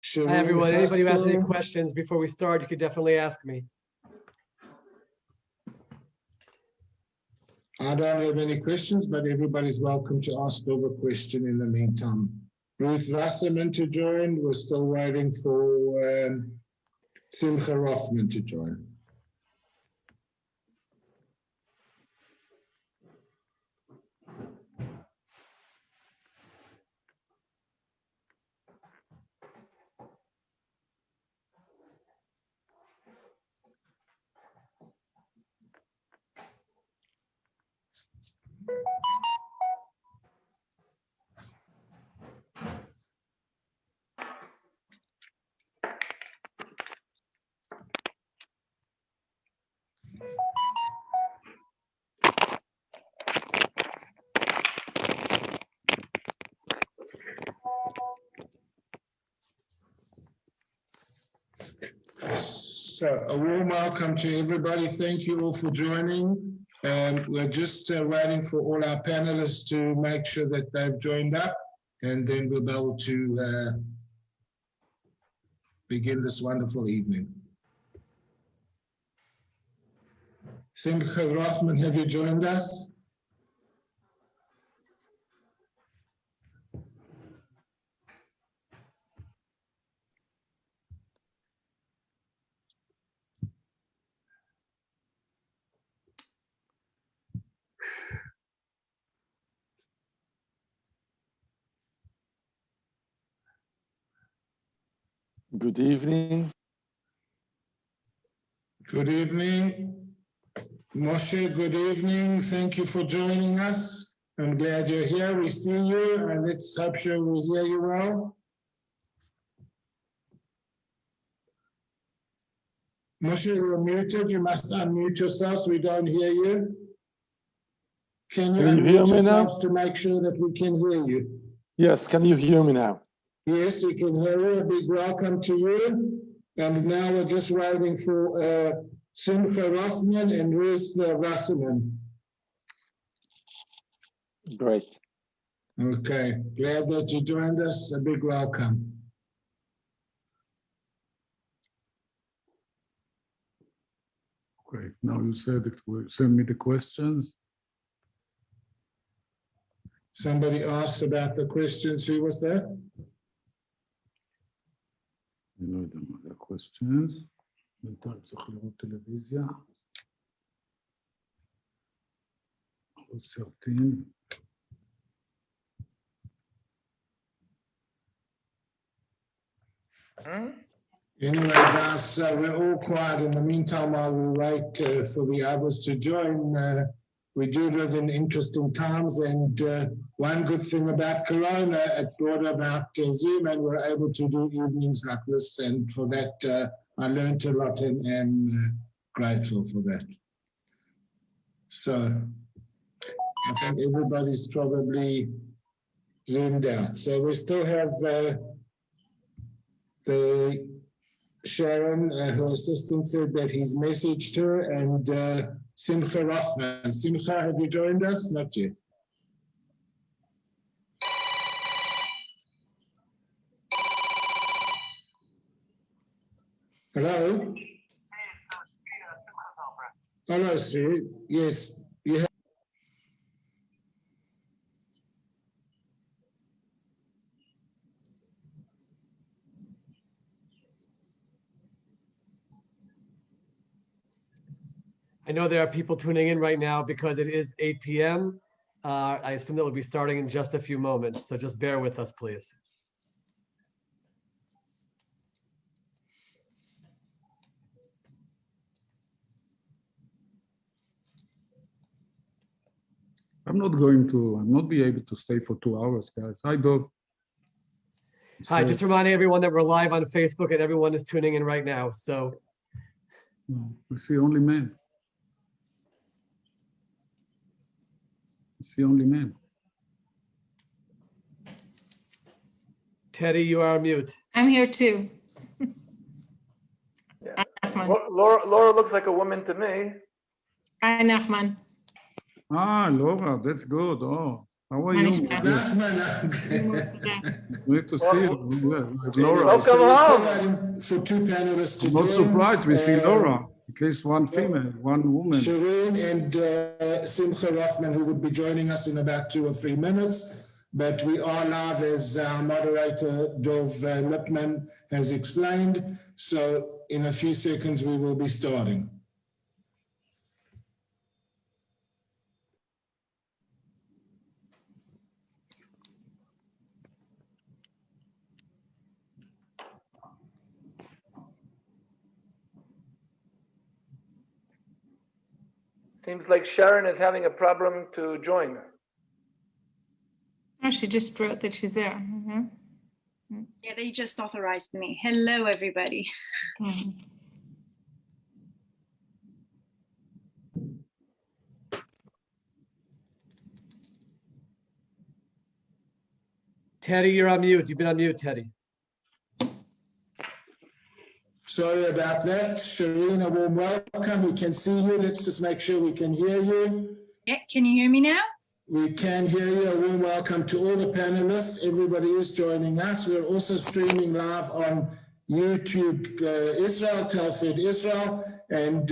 Sharren, Hi, everyone. Anybody who has any Haskel. questions before we start, you could definitely ask me. I don't have any questions, but everybody's welcome to ask Dov a question in the meantime. Ruth Wasserman to join. We're still waiting for Simcha Rotman to join. So a warm welcome to everybody. Thank you all for joining. We're just waiting for all our panelists to make sure that they've joined up, and then we'll be able to begin this wonderful evening. Simcha Rotman, have you joined us? Good evening. Good evening. Moshe, good evening. Thank you for joining us. I'm glad you're here. We see you, and let's hope sure we hear you well. Moshe, you're muted. You must unmute yourselves. We don't hear you. Can you Can you unmute hear me yourselves now? to make sure that we can hear you? Yes, can you hear me now? Yes, we can hear you. A big welcome to you. And now we're just waiting for Simcha Rotman and Ruth Wasserman. Great. Okay, glad that you joined us. A big welcome. Okay, now you said it will send me the questions. Somebody asked about the questions. Who was that? אני לא יודע מה זה ה-questions. בינתיים צריך לראות טלוויזיה. עוד סרטים. Anyway, guys, we're all quiet. In the meantime, while we wait for the others to join, we do live in interesting times. And one good thing about Corona, it brought about Zoom, and we're able to do evenings like this. And for that, I learned a lot and am grateful for that. So I think everybody's probably zoomed out. So we still have the Sharren, her assistant, said that he's messaged her, and Simcha Rotman. Simcha, have you joined us? Not yet. Hello? Hello, Sri. Yes, you have. I know there are people tuning in right now because it is 8 p.m. I assume that will be starting in just a few moments, so just bear with us, please. I'm not be able to stay for 2 hours, guys. Hi, Dov. Hi, So, just reminding everyone that we're live on Facebook and everyone is tuning in right now. So no, we see only men. We see only men. Teddy, you are on mute. I'm here too. Yeah. Hi, Nachman. Laura looks like a woman to me. Hi, Nachman. Ah, Laura, that's good. Oh, How are you? Management. Good. Nachman, We need to see you. Like Laura. Welcome so we're still home. waiting for two panelists to I'm not join. surprised. We see Laura. At least one female, one woman. Sharren and Simcha Rotman, who would be joining us in about 2 or 3 minutes. But we are live, as our moderator, Dov Lipman, has explained. So in a few seconds, we will be starting. Seems like Sharren is having a problem to join. Oh, she just wrote that she's there. Yeah, they just authorized me. Hello, everybody. Teddy, you're on mute. You've been on mute, Teddy. Sorry about that. Sharren, a warm welcome. We can see you. Let's just make sure we can hear you. Yeah, can you hear me now? We can hear you. A warm welcome to all the panelists. Everybody is joining us. We're also streaming live on YouTube Israel, Telfed Israel, and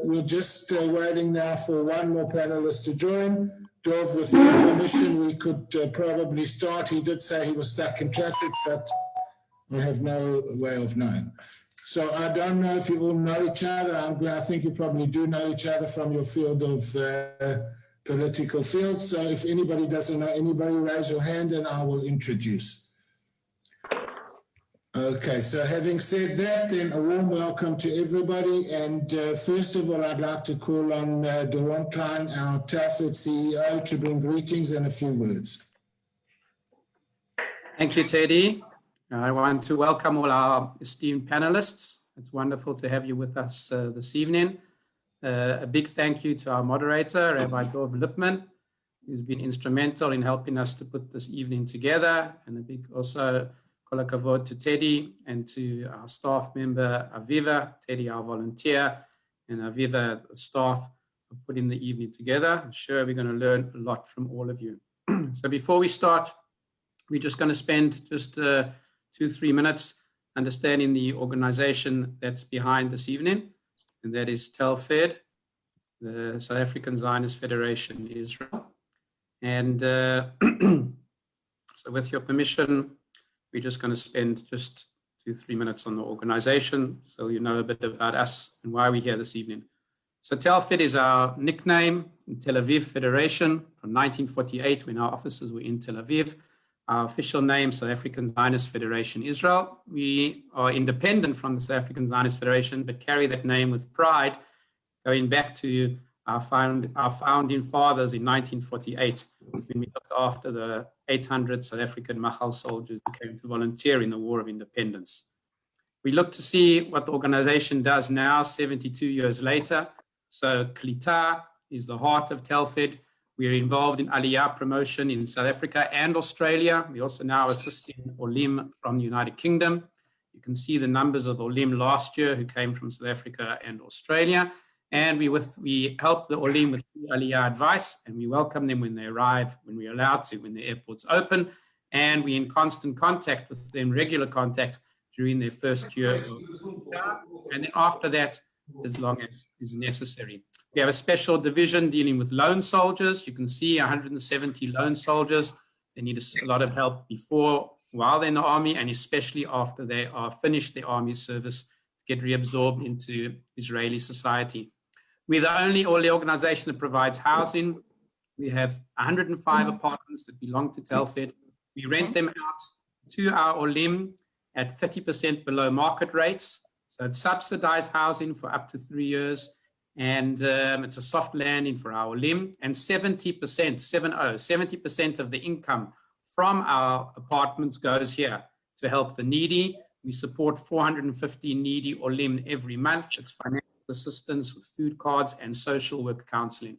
we're just waiting now for one more panelist to join. Dov, with your permission, we could probably start. He did say he was stuck in traffic, but I have no way of knowing. So I don't know if you all know each other. I think you probably do know each other from your field of political field. So if anybody doesn't know anybody, raise your hand and I will introduce. Okay, so having said that, then a warm welcome to everybody. And first of all, I'd like to call on Doron Klein, our Telfed CEO, to bring greetings and a few words. Thank you, Teddy. I want to welcome all our esteemed panelists. It's wonderful to have you with us this evening. A big thank you to our moderator, Rabbi Dov Lipman, who's been instrumental in helping us to put this evening together. And a big also kol hakavod to Teddy and to our staff member, Aviva, Teddy, our volunteer, and Aviva, the staff, for putting the evening together. I'm sure we're going to learn a lot from all of you. So before we start, we're just going to spend just 2-3 minutes understanding the organization that's behind this evening, and that is Telfed, the South African Zionist Federation, Israel. And so with your permission, we're just going to spend just 2-3 minutes on the organization so you know a bit about us and why we're here this evening. So Telfed is our nickname in Tel Aviv Federation from 1948 when our offices were in Tel Aviv. Our official name, South African Zionist Federation Israel. We are independent from the South African Zionist Federation, but carry that name with pride, going back to our founding fathers in 1948, when we looked after the 800 South African Machal soldiers who came to volunteer in the War of Independence. We look to see what the organization does now, 72 years later. So Klita is the heart of Telfed. We are involved in Aliyah promotion in South Africa and Australia. We also now assisting Olim from the United Kingdom. You can see the numbers of Olim last year who came from South Africa and Australia. And we help the Olim with Aliyah advice, and we welcome them when they arrive, when we're allowed to, when the airports open. And we're in constant contact with them, regular contact during their first year. And then after that, as long as is necessary. We have a special division dealing with lone soldiers. You can see 170 lone soldiers. They need a lot of help while they're in the army, and especially after they are finished their army service, to get reabsorbed into Israeli society. We're the only organization that provides housing. We have 105 apartments that belong to Telfed. We rent them out to our Olim at 30% below market rates. So it's subsidized housing for up to 3 years. And it's a soft landing for our Olim. And 70% of the income from our apartments goes here to help the needy. We support 450 needy Olim every month. It's financial assistance with food cards and social work counseling.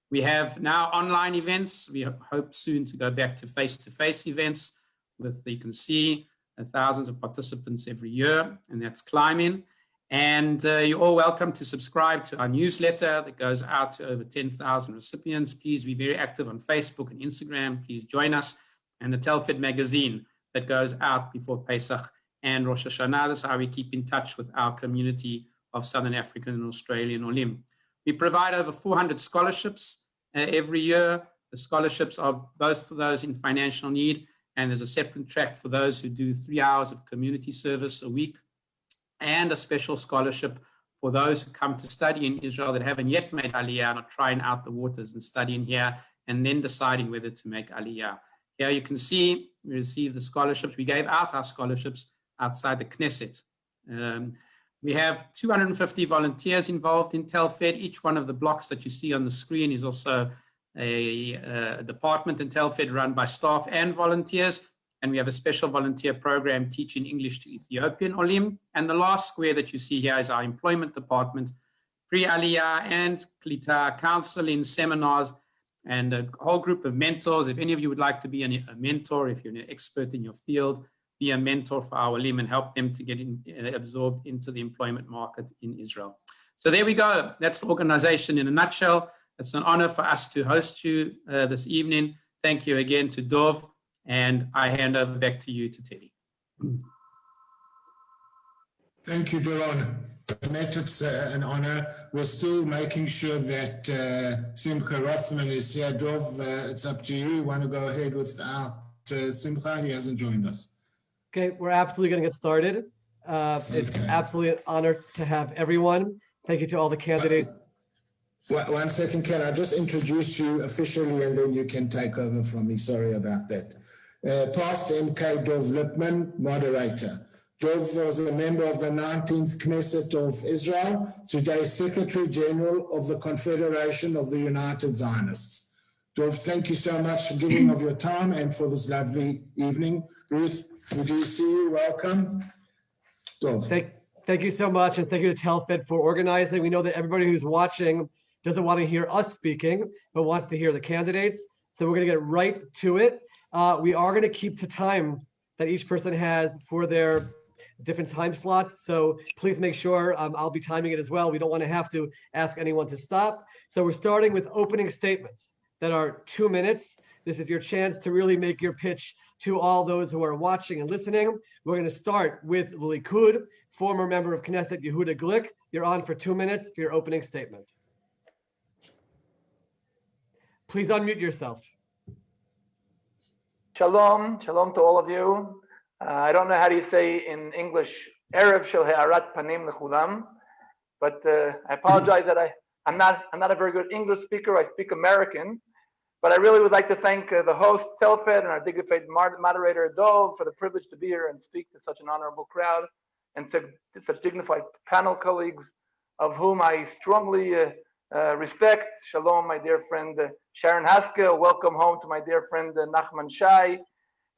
We have now online events. We hope soon to go back to face-to-face events with, you can see, thousands of participants every year, and that's climbing. And you're all welcome to subscribe to our newsletter that goes out to over 10,000 recipients. Please be very active on Facebook and Instagram. Please join us. And the Telfed magazine that goes out before Pesach and Rosh Hashanah. That's how we keep in touch with our community of Southern African and Australian Olim. We provide over 400 scholarships every year. The scholarships are both for those in financial need, and there's a separate track for those who do 3 hours of community service a week, and a special scholarship for those who come to study in Israel that haven't yet made Aliyah and are trying out the waters and studying here and then deciding whether to make Aliyah. Here you can see we received the scholarships. We gave out our scholarships outside the Knesset. We have 250 volunteers involved in Telfed. Each one of the blocks that you see on the screen is also a department in Telfed run by staff and volunteers. And we have a special volunteer program teaching English to Ethiopian Olim. And the last square that you see here is our employment department, pre-Aliyah and Klita, counseling, seminars, and a whole group of mentors. If any of you would like to be a mentor, if you're an expert in your field, be a mentor for our Olim and help them to get absorbed into the employment market in Israel. So there we go. That's the organization in a nutshell. It's an honor for us to host you this evening. Thank you again to Dov. And I hand over back to you, to Teddy. Thank you, Doron. It's an honor. We're still making sure that Simcha Rotman is here. Dov, it's up to you. You want to go ahead without Simcha? He hasn't joined us. Okay, we're absolutely going to get started. It's absolutely an honor to have everyone. Thank you to all the candidates. 1 second, can I just introduce you officially and then you can take over from me? Sorry about that. Past MK Dov Lipman, moderator. Dov was a member of the 19th Knesset of Israel, today Secretary General of the Confederation of the United Zionists. Dov, thank you so much for giving of your time and for this lovely evening. Ruth, good to see you. Welcome. Dov. Thank you so much, and thank you to Telfed for organizing. We know that everybody who's watching doesn't want to hear us speaking, but wants to hear the candidates. So we're going to get right to it. We are going to keep to time that each person has for their different time slots. So please make sure I'll be timing it as well. We don't want to have to ask anyone to stop. So we're starting with opening statements that are 2 minutes. This is your chance to really make your pitch to all those who are watching and listening. We're going to start with the Likud, former member of Knesset, Yehuda Glick. You're on for 2 minutes for your opening statement. Please unmute yourself. Shalom, shalom to all of you. I don't know how do you say in English, Erev shel ha'arat panim lechulam, but I apologize that I'm not a very good English speaker. I speak American, but I really would like to thank the host Telfed and our dignified moderator Dov for the privilege to be here and speak to such an honorable crowd and such dignified panel colleagues, of whom I strongly respect. Shalom, my dear friend Sharren Haskel. Welcome home to my dear friend Nachman Shai.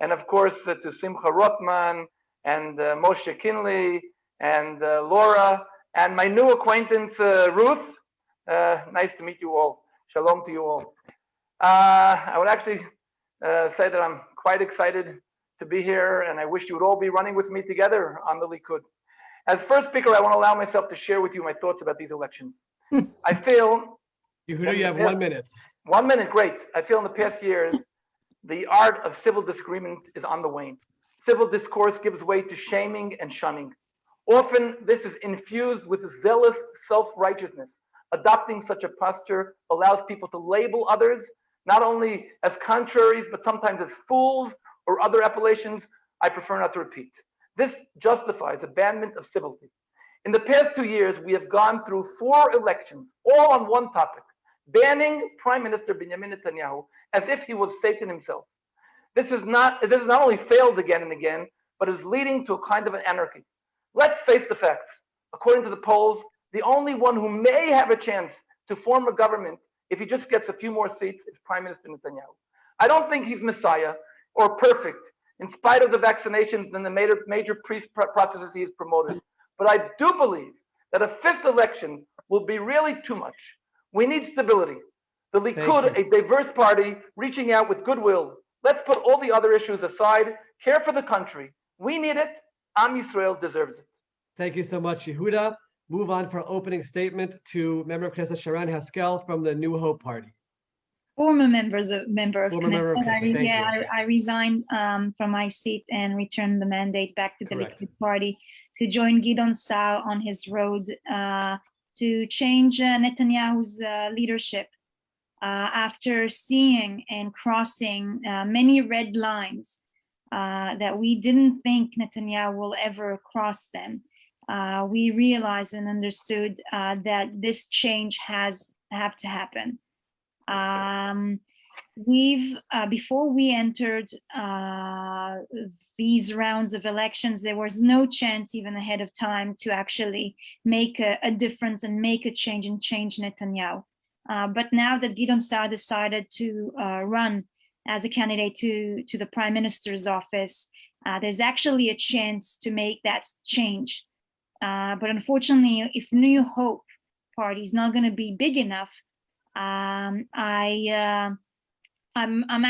And of course to Simcha Rotman and Moshe Kinley and Laura and my new acquaintance Ruth. Nice to meet you all. Shalom to you all. I would actually say that I'm quite excited to be here, and I wish you would all be running with me together on the Likud. As first speaker, I want to allow myself to share with you my thoughts about these elections. I feel... Yehuda, you have 1 minute. 1 minute, great. I feel in the past years, the art of civil disagreement is on the wane. Civil discourse gives way to shaming and shunning. Often, this is infused with zealous self-righteousness. Adopting such a posture allows people to label others, not only as contraries, but sometimes as fools or other appellations I prefer not to repeat. This justifies abandonment of civility. In the past 2 years, we have gone through 4 elections, all on one topic, banning Prime Minister Benjamin Netanyahu as if he was Satan himself. This has not only failed again and again, but is leading to a kind of an anarchy. Let's face the facts. According to the polls, the only one who may have a chance to form a government if he just gets a few more seats is Prime Minister Netanyahu. I don't think he's Messiah or perfect, in spite of the vaccinations and the major processes he has promoted. But I do believe that a 5th election will be really too much. We need stability. The Likud, a diverse party, reaching out with goodwill. Let's put all the other issues aside, care for the country. We need it. Am Yisrael deserves it. Thank you so much, Yehuda. Move on for opening statement to member of Knesset Sharren Haskel from the New Hope Party. Former member of Former member of Knesset. Knesset, thank you. I resigned from my seat and returned the mandate back to the Correct. Likud party to join Gideon Sa'ar on his road to change Netanyahu's leadership. After seeing and crossing many red lines that we didn't think Netanyahu will ever cross them, we realized and understood that this change have to happen. Before we entered these rounds of elections, there was no chance even ahead of time to actually make a difference and make a change and change Netanyahu. But now that Gideon Sa'ar decided to run as a candidate to the prime minister's office, there's actually a chance to make that change. But unfortunately, if New Hope party is not going to be big enough, I'm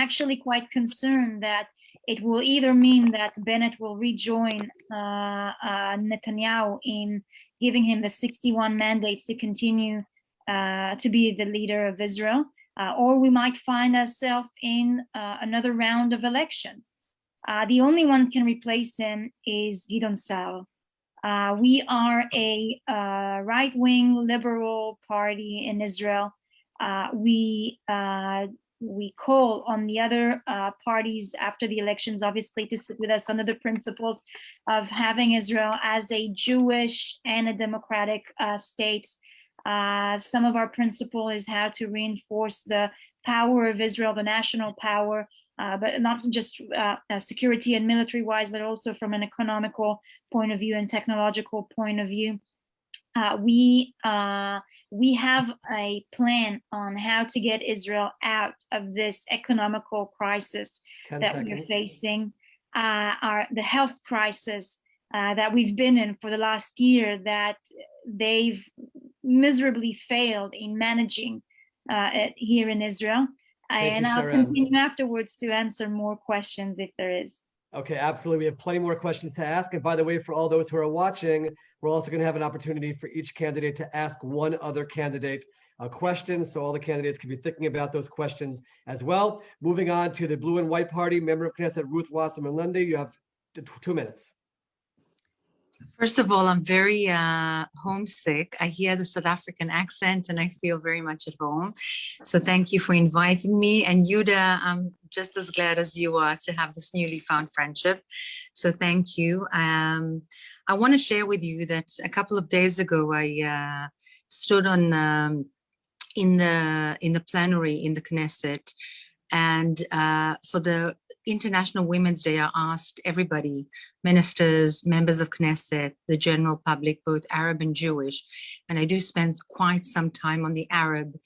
actually quite concerned that it will either mean that Bennett will rejoin Netanyahu in giving him the 61 mandates to continue to be the leader of Israel, or we might find ourselves in another round of election. The only one who can replace him is Gideon Sa'ar. We are a right-wing liberal party in Israel. We call on the other parties after the elections, obviously, to sit with us under the principles of having Israel as a Jewish and a democratic state. Some of our principle is how to reinforce the power of Israel, the national power, but not just security and military-wise, but also from an economical point of view and technological point of view. We have a plan on how to get Israel out of this economical crisis that we're facing, the health crisis that we've been in for the last year, that they've miserably failed in managing it here in Israel. And I'll continue afterwards to answer more questions if there is. Okay, absolutely. We have plenty more questions to ask. And by the way, for all those who are watching, we're also going to have an opportunity for each candidate to ask one other candidate a question. So all the candidates can be thinking about those questions as well. Moving on to the Blue and White Party, member of Knesset, Ruth Wasserman Lande. You have 2 minutes. First of all, I'm very homesick. I hear the South African accent and I feel very much at home. So thank you for inviting me. And Yehuda, I'm just as glad as you are to have this newly found friendship. So thank you. I want to share with you that a couple of days ago, I stood on in the plenary in the Knesset, and for the International Women's Day, I asked everybody, ministers, members of Knesset, the general public, both Arab and Jewish, and I do spend quite some time on the Arab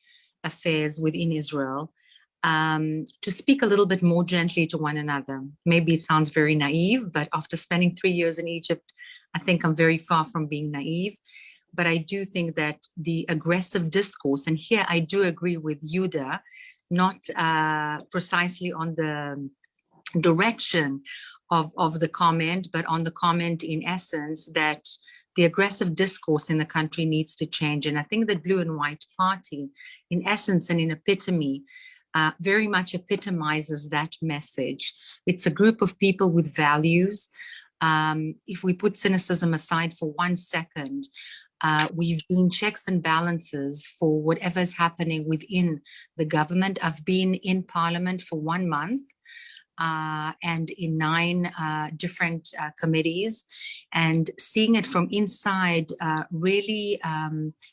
affairs within Israel, to speak a little bit more gently to one another. Maybe it sounds very naive, but after spending 3 years in Egypt, I think I'm very far from being naive. But I do think that the aggressive discourse, and here I do agree with Yehuda, not precisely on the direction of the comment, but on the comment in essence that the aggressive discourse in the country needs to change. And I think that Blue and White Party, in essence and in epitome, very much epitomizes that message. It's a group of people with values. If we put cynicism aside for 1 second, we've been checks and balances for whatever's happening within the government. I've been in Parliament for 1 month. And in 9 different committees, and seeing it from inside really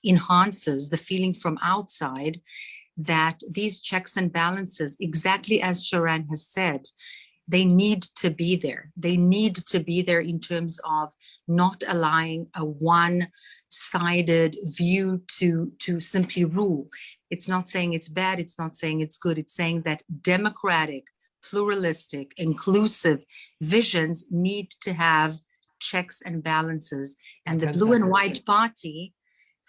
enhances the feeling from outside that these checks and balances, exactly as Sharren has said, they need to be there. They need to be there in terms of not allowing a one-sided view to simply rule. It's not saying it's bad, it's not saying it's good, it's saying that democratic, pluralistic, inclusive visions need to have checks and balances. And the Blue and White Party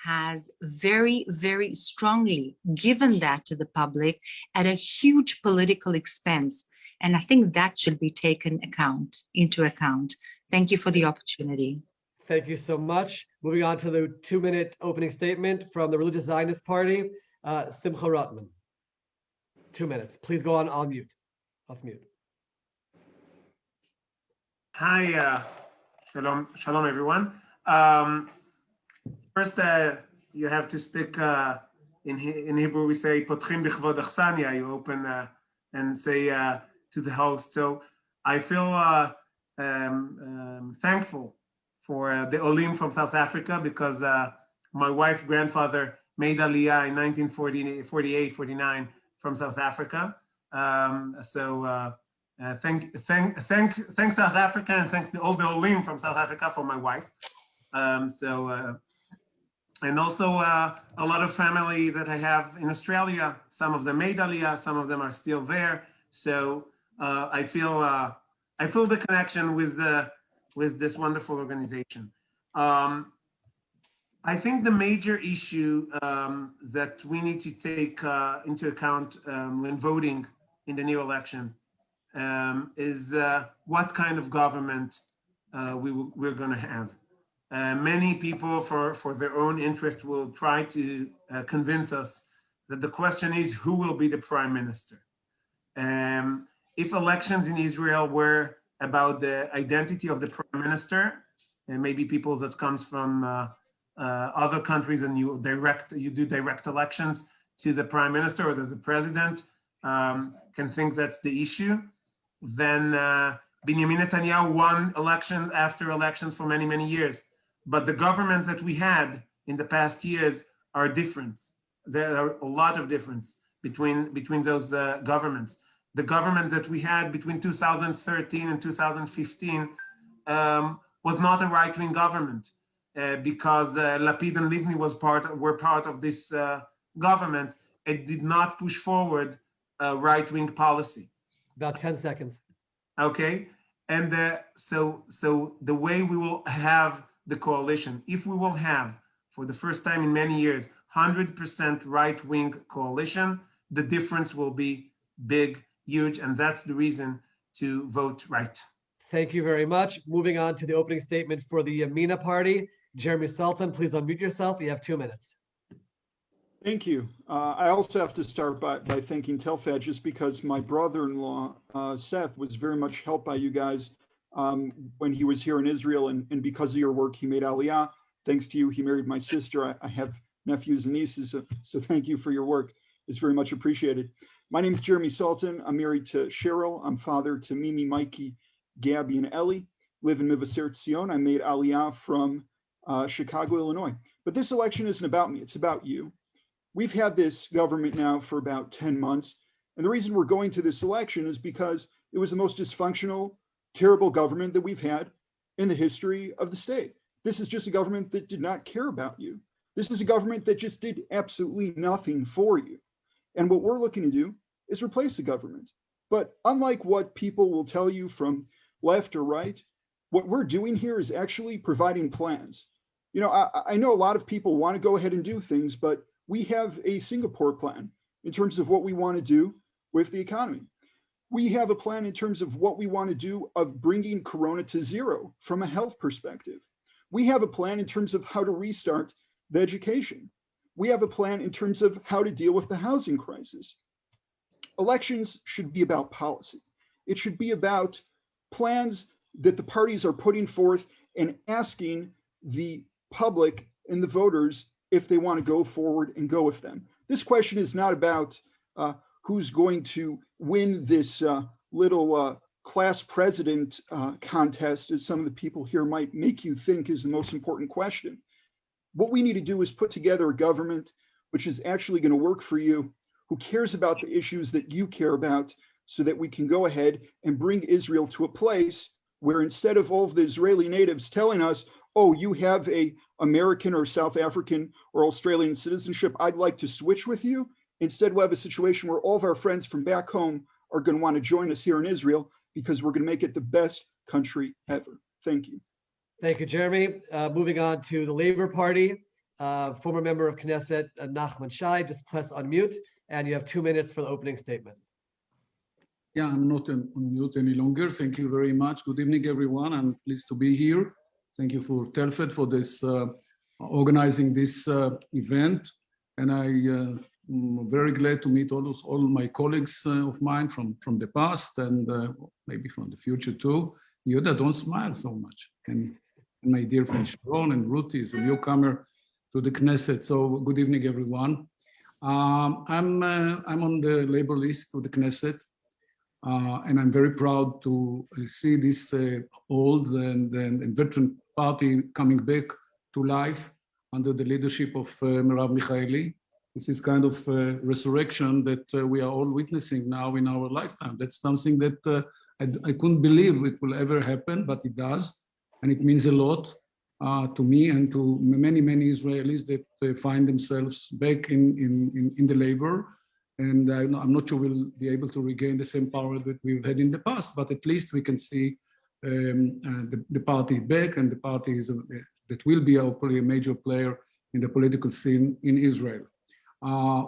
has very, very strongly given that to the public at a huge political expense. And I think that should be taken into account. Thank you for the opportunity. Thank you so much. Moving on to the 2-minute opening statement from the Religious Zionist Party, Simcha Rotman. 2 minutes. Please go on mute. Off mute. Hi, shalom everyone. First, you have to speak in Hebrew. We say "Potchim b'chvod achsania." You open and say to the host. So I feel thankful for the Olim from South Africa because my wife's grandfather made Aliyah in 1948, 49 from South Africa. Thanks South Africa, and thanks to all the Olim from South Africa for my wife. And also a lot of family that I have in Australia. Some of them made Aliyah, some of them are still there. So I feel the connection with this wonderful organization. I think the major issue that we need to take into account when voting in the new election is what kind of government we're going to have. Many people, for their own interest, will try to convince us that the question is who will be the prime minister. If elections in Israel were about the identity of the prime minister, and maybe people that comes from other countries, and you do direct elections to the prime minister or the president, can think that's the issue, then Benjamin Netanyahu won election after elections for many, many years. But the government that we had in the past years are different. There are a lot of difference between those governments. The government that we had between 2013 and 2015 was not a right-wing government because Lapid and Livni were part of this government. It did not push forward a right-wing policy. About 10 seconds. Okay, and so the way we will have the coalition, if we will have, for the first time in many years, 100% right-wing coalition, the difference will be big, huge, and that's the reason to vote right. Thank you very much. Moving on to the opening statement for the Yamina party. Jeremy Sultan, please unmute yourself. You have 2 minutes. Thank you. I also have to start by thanking Telfed, just because my brother-in-law, Seth, was very much helped by you guys when he was here in Israel, and because of your work, he made Aliyah. Thanks to you, he married my sister. I have nephews and nieces, so thank you for your work. It's very much appreciated. My name is Jeremy Sultan. I'm married to Cheryl. I'm father to Mimi, Mikey, Gabby, and Ellie. Live in Mevaseret Zion. I made Aliyah from Chicago, Illinois. But this election isn't about me. It's about you. We've had this government now for about 10 months. And the reason we're going to this election is because it was the most dysfunctional, terrible government that we've had in the history of the state. This is just a government that did not care about you. This is a government that just did absolutely nothing for you. And what we're looking to do is replace the government. But unlike what people will tell you from left or right, what we're doing here is actually providing plans. You know, I know a lot of people want to go ahead and do things, but we have a Singapore plan in terms of what we want to do with the economy. We have a plan in terms of what we want to do of bringing Corona to zero from a health perspective. We have a plan in terms of how to restart the education. We have a plan in terms of how to deal with the housing crisis. Elections should be about policy. It should be about plans that the parties are putting forth and asking the public and the voters if they want to go forward and go with them. This question is not about who's going to win this little class president contest, as some of the people here might make you think is the most important question. What we need to do is put together a government which is actually going to work for you, who cares about the issues that you care about, so that we can go ahead and bring Israel to a place where, instead of all of the Israeli natives telling us, oh, you have a American or South African or Australian citizenship, I'd like to switch with you. Instead, we'll have a situation where all of our friends from back home are going to want to join us here in Israel, because we're going to make it the best country ever. Thank you. Thank you, Jeremy. Moving on to the Labor Party, former member of Knesset, Nachman Shai. Just press unmute, and you have 2 minutes for the opening statement. Yeah, I'm not on mute any longer. Thank you very much. Good evening, everyone. I'm pleased to be here. Thank you for Telfed for this organizing this event. And I'm very glad to meet all my colleagues of mine from the past and maybe from the future too. Yehuda, don't smile so much. And my dear friend Sharren and Ruth is a newcomer to the Knesset. So good evening, everyone. I'm on the labor list to the Knesset, and I'm very proud to see this old and veteran party coming back to life under the leadership of Merav Michaeli. This is kind of resurrection that we are all witnessing now in our lifetime. That's something that I couldn't believe it will ever happen, but it does, and it means a lot to me and to many Israelis that find themselves back in the labor. And I'm not sure we'll be able to regain the same power that we've had in the past, but at least we can see the party back, and the party is that will be hopefully a major player in the political scene in Israel.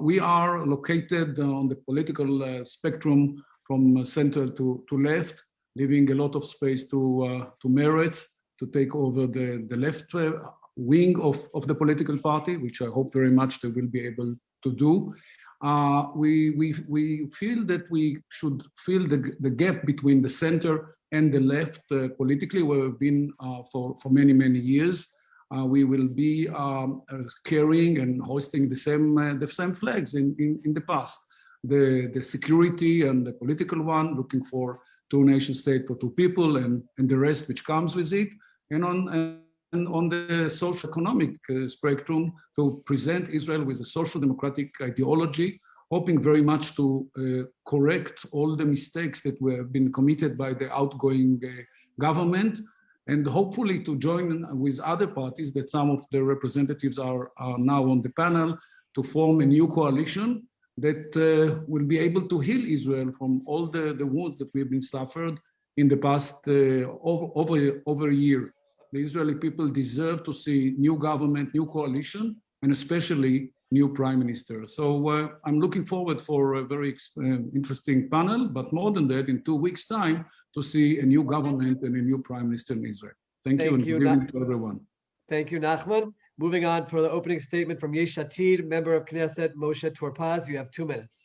We are located on the political spectrum from center to left, leaving a lot of space to Meretz to take over the left wing of the political party, which I hope very much they will be able to do. We feel that we should fill the gap between the center and the left politically, where we've been for many years. We will be carrying and hosting the same flags in the past. The security and the political one, looking for two nation state for two people, and the rest which comes with it. And on the social economic spectrum, to present Israel with a social democratic ideology, hoping very much to correct all the mistakes that have been committed by the outgoing government, and hopefully to join with other parties that some of the representatives are now on the panel to form a new coalition that will be able to heal Israel from all the wounds that we've been suffered in the past over a year. The Israeli people deserve to see new government, new coalition, and especially new prime minister. So I'm looking forward for a very interesting panel, but more than that, in 2 weeks' time, to see a new government and a new prime minister in Israel. Thank you, and good evening to everyone. Thank you, Nachman. Moving on for the opening statement from Yesh Atid, member of Knesset, Moshe Tur-Paz. You have 2 minutes.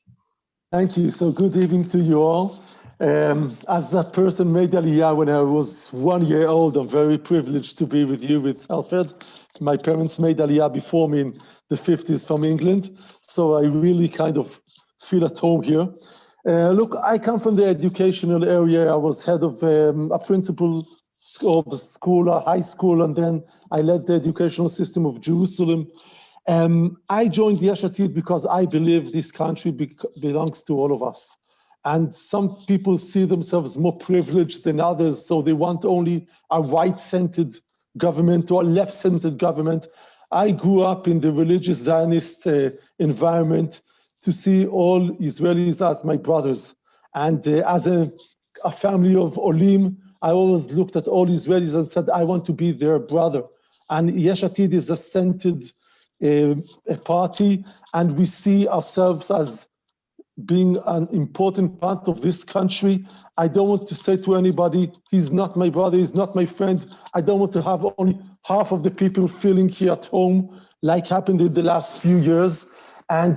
Thank you. So good evening to you all. As that person made Aliyah when I was 1 year old, I'm very privileged to be with you with Telfed. My parents made Aliyah before me in the 50s from England, so I really kind of feel at home here. Look, I come from the educational area. I was head of a principal of a school, a high school, and then I led the educational system of Jerusalem. I joined Yesh Atid because I believe this country belongs to all of us. And some people see themselves more privileged than others, so they want only a right-centered government or a left-centered government. I grew up in the religious Zionist environment to see all Israelis as my brothers. And as a family of Olim, I always looked at all Israelis and said, I want to be their brother. And Yesh Atid is a centered party, and we see ourselves as being an important part of this country. I don't want to say to anybody, he's not my brother, he's not my friend. I don't want to have only half of the people feeling here at home, like happened in the last few years. And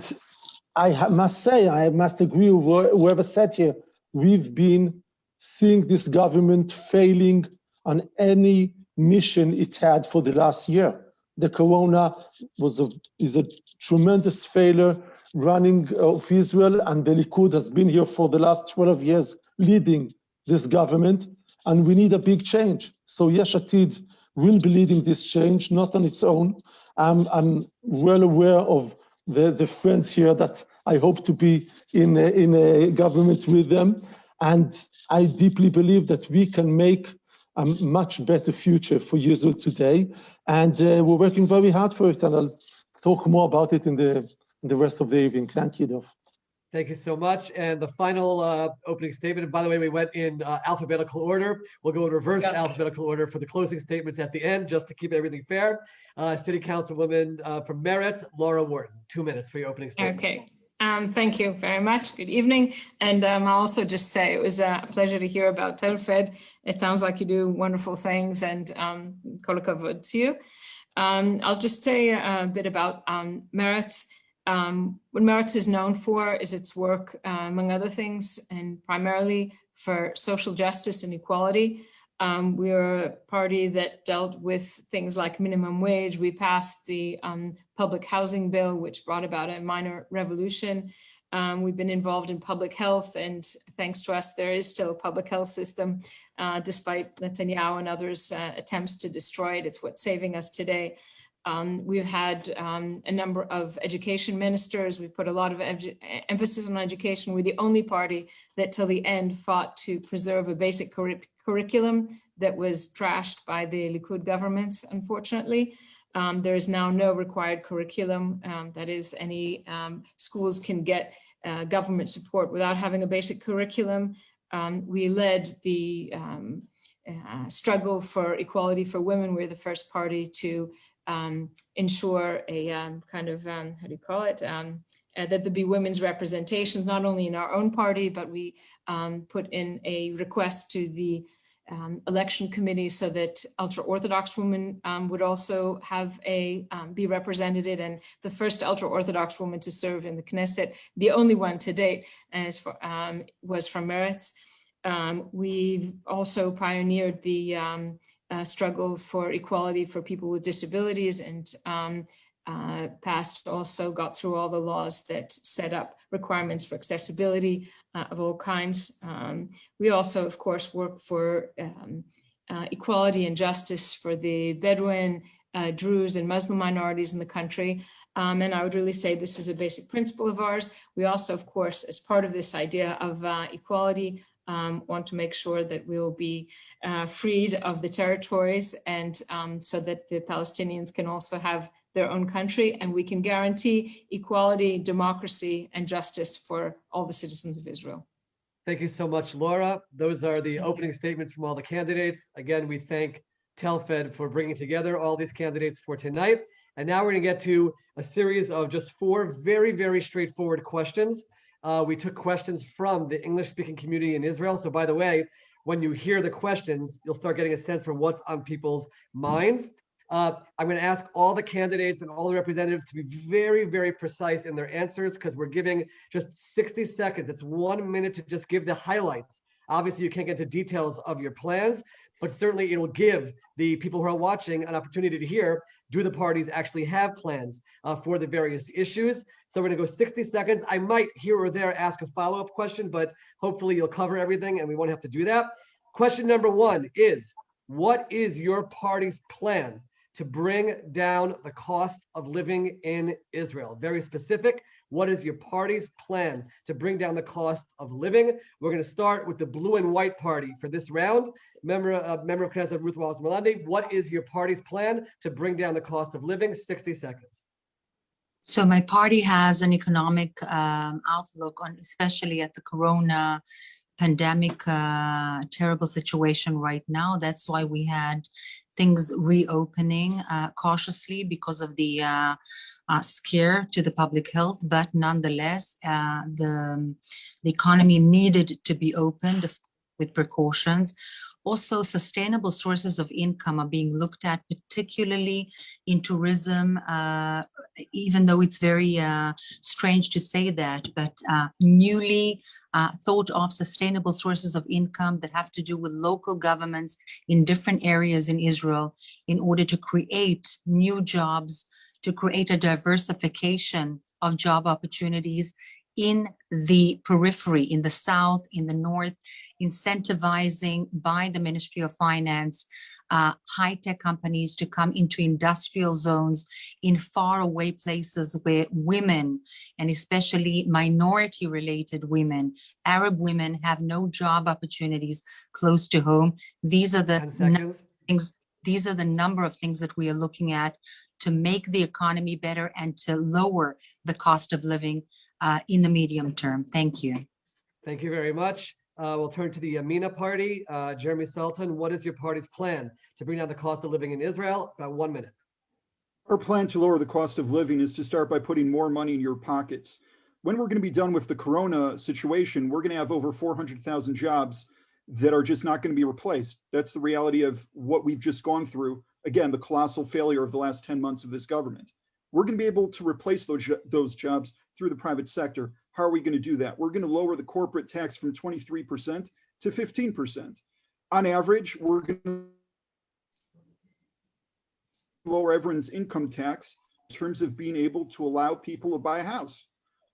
I must say, I must agree with whoever said here, we've been seeing this government failing on any mission it had for the last year. The corona is a tremendous failure running of Israel, and the Likud has been here for the last 12 years leading this government, and we need a big change. So Yesh Atid will be leading this change, not on its own. I'm well aware of the friends here that I hope to be in a government with them, and I deeply believe that we can make a much better future for Israel today, and we're working very hard for it, and I'll talk more about it in the rest of the evening. Thank you, Dov. Thank you so much. And the final opening statement, and by the way, we went in alphabetical order. We'll go in reverse alphabetical order for the closing statements at the end, just to keep everything fair. City Councilwoman from Meretz, Wharton. 2 minutes for your opening statement. Okay. Thank you very much. Good evening. And I'll also just say it was a pleasure to hear about Telfed. It sounds like you do wonderful things, and kol hakavod to you. I'll just say a bit about Meretz. What Meretz is known for is its work, among other things, and primarily for social justice and equality. We are a party that dealt with things like minimum wage. We passed the public housing bill, which brought about a minor revolution. We've been involved in public health, and thanks to us, there is still a public health system, despite Netanyahu and others' attempts to destroy it. It's what's saving us today. We've had a number of education ministers. We put a lot of emphasis on education. We're the only party that till the end fought to preserve a basic curriculum that was trashed by the Likud governments, unfortunately. There is now no required curriculum. That is, any schools can get government support without having a basic curriculum. We led the struggle for equality for women. We're the first party to ensure a kind of, how do you call it? That there be women's representations, not only in our own party, but we put in a request to the election committee so that ultra-Orthodox women would also have be represented, and the first ultra-Orthodox woman to serve in the Knesset, the only one to date, was from Meretz. We've also pioneered the struggle for equality for people with disabilities, and got through all the laws that set up requirements for accessibility of all kinds. We also, of course, work for equality and justice for the Bedouin, Druze, and Muslim minorities in the country. And I would really say this is a basic principle of ours. We also, of course, as part of this idea of equality, want to make sure that we will be freed of the territories, and so that the Palestinians can also have their own country, and we can guarantee equality, democracy, and justice for all the citizens of Israel. Thank you so much, Laura. Those are the opening statements from all the candidates. Again, we thank Telfed for bringing together all these candidates for tonight. And now we're going to get to a series of just 4 very, very straightforward questions. We took questions from the English-speaking community in Israel. So by the way, when you hear the questions, you'll start getting a sense for what's on people's minds. I'm going to ask all the candidates and all the representatives to be very, very precise in their answers, because we're giving just 60 seconds. It's 1 minute to just give the highlights. Obviously, you can't get into details of your plans, but certainly it'll give the people who are watching an opportunity to hear, do the parties actually have plans for the various issues? So we're going to go 60 seconds. I might here or there ask a follow-up question, but hopefully you'll cover everything and we won't have to do that. Question number 1 is, what is your party's plan to bring down the cost of living in Israel? Very specific. What is your party's plan to bring down the cost of living? We're going to start with the blue and white party for this round. Member of Knesset Ruth Wasserman, what is your party's plan to bring down the cost of living? 60 seconds. So my party has an economic outlook on, especially at the corona pandemic, terrible situation right now. That's why we had things reopening cautiously because of the scare to the public health. But nonetheless, the economy needed to be opened with precautions. Also, sustainable sources of income are being looked at, particularly in tourism, even though it's very strange to say that, but newly thought of sustainable sources of income that have to do with local governments in different areas in Israel in order to create new jobs, to create a diversification of job opportunities in the periphery, in the south, in the north, incentivizing by the Ministry of Finance, high-tech companies to come into industrial zones in faraway places where women, and especially minority-related women, Arab women, have no job opportunities close to home. These are the things. These are the number of things that we are looking at to make the economy better and to lower the cost of living in the medium term. Thank you. Thank you very much. We'll turn to the Amina party. Jeremy Sultan, what is your party's plan to bring down the cost of living in Israel? About 1 minute. Our plan to lower the cost of living is to start by putting more money in your pockets. when we're going to be done with the corona situation, we're going to have over 400,000 jobs that are just not going to be replaced. That's the reality of what we've just gone through. Again, the colossal failure of the last 10 months of this government. We're going to be able to replace those jobs through the private sector. How are we going to do that? We're going to lower the corporate tax from 23% to 15%. On average, we're going to lower everyone's income tax in terms of being able to allow people to buy a house.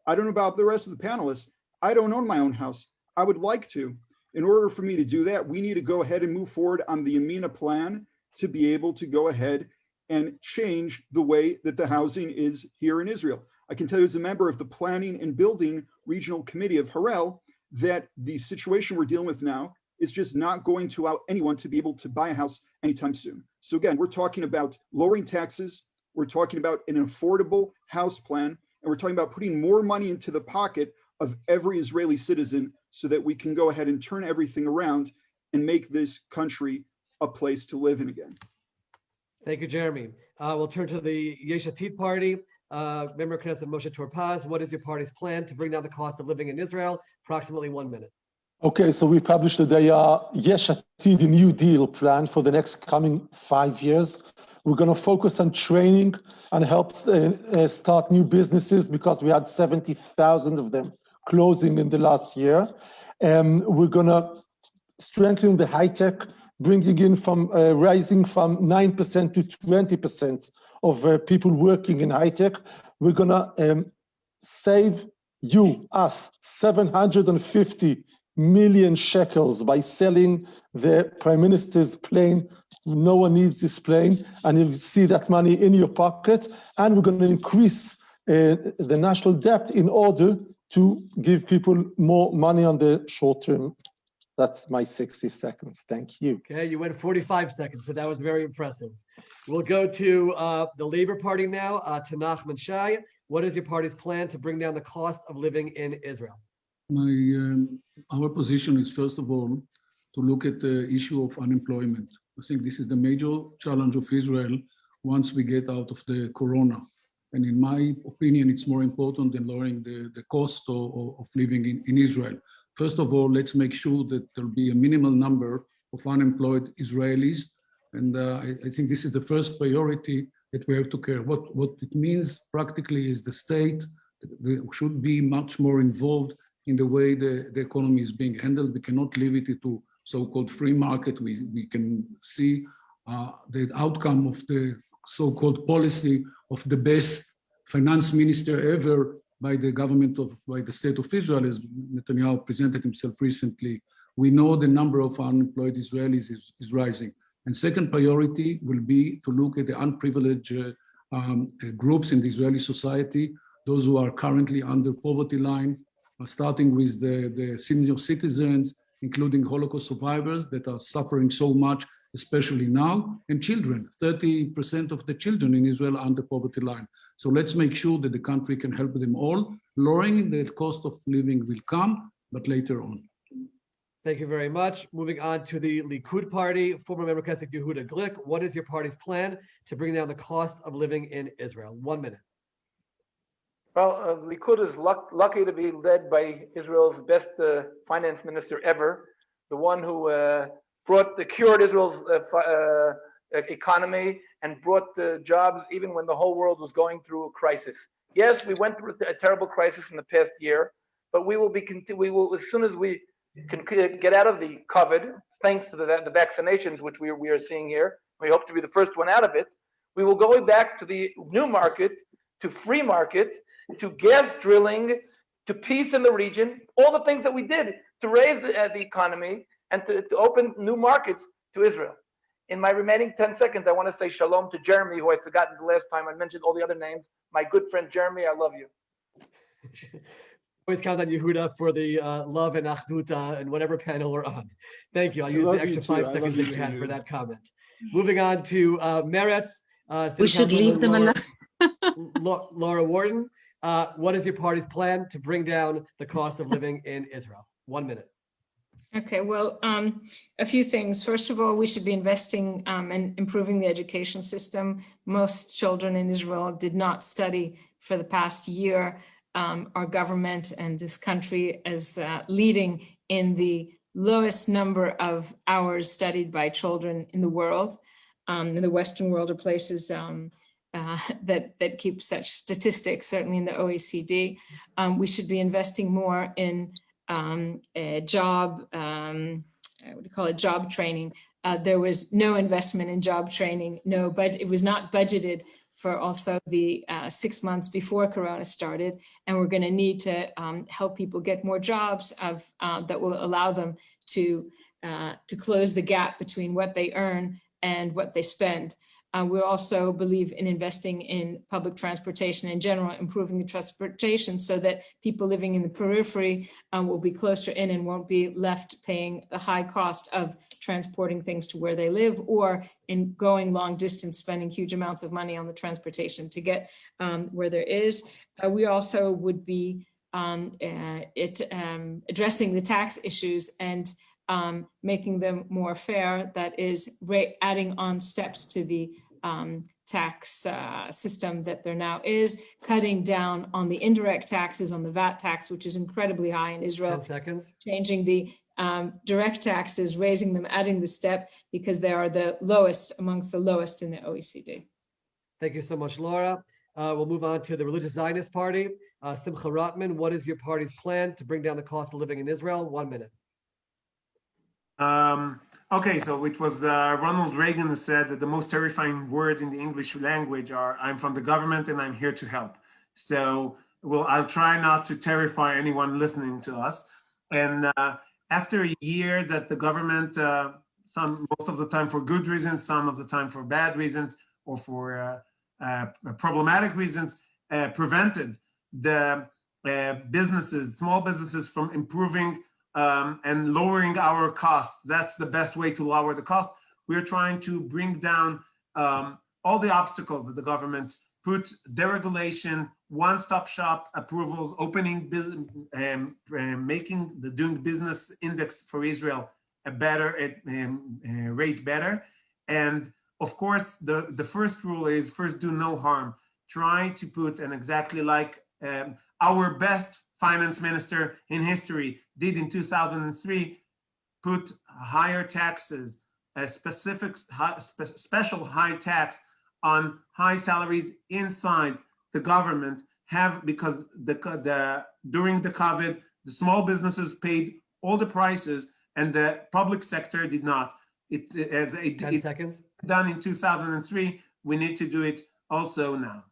I don't know about the rest of the panelists. I don't own my own house. I would like to. In order for me to do that, we need to go ahead and move forward on the Amina plan to be able to go ahead and change the way that the housing is here in Israel. I can tell you as a member of the Planning and Building Regional Committee of Harel that the situation we're dealing with now is just not going to allow anyone to be able to buy a house anytime soon. So again, we're talking about lowering taxes, we're talking about an affordable house plan, and we're talking about putting more money into the pocket of every Israeli citizen so that we can go ahead and turn everything around and make this country a place to live in again. Thank you, Jeremy. We'll turn to the Yesh Atid party. Member Knesset Moshe Tur-Paz, what is your party's plan to bring down the cost of living in Israel? Approximately 1 minute. Okay, so we published today Yesh Atid New Deal plan for the next coming 5 years. We're going to focus on training and help start new businesses because we had 70,000 of them closing in the last year. We're going to strengthen the high tech, bringing in from rising from 9% to 20% of people working in high tech. We're going to save us 750 million shekels by selling the Prime Minister's plane. No one needs this plane, and you'll see that money in your pocket. And we're going to increase the national debt in order to give people more money on the short term. That's my 60 seconds. Thank you. Okay, you went 45 seconds, so that was very impressive. We'll go to the Labor Party now, to Nachman Shai. What is your party's plan to bring down the cost of living in Israel? Our position is, first of all, to look at the issue of unemployment. I think this is the major challenge of Israel once we get out of the corona. And in my opinion, it's more important than lowering the cost of living in Israel. First of all, let's make sure that there'll be a minimal number of unemployed Israelis. And I think this is the first priority that we have to care. What it means practically is the state should be much more involved in the way the economy is being handled. We cannot leave it to so-called free market. We can see the outcome of the so-called policy of the best finance minister ever by the state of Israel, as Netanyahu presented himself recently. We know the number of unemployed Israelis is rising. And second priority will be to look at the unprivileged groups in the Israeli society, those who are currently under poverty line, starting with the senior citizens, including Holocaust survivors that are suffering so much, especially now, and children. 30% of the children in Israel are under poverty line. So let's make sure that the country can help them all. Lowering the cost of living will come, but later on. Thank you very much. Moving on to the Likud party, former member Knesset Yehuda Glick. What is your party's plan to bring down the cost of living in Israel? 1 minute. Well, Likud is lucky to be led by Israel's best finance minister ever, the one who cured Israel's economy and brought the jobs even when the whole world was going through a crisis. Yes, we went through a terrible crisis in the past year, but we will as soon as we can get out of the COVID, thanks to the vaccinations, which we are seeing here, we hope to be the first one out of it. We will go back to the new market, to free market, to gas drilling, to peace in the region, all the things that we did to raise the economy and to open new markets to Israel. In my remaining 10 seconds, I want to say shalom to Jeremy, who I forgot the last time I mentioned all the other names. My good friend Jeremy, I love you. Always count on Yehuda for the love and achduta and whatever panel we're on. Thank you. I'll use the extra 5 seconds that you had for that comment. Moving on to Meretz. We should leave them alone. Laura Wharton. What is your party's plan to bring down the cost of living in Israel? 1 minute. Okay, well, a few things. First of all, we should be investing and improving the education system. Most children in Israel did not study for the past year. our government and this country as leading in the lowest number of hours studied by children in the world, in the Western world, or places that keep such statistics, certainly in the OECD. We should be investing more in job training. There was no investment in job training, but it was not budgeted for also the 6 months before Corona started. And we're going to need to help people get more jobs that will allow them to close the gap between what they earn and what they spend. We also believe in investing in public transportation in general, improving the transportation so that people living in the periphery will be closer in and won't be left paying the high cost of transporting things to where they live, or in going long distance, spending huge amounts of money on the transportation to get where there is. We also would be addressing the tax issues and making them more fair. That is, adding on steps to the tax system that there now is, cutting down on the indirect taxes, on the VAT tax, which is incredibly high in Israel. 10 seconds. Changing the direct taxes, raising them, adding the step, because they are the lowest amongst the lowest in the OECD. Thank you so much, Laura. We'll move on to the Religious Zionist Party. Simcha Rotman, what is your party's plan to bring down the cost of living in Israel? 1 minute. Okay, so it was Ronald Reagan who said that the most terrifying words in the English language are, "I'm from the government and I'm here to help." So, I'll try not to terrify anyone listening to us. And after a year that the government, most of the time for good reasons, some of the time for bad reasons, or for problematic reasons, prevented the businesses, small businesses, from improving and lowering our costs. That's the best way to lower the cost. We're trying to bring down all the obstacles that the government put: deregulation, one-stop shop approvals, opening business, making the doing business index for Israel a better rate better. And of course, the first rule is first do no harm. Try to put, and exactly like our best finance minister in history did in 2003, put higher taxes, a special high tax on high salaries inside the government, because during the COVID, the small businesses paid all the prices and the public sector did not. 10 seconds. Done in 2003, we need to do it also now.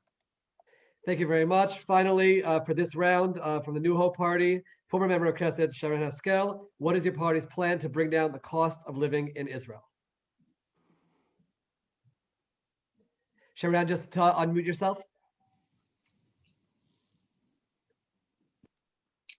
Thank you very much. Finally, for this round, from the New Hope Party, former member of Knesset, Sharren Haskel, what is your party's plan to bring down the cost of living in Israel? Sharren, just unmute yourself.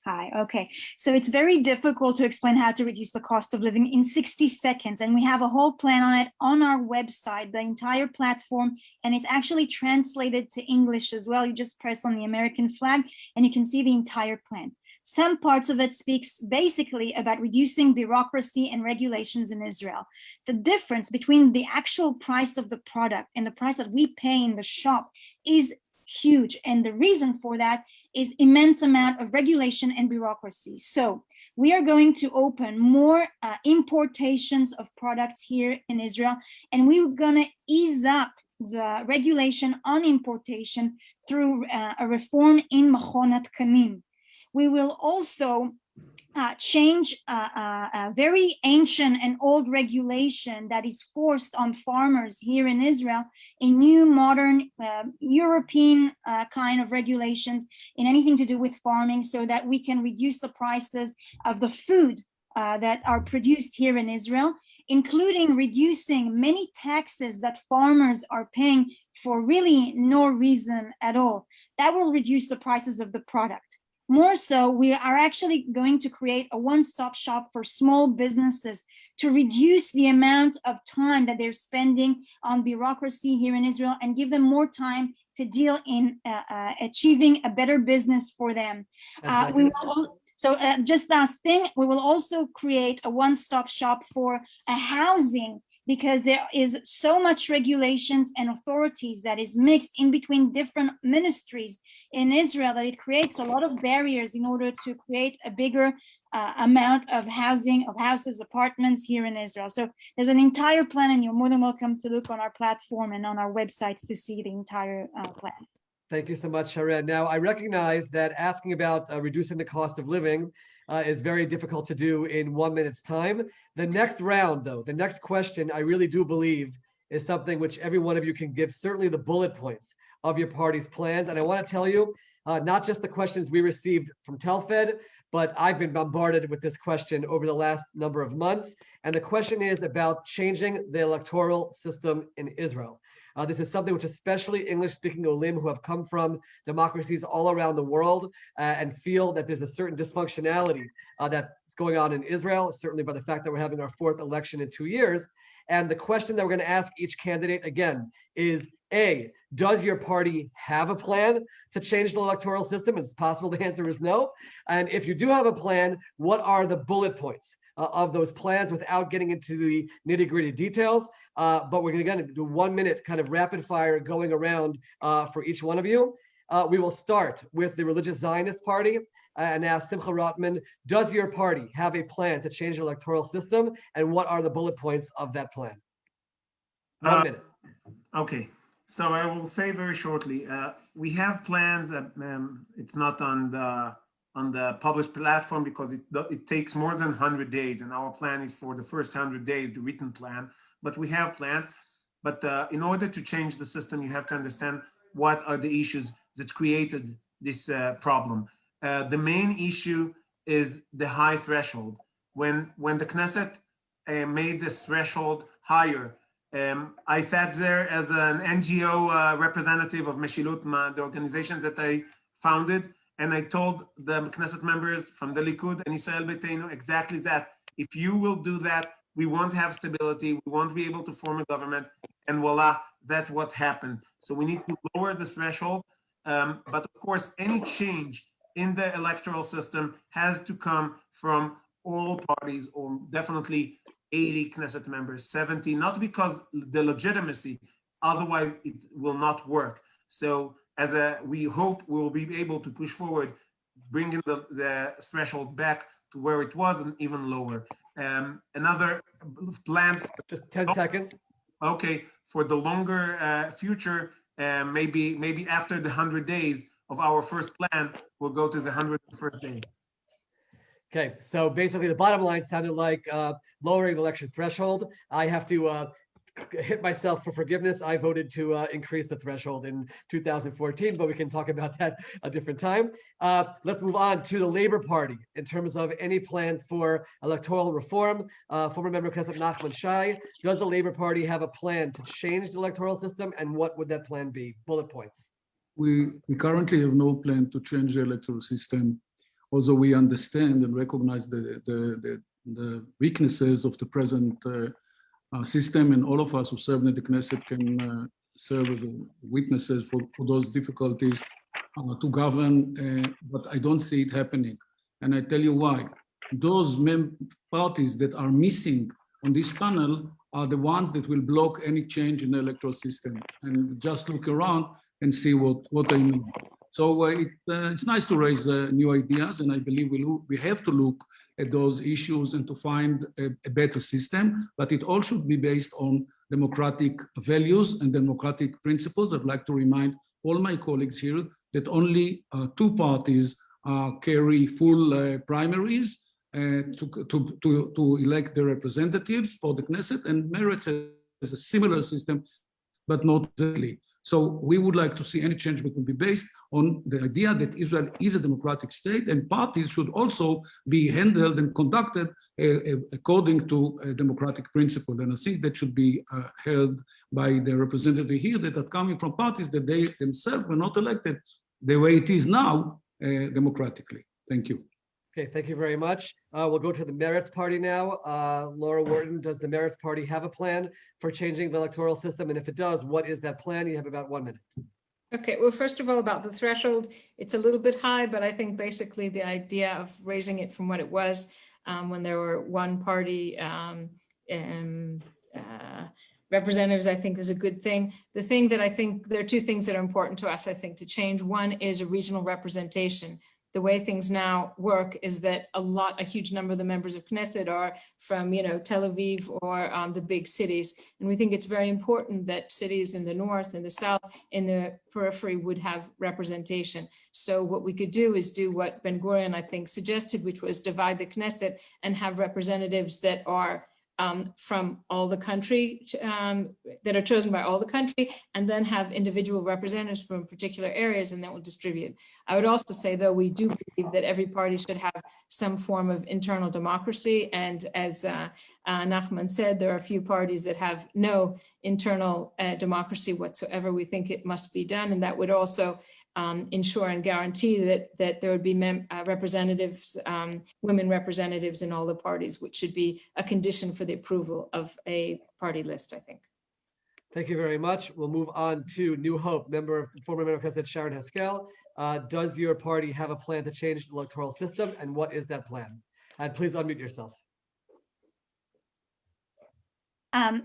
Hi, okay. So it's very difficult to explain how to reduce the cost of living in 60 seconds. And we have a whole plan on it on our website, the entire platform, and it's actually translated to English as well. You just press on the American flag and you can see the entire plan. Some parts of it speaks basically about reducing bureaucracy and regulations in Israel. The difference between the actual price of the product and the price that we pay in the shop is huge. And the reason for that is immense amount of regulation and bureaucracy. So we are going to open more importations of products here in Israel, and we're going to ease up the regulation on importation through a reform in Machon HaTkanim. We will also change a very ancient and old regulation that is forced on farmers here in Israel, a new modern European kind of regulations in anything to do with farming, so that we can reduce the prices of the food that are produced here in Israel, including reducing many taxes that farmers are paying for really no reason at all. That will reduce the prices of the product. More so, we are actually going to create a one-stop shop for small businesses to reduce the amount of time that they're spending on bureaucracy here in Israel and give them more time to deal in achieving a better business for them. Just last thing, we will also create a one-stop shop for a housing because there is so much regulations and authorities that is mixed in between different ministries in Israel that it creates a lot of barriers in order to create a bigger amount of houses, apartments here in Israel. So there's an entire plan, and you're more than welcome to look on our platform and on our websites to see the entire plan. Thank you so much, Sharren. Now, I recognize that asking about reducing the cost of living is very difficult to do in 1 minute's time. The next round, though, the next question, I really do believe is something which every one of you can give certainly the bullet points of your party's plans. And I want to tell you, not just the questions we received from Telfed, but I've been bombarded with this question over the last number of months. And the question is about changing the electoral system in Israel. This is something which especially English-speaking Olim who have come from democracies all around the world and feel that there's a certain dysfunctionality that's going on in Israel, certainly by the fact that we're having our 4th election in 2 years. And the question that we're going to ask each candidate again is, A, does your party have a plan to change the electoral system? It's possible the answer is no. And if you do have a plan, what are the bullet points of those plans without getting into the nitty-gritty details? But we're going to do 1 minute kind of rapid fire going around for each one of you. We will start with the Religious Zionist Party and ask Simcha Rotman, does your party have a plan to change the electoral system? And what are the bullet points of that plan? 1 minute. Okay, so I will say very shortly, we have plans that it's not on the published platform because it takes more than 100 days, and our plan is for the first 100 days, the written plan. But we have plans. But in order to change the system, you have to understand what are the issues that created this problem. The main issue is the high threshold. When the Knesset made this threshold higher, I sat there as an NGO representative of Meshilut, the organization that I founded, and I told the Knesset members from the Likud and Israel Beiteinu exactly that. If you will do that, we won't have stability, we won't be able to form a government, and voila, that's what happened. So we need to lower the threshold, but of course, any change in the electoral system has to come from all parties, or definitely 80 Knesset members, 70, not because the legitimacy, otherwise it will not work. So we hope we will be able to push forward, bringing the threshold back to where it was and even lower. Another plan. Just 10 seconds. Okay, for the longer future, maybe after the 100 days of our first plan, we'll go to the 101st day. Okay, so basically the bottom line sounded like lowering the election threshold. I have to hit myself for forgiveness. I voted to increase the threshold in 2014, but we can talk about that a different time. Let's move on to the Labor Party in terms of any plans for electoral reform. Former member Knesset Nachman Shai, does the Labor Party have a plan to change the electoral system, and what would that plan be? Bullet points. We currently have no plan to change the electoral system, although we understand and recognize the weaknesses of the present system, and all of us who serve in the Knesset can serve as witnesses for those difficulties to govern, but I don't see it happening. And I tell you why. Those parties that are missing on this panel are the ones that will block any change in the electoral system. And just look around and see what I mean. So it's nice to raise new ideas, and I believe we have to look at those issues and to find a better system, but it all should be based on democratic values and democratic principles. I'd like to remind all my colleagues here that only 2 parties carry full primaries to elect their representatives for the Knesset, and Meretz has a similar system, but not exactly. So we would like to see any change that will be based on the idea that Israel is a democratic state, and parties should also be handled and conducted according to a democratic principle. And I think that should be held by the representative here that are coming from parties that they themselves were not elected the way it is now democratically. Thank you. Okay, thank you very much. We'll go to the Meretz Party now. Laura Wharton, does the Meretz Party have a plan for changing the electoral system? And if it does, what is that plan? You have about 1 minute. Okay, well, first of all, about the threshold, it's a little bit high, but I think basically the idea of raising it from what it was when there were one party representatives, I think, is a good thing. The thing that I think, there are two things that are important to us, I think, to change. One is a regional representation. The way things now work is that a huge number of the members of Knesset are from, Tel Aviv or the big cities. And we think it's very important that cities in the north, in the south, in the periphery would have representation. So what we could do is do what Ben Gurion, I think, suggested, which was divide the Knesset and have representatives that are from all the country, that are chosen by all the country, and then have individual representatives from particular areas, and then we'll distribute. I would also say, though, we do believe that every party should have some form of internal democracy. And as Nachman said, there are a few parties that have no internal democracy whatsoever. We think it must be done, and that would also ensure and guarantee that there would be representatives, women representatives in all the parties, which should be a condition for the approval of a party list, I think. Thank you very much. We'll move on to New Hope, former member of Knesset Sharren Haskel. Does your party have a plan to change the electoral system, and what is that plan? And please unmute yourself.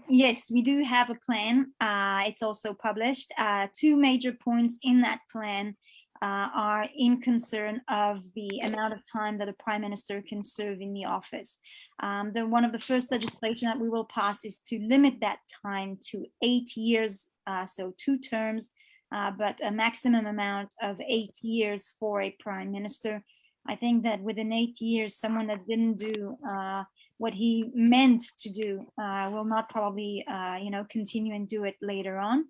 Yes, we do have a plan. It's also published. Two major points in that plan are in concern of the amount of time that a prime minister can serve in the office. One of the first legislation that we will pass is to limit that time to 8 years, so 2 terms, but a maximum amount of 8 years for a prime minister. I think that within 8 years, someone that didn't do what he meant to do will not probably, continue and do it later on.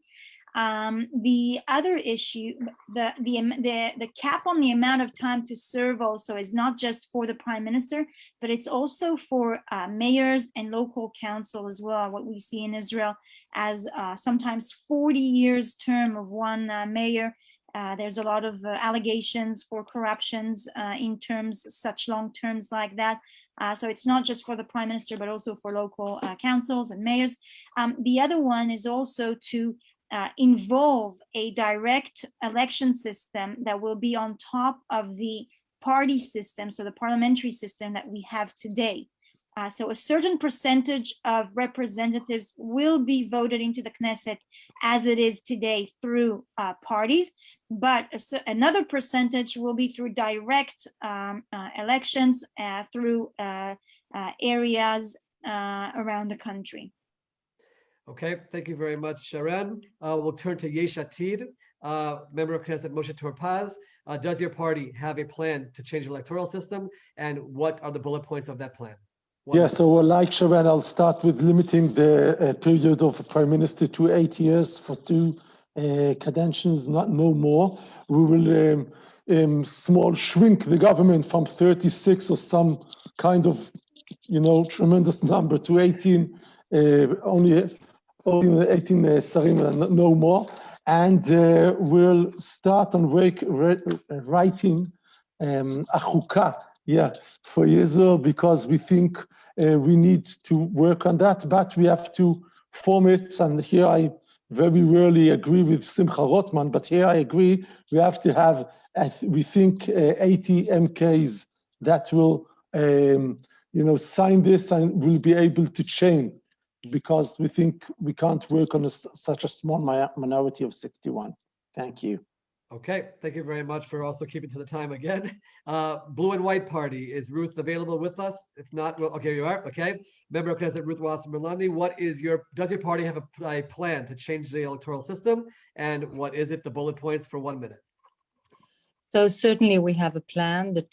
The other issue, the cap on the amount of time to serve also is not just for the prime minister, but it's also for mayors and local council as well. What we see in Israel as sometimes 40 years term of one mayor. There's a lot of allegations for corruptions in terms, such long terms like that. So it's not just for the prime minister, but also for local councils and mayors. The other one is also to involve a direct election system that will be on top of the party system, so the parliamentary system that we have today. So a certain percentage of representatives will be voted into the Knesset as it is today through parties, but another percentage will be through direct elections through areas around the country. Okay, thank you very much, Sharren. We'll turn to Yesh Atid, member of Knesset Moshe Tur-Paz. Does your party have a plan to change the electoral system, and what are the bullet points of that plan? Yeah, so like Sharren, I'll start with limiting the period of prime minister to 8 years for 2 cadences, no more. We will shrink the government from 36 or some kind of, tremendous number to 18, only 18 sarim, no more. And we'll start on writing a chukah, for Israel, because we think we need to work on that, but we have to form it. And here I very rarely agree with Simcha Rotman, but here I agree. We have to have, we think, 80 MKs that will, sign this and will be able to change, because we think we can't work on such a small minority of 61. Thank you. Okay, thank you very much for also keeping to the time again. Blue and White Party, is Ruth available with us? If not, well, okay, you are, okay. Member of Knesset Ruth Wasserman Lande, does your party have a plan to change the electoral system? And what is it, the bullet points for 1 minute? So certainly we have a plan. The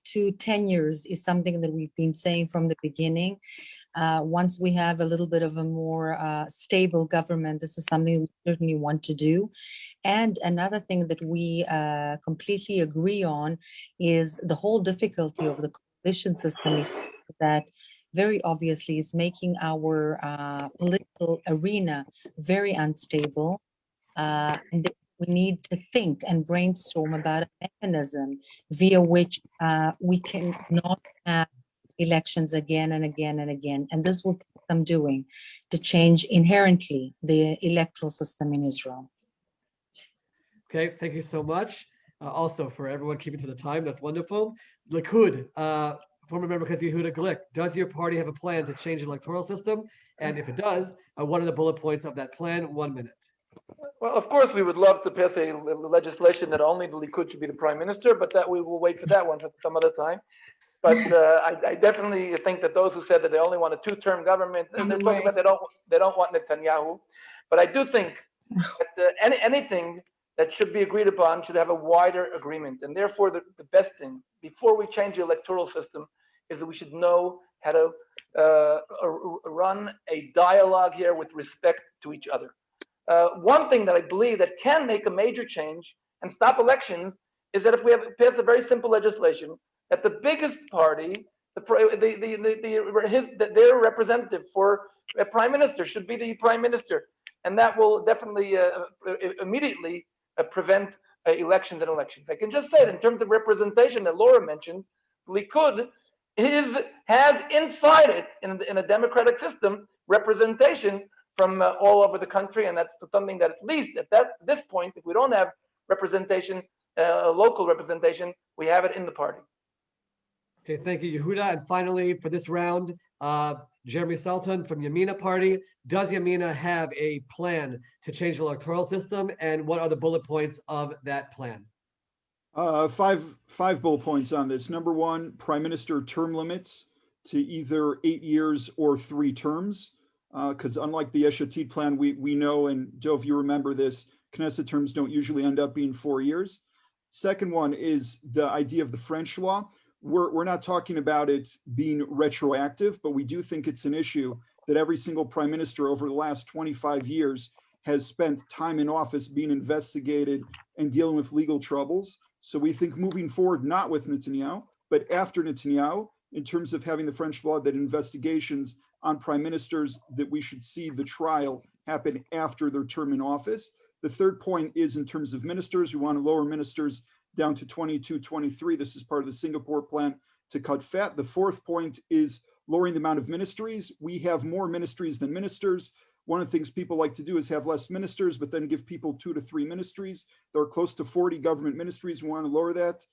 two tenures is something that we've been saying from the beginning. Once we have a little bit of a more stable government, this is something we certainly want to do. And another thing that we completely agree on is the whole difficulty of the coalition system is that very obviously is making our political arena very unstable. And we need to think and brainstorm about a mechanism via which we can not have elections again and again and again. And this will take some doing to change inherently the electoral system in Israel. Okay, thank you so much. Also, for everyone keeping to the time, that's wonderful. Likud, former member of Yehuda Glick, does your party have a plan to change the electoral system? And if it does, what are the bullet points of that plan? 1 minute. Well, of course, we would love to pass a legislation that only the Likud should be the prime minister, but that we will wait for that one for some other time. But I definitely think that those who said that they only want a two-term government, they're talking about they don't want Netanyahu. But I do think that anything that should be agreed upon should have a wider agreement. And therefore, the best thing, before we change the electoral system, is that we should know how to run a dialogue here with respect to each other. One thing that I believe that can make a major change and stop elections is that if we have passed a very simple legislation, that the biggest party, their representative for a prime minister should be the prime minister. And that will definitely immediately prevent elections and elections. I can just say it in terms of representation that Laura mentioned, Likud has inside it, in a democratic system, representation from all over the country. And that's something that at least at this point, if we don't have representation, local representation, we have it in the party. Okay, thank you, Yehuda. And finally, for this round, Jeremy Sultan from Yamina party. Does Yamina have a plan to change the electoral system? And what are the bullet points of that plan? Five bullet points on this. Number one, prime minister term limits to either 8 years or 3 terms. Because unlike the Yesh Atid plan, we know, and Dov, you remember this, Knesset terms don't usually end up being 4 years. Second one is the idea of the French law. We're not talking about it being retroactive, but we do think it's an issue that every single prime minister over the last 25 years has spent time in office being investigated and dealing with legal troubles. So we think moving forward, not with Netanyahu, but after Netanyahu, in terms of having the French law that investigations on prime ministers, that we should see the trial happen after their term in office. The third point is in terms of ministers, we want to lower ministers down to 22, 23. This is part of the Singapore plan to cut fat. The fourth point is lowering the amount of ministries. We have more ministries than ministers. One of the things people like to do is have less ministers, but then give people 2 to 3 ministries. There are close to 40 government ministries. We want to lower that,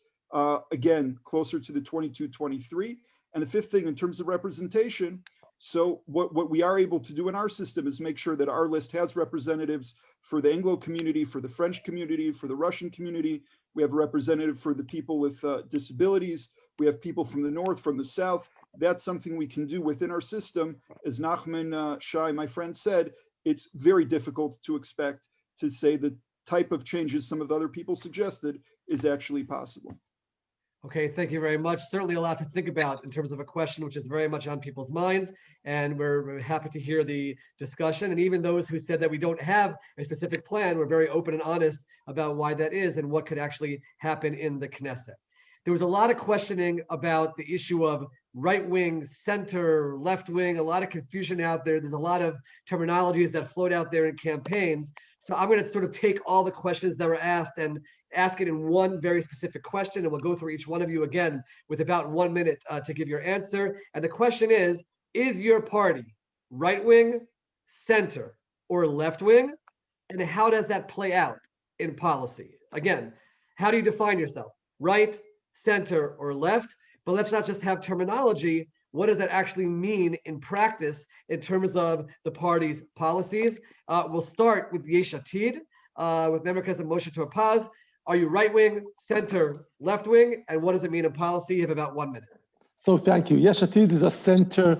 again, closer to the 22, 23. And the fifth thing in terms of representation, so what we are able to do in our system is make sure that our list has representatives for the Anglo community, for the French community, for the Russian community. We have a representative for the people with disabilities. We have people from the north, from the south. That's something we can do within our system. As Nachman, Shai, my friend, said, it's very difficult to expect to say the type of changes some of the other people suggested is actually possible. Okay, thank you very much. Certainly a lot to think about in terms of a question which is very much on people's minds, and we're happy to hear the discussion. And even those who said that we don't have a specific plan, we're very open and honest about why that is and what could actually happen in the Knesset. There was a lot of questioning about the issue of right wing, center, left wing, a lot of confusion out there. There's a lot of terminologies that float out there in campaigns. So I'm going to sort of take all the questions that were asked and ask it in one very specific question, and we'll go through each one of you again with about 1 minute to give your answer. And the question is your party right wing, center, or left wing? And how does that play out in policy? Again, how do you define yourself? Right, center, or left? But let's not just have terminology. What does that actually mean in practice in terms of the party's policies? We'll start with Yesh Atid, with Meretz and Moshe Tur-Paz. Are you right wing, center, left wing? And what does it mean in policy? You have about 1 minute. So thank you. Yesh Atid is a center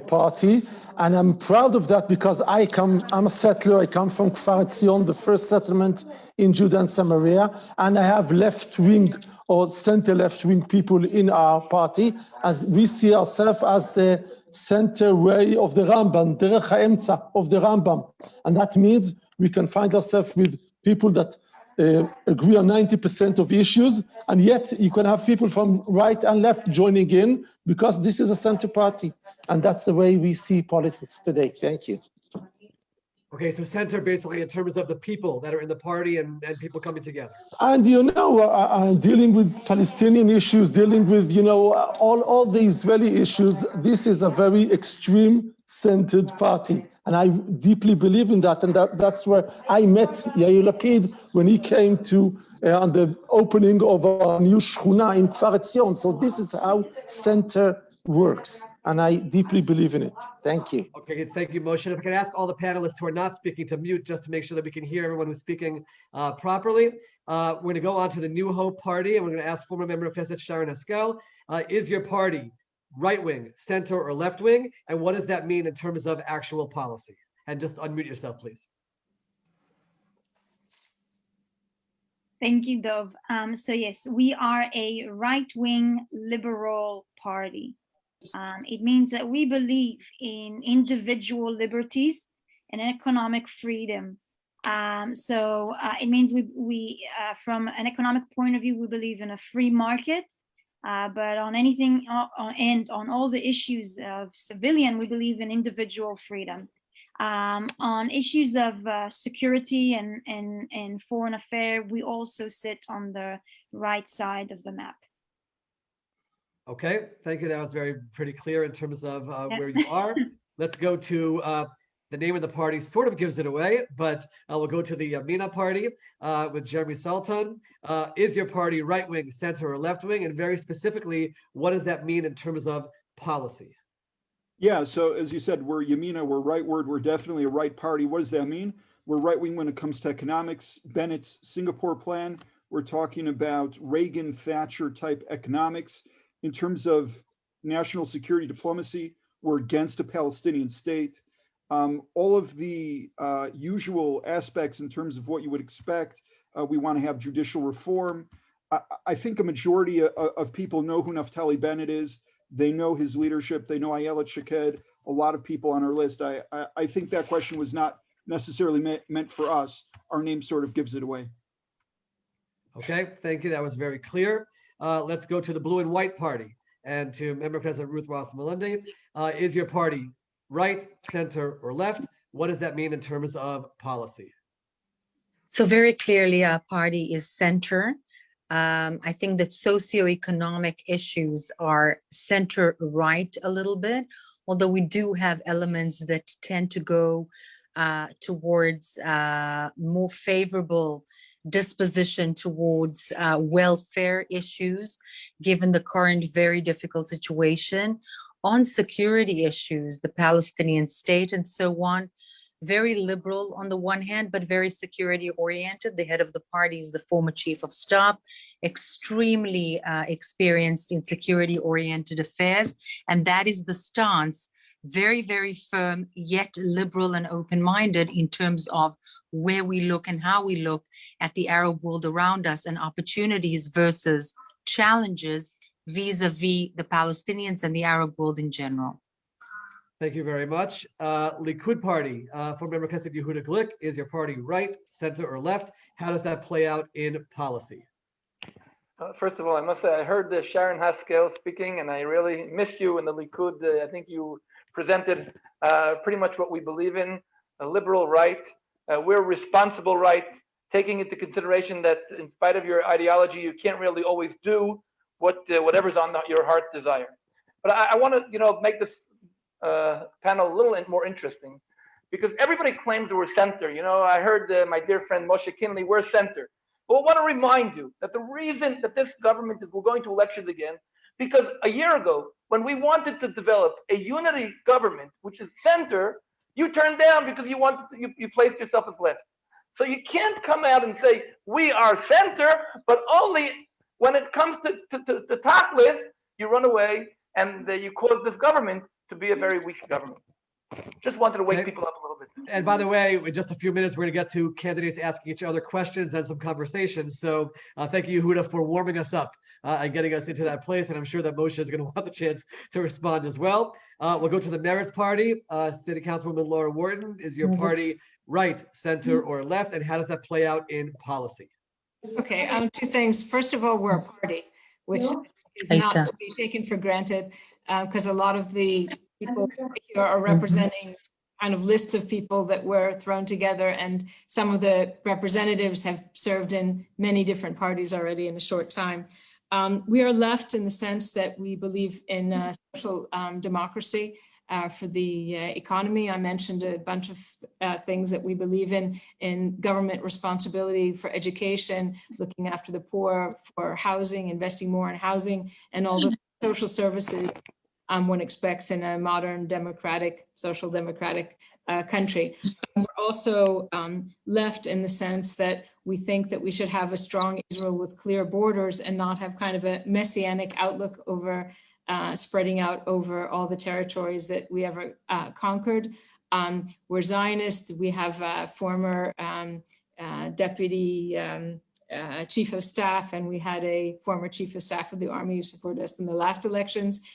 party, and I'm proud of that because I'm a settler. I come from Kfar Etzion, the first settlement in Judah and Samaria, and I have left wing or center left wing people in our party, as we see ourselves as the center way of the Rambam, derech ha'emtza of the Rambam. And that means we can find ourselves with people that agree on 90% of issues, and yet you can have people from right and left joining in because this is a center party. And that's the way we see politics today. Thank you. Okay, so center basically in terms of the people that are in the party and people coming together. And dealing with Palestinian issues, dealing with all the Israeli issues, this is a very extreme centered party. And I deeply believe in that. And that's where I met Yair Lapid when he came to on the opening of a new shchuna in Kfar Etzion. So this is how center works. and I deeply believe in it. Thank you. Okay, thank you, Moshe. If I can ask all the panelists who are not speaking to mute, just to make sure that we can hear everyone who's speaking properly. We're going to go on to the New Hope Party, and we're going to ask former member of Knesset Sharren Haskel, is your party right-wing, center, or left-wing? And what does that mean in terms of actual policy? And just unmute yourself, please. Thank you, Dov. So yes, we are a right-wing liberal party. It means that we believe in individual liberties and economic freedom. It means we from an economic point of view, we believe in a free market, but on anything and on all the issues of civilian, we believe in individual freedom. On issues of security and foreign affairs, we also sit on the right side of the map. Okay, thank you. That was pretty clear in terms of where you are. Let's go to the name of the party sort of gives it away, but we'll go to the Yamina party with Jeremy Sultan. Is your party right-wing, center, or left-wing? And very specifically, what does that mean in terms of policy? Yeah, so as you said, we're Yamina, we're rightward, we're definitely a right party. What does that mean? We're right-wing when it comes to economics. Bennett's Singapore plan, we're talking about Reagan, Thatcher type economics. In terms of national security diplomacy, we're against a Palestinian state. All of the usual aspects in terms of what you would expect, we want to have judicial reform. I think a majority of people know who Naftali Bennett is. They know his leadership. They know Ayelet Shaked, a lot of people on our list. I think that question was not necessarily meant for us. Our name sort of gives it away. Okay, thank you. That was very clear. Let's go to the blue and white party and to Member President Ruth Wasserman Lande. Is your party right, center, or left? What does that mean in terms of policy? So very clearly, our party is center. I think that socioeconomic issues are center right a little bit, although we do have elements that tend to go towards more favorable disposition towards welfare issues, given the current very difficult situation. On security issues, the Palestinian state and so on, very liberal on the one hand, but very security oriented. The head of the party is the former chief of staff, extremely experienced in security oriented affairs. And that is the stance, very, very firm, yet liberal and open-minded in terms of where we look and how we look at the Arab world around us and opportunities versus challenges vis-a-vis the Palestinians and the Arab world in general. Thank you very much. Likud party, for Member Knesset Yehuda Glick, is your party right, center, or left? How does that play out in policy? First of all, I must say I heard the Sharren Haskel speaking, and I really missed you in the Likud. I think you presented pretty much what we believe in, a liberal right. We're responsible right, taking into consideration that in spite of your ideology, you can't really always do whatever's on your heart desire. But I want to, make this panel a little more interesting, because everybody claims we're center. I heard my dear friend Moshe Kinley, we're center. But I want to remind you that the reason that this government is going to elections again, because a year ago, when we wanted to develop a unity government, which is center, you turned down because you placed yourself as left. So you can't come out and say we are center, but only when it comes to tachlis, you run away and you cause this government to be a very weak government. Just wanted to wake people up a little bit. And by the way, in just a few minutes, we're going to get to candidates asking each other questions and some conversations. So thank you, Yehuda, for warming us up and getting us into that place. And I'm sure that Moshe is going to want the chance to respond as well. We'll go to the Meretz party. City Councilwoman Laura Wharton, is your party right, center, or left? And how does that play out in policy? Okay, two things. First of all, we're a party, which is not to be taken for granted, because a lot of the people here are representing kind of list of people that were thrown together, and some of the representatives have served in many different parties already in a short time. We are left in the sense that we believe in social democracy for the economy. I mentioned a bunch of things that we believe in government responsibility for education, looking after the poor, for housing, investing more in housing, and all the social services. one expects in a modern democratic, social democratic country. We're also left in the sense that we think that we should have a strong Israel with clear borders and not have kind of a messianic outlook over spreading out over all the territories that we ever conquered. We're Zionists. We have a former deputy chief of staff, and we had a former chief of staff of the army who supported us in the last elections.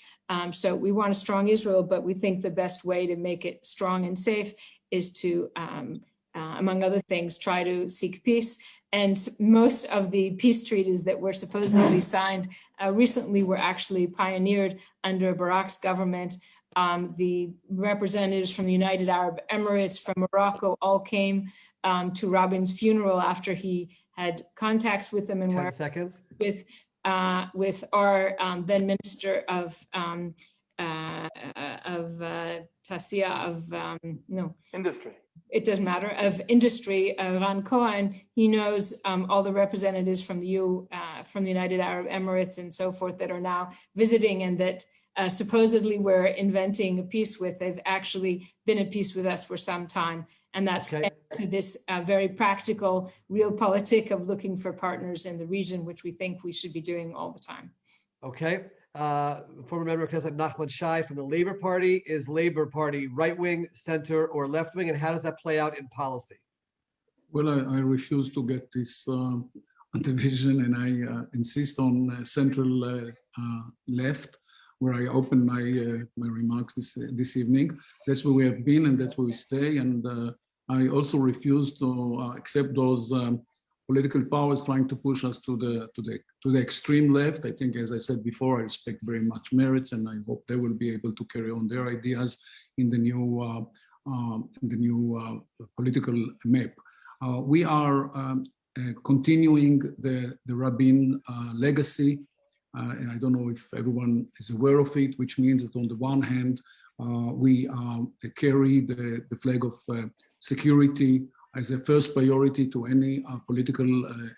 So we want a strong Israel, but we think the best way to make it strong and safe is to, among other things, try to seek peace. And most of the peace treaties that were supposedly signed recently were actually pioneered under Barak's government. The representatives from the United Arab Emirates, from Morocco, all came to Rabin's funeral after he had contacts with them and 10 seconds. with our then minister of Industry. It doesn't matter, of industry, Ran Cohen. He knows all the representatives from the United Arab Emirates and so forth that are now visiting, and that supposedly we're inventing a peace with. They've actually been at peace with us for some time. And that's to this very practical, realpolitik of looking for partners in the region, which we think we should be doing all the time. Okay. Former member of Knesset Nachman Shai from the Labor Party. Is Labor Party right-wing, center, or left-wing, and how does that play out in policy? Well, I refuse to get this division, and I insist on central left, where I open my remarks this evening. That's where we have been, and that's where we stay. And I also refuse to accept those political powers trying to push us to the extreme left. I think, as I said before, I respect very much Meretz, and I hope they will be able to carry on their ideas in the new political map. We are continuing the Rabin legacy. And I don't know if everyone is aware of it, which means that on the one hand, we carry the flag of security as a first priority to any political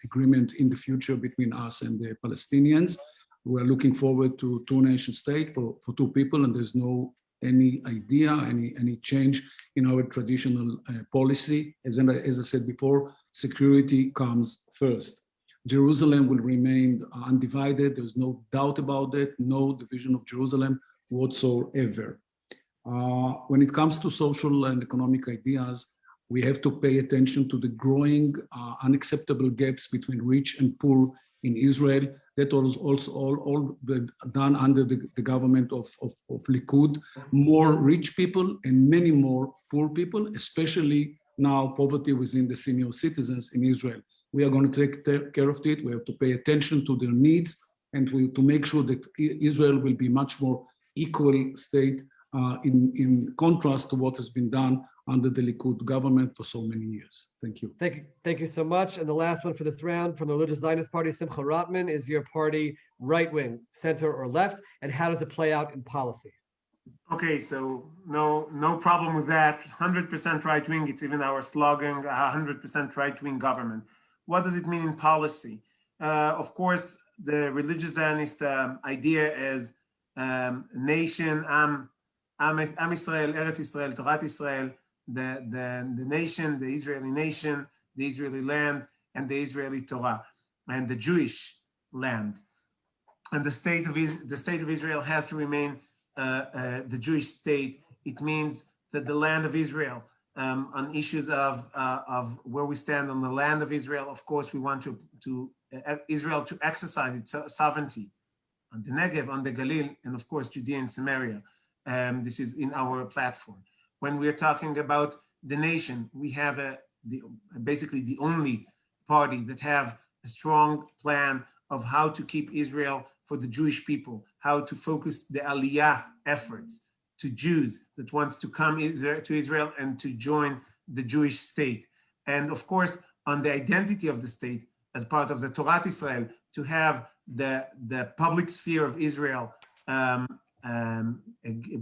agreement in the future between us and the Palestinians. We're looking forward to two-nation state for two people, and there's no any idea, any change in our traditional policy. As I said before, security comes first. Jerusalem will remain undivided. There's no doubt about that. No division of Jerusalem whatsoever. When it comes to social and economic ideas, we have to pay attention to the growing unacceptable gaps between rich and poor in Israel. That was also all done under the government of Likud. More rich people and many more poor people, especially now poverty within the senior citizens in Israel. We are going to take care of it. We have to pay attention to their needs and to make sure that Israel will be much more equal state in contrast to what has been done under the Likud government for so many years. Thank you. Thank you so much. And the last one for this round from the Religious Zionist Party, Simcha Rotman. Is your party right-wing, center, or left? And how does it play out in policy? Okay, so no problem with that. 100% right-wing. It's even our slogan, 100% right-wing government. What does it mean in policy? Of course, the religious Zionist idea is nation, Am Israel, Eretz Israel, Torat Israel, the nation, the Israeli nation, the Israeli land, and the Israeli Torah, and the Jewish land. And the state of Israel has to remain the Jewish state. It means that the land of Israel, on issues of where we stand on the land of Israel, of course, we want Israel to exercise its sovereignty on the Negev, on the Galil, and of course, Judea and Samaria. This is in our platform. When we're talking about the nation, we have basically the only party that have a strong plan of how to keep Israel for the Jewish people, how to focus the Aliyah efforts to Jews that wants to come to Israel and to join the Jewish state. And of course, on the identity of the state as part of the Torat Israel, to have the public sphere of Israel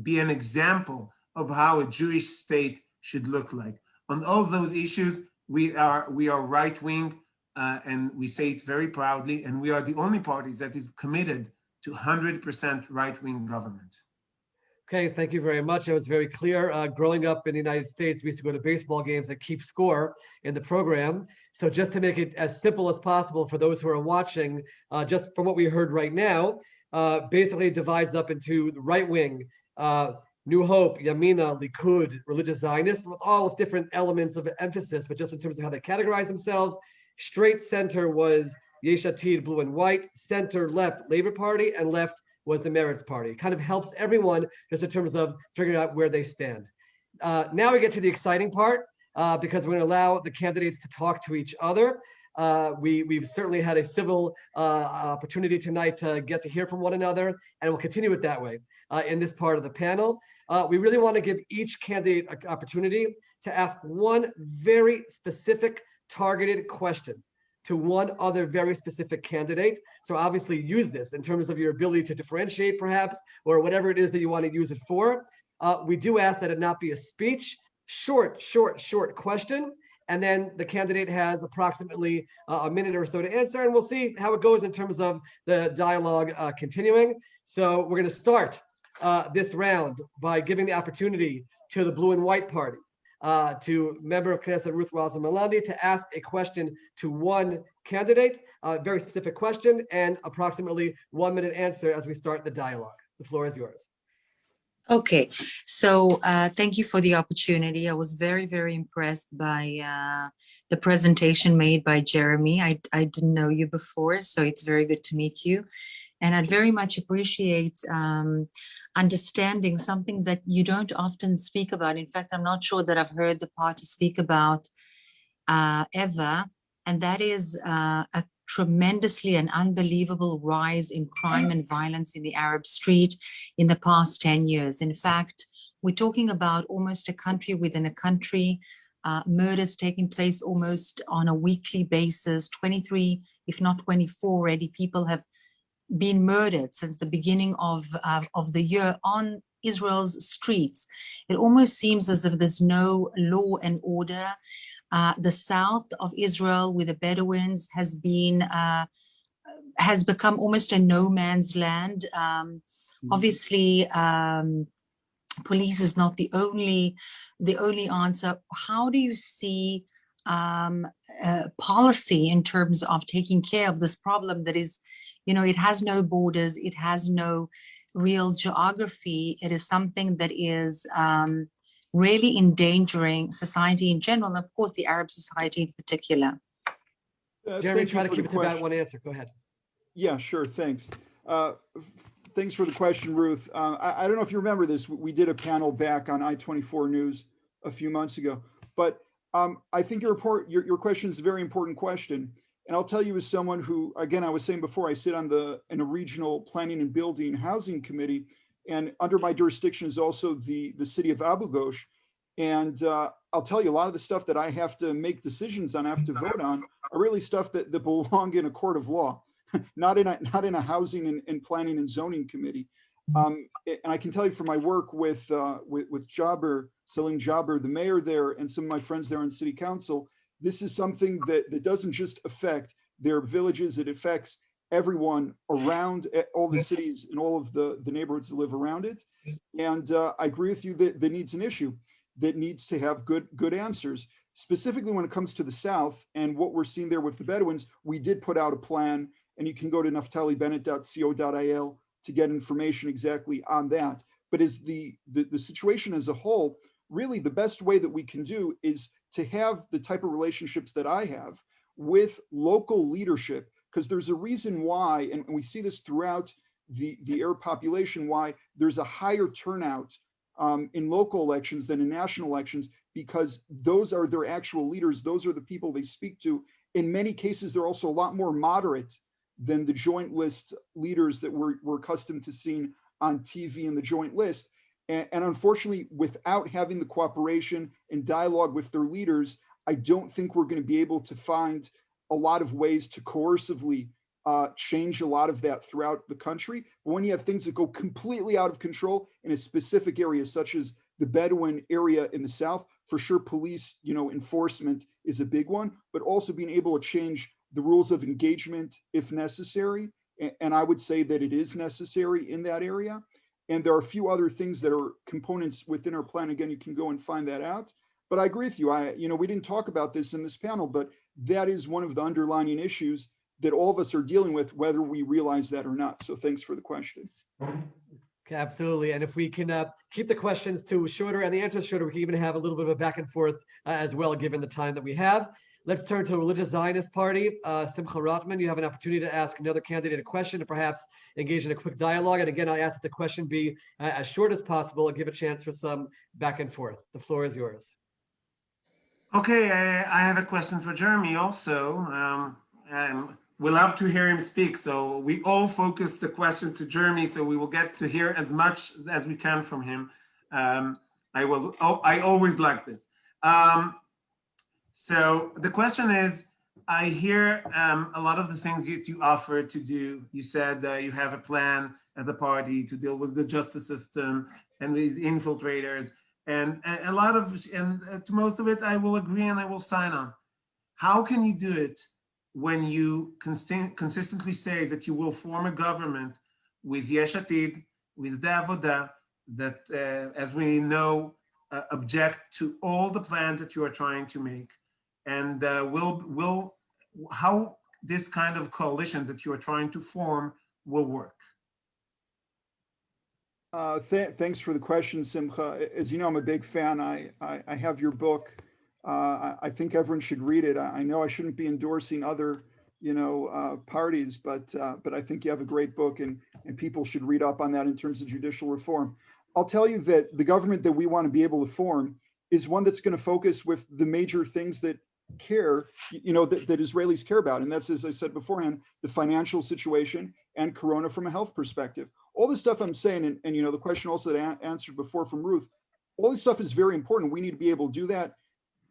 be an example of how a Jewish state should look like. On all those issues, we are right-wing, and we say it very proudly, and we are the only party that is committed to 100% right-wing government. Okay, thank you very much. That was very clear. Growing up in the United States, we used to go to baseball games that keep score in the program. So just to make it as simple as possible for those who are watching, just from what we heard right now, basically divides up into the right wing, New Hope, Yamina, Likud, religious Zionists, with all different elements of emphasis, but just in terms of how they categorize themselves. Straight center was Yesh Atid, blue and white. Center left, Labor Party, and left was the Meretz party. It kind of helps everyone just in terms of figuring out where they stand. Now we get to the exciting part because we're going to allow the candidates to talk to each other. We've certainly had a civil opportunity tonight to get to hear from one another, and we'll continue it that way in this part of the panel. We really want to give each candidate an opportunity to ask one very specific targeted question to one other very specific candidate. So obviously use this in terms of your ability to differentiate perhaps, or whatever it is that you want to use it for. We do ask that it not be a speech, short question. And then the candidate has approximately a minute or so to answer, and we'll see how it goes in terms of the dialogue continuing. So we're going to start this round by giving the opportunity to the blue and white party, to member of Knesset Ruth Wasserman Lande, to ask a question to one candidate, a very specific question, and approximately 1 minute answer as we start the dialogue. The floor is yours. Okay, so thank you for the opportunity. I was very, very impressed by the presentation made by Jeremy. I didn't know you before, so it's very good to meet you. And I'd very much appreciate understanding something that you don't often speak about. In fact, I'm not sure that I've heard the party speak about ever, and that is a tremendously and unbelievable rise in crime and violence in the Arab street in the past 10 years. In fact, we're talking about almost a country within a country, murders taking place almost on a weekly basis. 23, if not 24 already, people have been murdered since the beginning of the year on Israel's streets. It almost seems as if there's no law and order. The south of Israel with the Bedouins has become almost a no man's land. Obviously, police is not the only answer. How do you see policy in terms of taking care of this problem that is, it has no borders, it has no real geography. It is something that is really endangering society in general, and of course the Arab society in particular. Jeremy, try to keep it to about one answer. Go ahead. Yeah, sure. Thanks. Thanks for the question, Ruth. I don't know if you remember this. We did a panel back on I-24 News a few months ago, but I think your question is a very important question. And I'll tell you, as someone who, again, I was saying before, I sit on in a regional planning and building housing committee, and under my jurisdiction is also the city of Abu Ghosh. And I'll tell you, a lot of the stuff that I have to make decisions on, I have to vote on, are really stuff that belong in a court of law, not in a housing and planning and zoning committee. And I can tell you from my work with Jabir, Salim Jabir, the mayor there, and some of my friends there on city council, this is something that doesn't just affect their villages, it affects everyone around all the cities and all of the neighborhoods that live around it. And I agree with you that there needs an issue that needs to have good answers. Specifically when it comes to the South and what we're seeing there with the Bedouins, we did put out a plan, and you can go to naftaliBennett.co.il to get information exactly on that. But as the situation as a whole, really the best way that we can do is to have the type of relationships that I have with local leadership, because there's a reason why, and we see this throughout the Arab population, why there's a higher turnout in local elections than in national elections, because those are their actual leaders. Those are the people they speak to. In many cases, they're also a lot more moderate than the joint list leaders that we're accustomed to seeing on TV in the joint list. And unfortunately, without having the cooperation and dialogue with their leaders, I don't think we're going to be able to find a lot of ways to coercively change a lot of that throughout the country. But when you have things that go completely out of control in a specific area, such as the Bedouin area in the South, for sure, police, enforcement is a big one, but also being able to change the rules of engagement if necessary. And I would say that it is necessary in that area. And there are a few other things that are components within our plan. Again, you can go and find that out. But I agree with you. We didn't talk about this in this panel, but that is one of the underlying issues that all of us are dealing with, whether we realize that or not. So thanks for the question. Okay, absolutely. And if we can keep the questions to shorter and the answers shorter, we can even have a little bit of a back and forth as well, given the time that we have. Let's turn to the Religious Zionist Party. Simcha Rotman, you have an opportunity to ask another candidate a question and perhaps engage in a quick dialogue. And again, I ask that the question be as short as possible and give a chance for some back and forth. The floor is yours. Okay, I have a question for Jeremy also. We love to hear him speak, so we all focus the question to Jeremy, so we will get to hear as much as we can from him. I always liked it. So the question is, I hear a lot of the things you offer to do. You said you have a plan at the party to deal with the justice system and these infiltrators, and a lot of, and to most of it, I will agree and I will sign on. How can you do it when you consistently say that you will form a government with Yesh Atid, with the Avoda, that, as we know, object to all the plans that you are trying to make, and how this kind of coalition that you are trying to form will work? Thanks for the question, Simcha. As you know, I'm a big fan. I have your book. I think everyone should read it. I know I shouldn't be endorsing other, parties, but I think you have a great book, and people should read up on that in terms of judicial reform. I'll tell you that the government that we want to be able to form is one that's going to focus with the major things that that Israelis care about. And that's, as I said beforehand, the financial situation and Corona from a health perspective. All this stuff I'm saying, and the question also that I answered before from Ruth, all this stuff is very important. We need to be able to do that.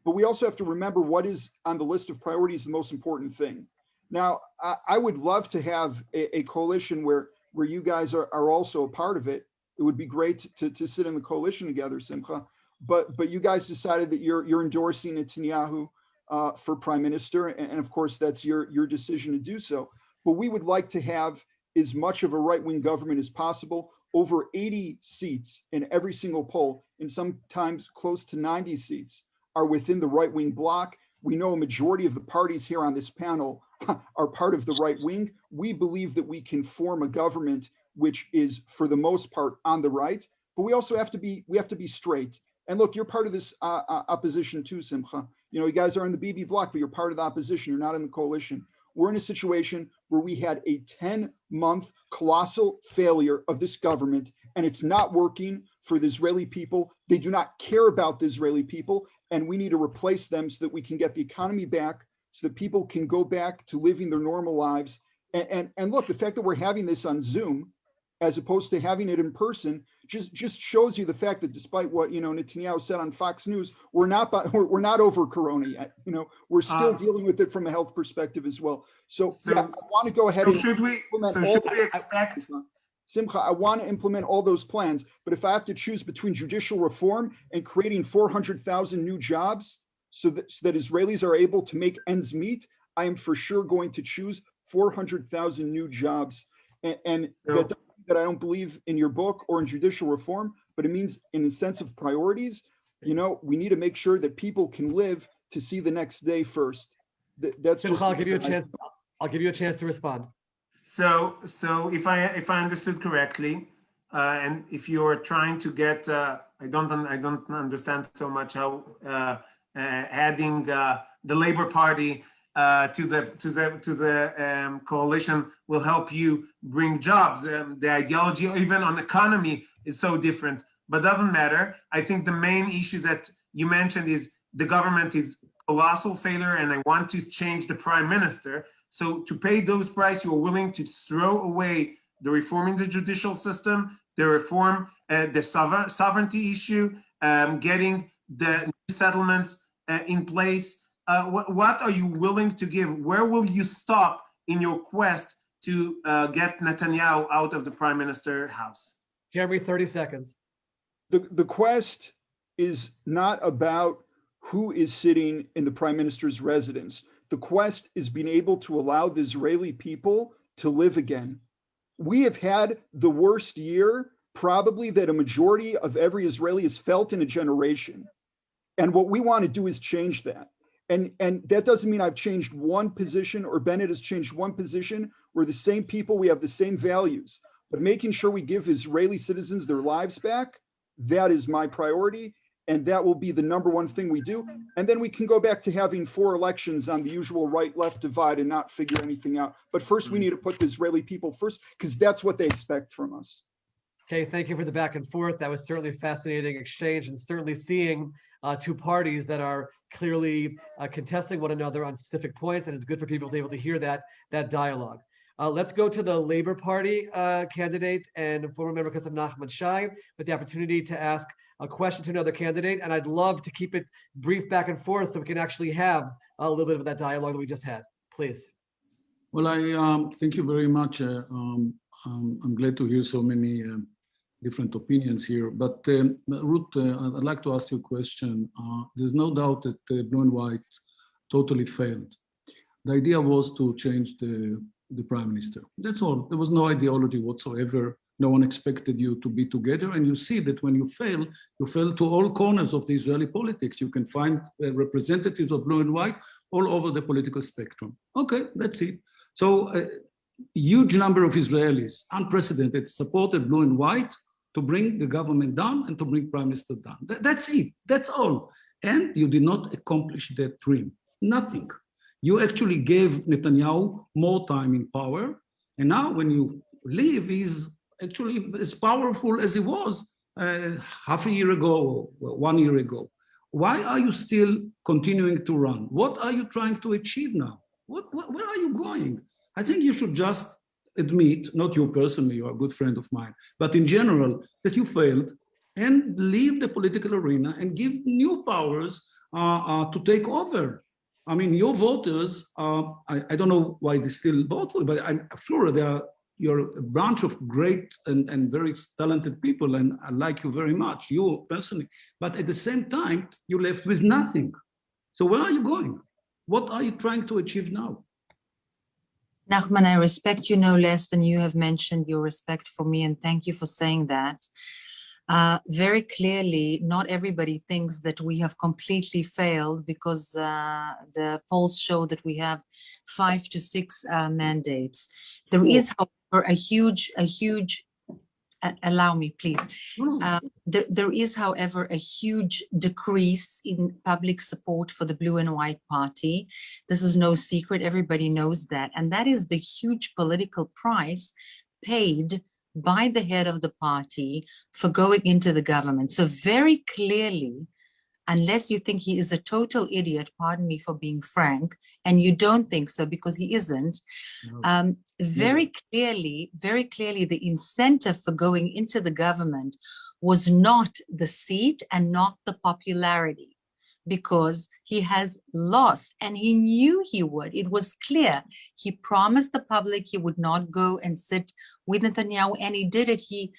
But we also have to remember what is on the list of priorities the most important thing. Now, I would love to have a coalition where you guys are also a part of it. It would be great to sit in the coalition together, Simcha. But you guys decided that you're endorsing Netanyahu for prime minister, and of course that's your decision to do so. But we would like to have as much of a right-wing government as possible. Over 80 seats in every single poll, and sometimes close to 90 seats, are within the right-wing bloc. We know a majority of the parties here on this panel are part of the right wing. We believe that we can form a government which is, for the most part, on the right. But we also have to be straight. And look, you're part of this opposition too, Simcha. You guys are in the BB bloc, but you're part of the opposition. You're not in the coalition. We're in a situation where we had a 10-month colossal failure of this government, and it's not working for the Israeli people. They do not care about the Israeli people, and we need to replace them so that we can get the economy back, so that people can go back to living their normal lives. And look, the fact that we're having this on Zoom as opposed to having it in person just shows you the fact that despite what Netanyahu said on Fox News, we're not over Corona yet. We're still dealing with it from a health perspective as well. So yeah, I want to go ahead and expect Simcha, I want to implement all those plans, but if I have to choose between judicial reform and creating 400,000 new jobs so that Israelis are able to make ends meet, I am for sure going to choose 400,000 new jobs. And that I don't believe in your book or in judicial reform, but it means in the sense of priorities, we need to make sure that people can live to see the next day first. That's Simcha, I'll give you a chance. I'll give you a chance to respond. So if I understood correctly, and if you're trying to get, I don't understand so much how adding the Labor Party to the coalition will help you bring jobs. The ideology, even on economy, is so different, but doesn't matter. I think the main issue that you mentioned is the government is colossal failure, and I want to change the prime minister. So to pay those prices, you are willing to throw away the reform in the judicial system, the reform, the sovereignty issue, getting the new settlements in place. What are you willing to give? Where will you stop in your quest to get Netanyahu out of the prime minister house? Jeremy, 30 seconds. The quest is not about who is sitting in the prime minister's residence. The quest is being able to allow the Israeli people to live again. We have had the worst year probably that a majority of every Israeli has felt in a generation. And what we want to do is change that. And that doesn't mean I've changed one position or Bennett has changed one position. We're the same people, we have the same values. But making sure we give Israeli citizens their lives back, that is my priority. And that will be the number one thing we do. And then we can go back to having 4 elections on the usual right-left divide and not figure anything out. But first, we need to put the Israeli people first, because that's what they expect from us. Okay, thank you for the back and forth. That was certainly a fascinating exchange, and certainly seeing two parties that are clearly contesting one another on specific points, and it's good for people to be able to hear that dialogue. Let's go to the Labor Party candidate and former member of Nachman, Shai, with the opportunity to ask a question to another candidate, and I'd love to keep it brief back and forth so we can actually have a little bit of that dialogue that we just had. Please. Well, I thank you very much. I'm glad to hear so many different opinions here. But Ruth, I'd like to ask you a question. There's no doubt that Blue and White totally failed. The idea was to change the prime minister. That's all. There was no ideology whatsoever. No one expected you to be together. And you see that when you fail to all corners of the Israeli politics. You can find representatives of Blue and White all over the political spectrum. Okay, that's it. So a huge number of Israelis, unprecedented, supported Blue and White to bring the government down and to bring prime minister down. That's it. That's all. And you did not accomplish that dream. Nothing. You actually gave Netanyahu more time in power. And now when you leave, he's actually as powerful as he was half a year ago or 1 year ago. Why are you still continuing to run? What are you trying to achieve now? Where are you going? I think you should just admit, not you personally, you're a good friend of mine, but in general, that you failed and leave the political arena and give new powers to take over. I mean, your voters, I don't know why they still vote for you, but I'm sure you're a bunch of great and very talented people, and I like you very much, you personally. But at the same time, you left with nothing. So where are you going? What are you trying to achieve now? Nachman, I respect you no less than you have mentioned your respect for me, and thank you for saying that. Very clearly, not everybody thinks that we have completely failed, because the polls show that we have 5 to 6 mandates. There is, however, a huge, allow me, please. There is, however, a huge decrease in public support for the Blue and White Party. This is no secret. Everybody knows that. And that is the huge political price paid by the head of the party for going into the government. So very clearly, unless you think he is a total idiot, pardon me for being frank, and you don't think so because he isn't, very clearly, the incentive for going into the government was not the seat and not the popularity, because he has lost, and he knew he would. It was clear. He promised the public he would not go and sit with Netanyahu, and he did it. He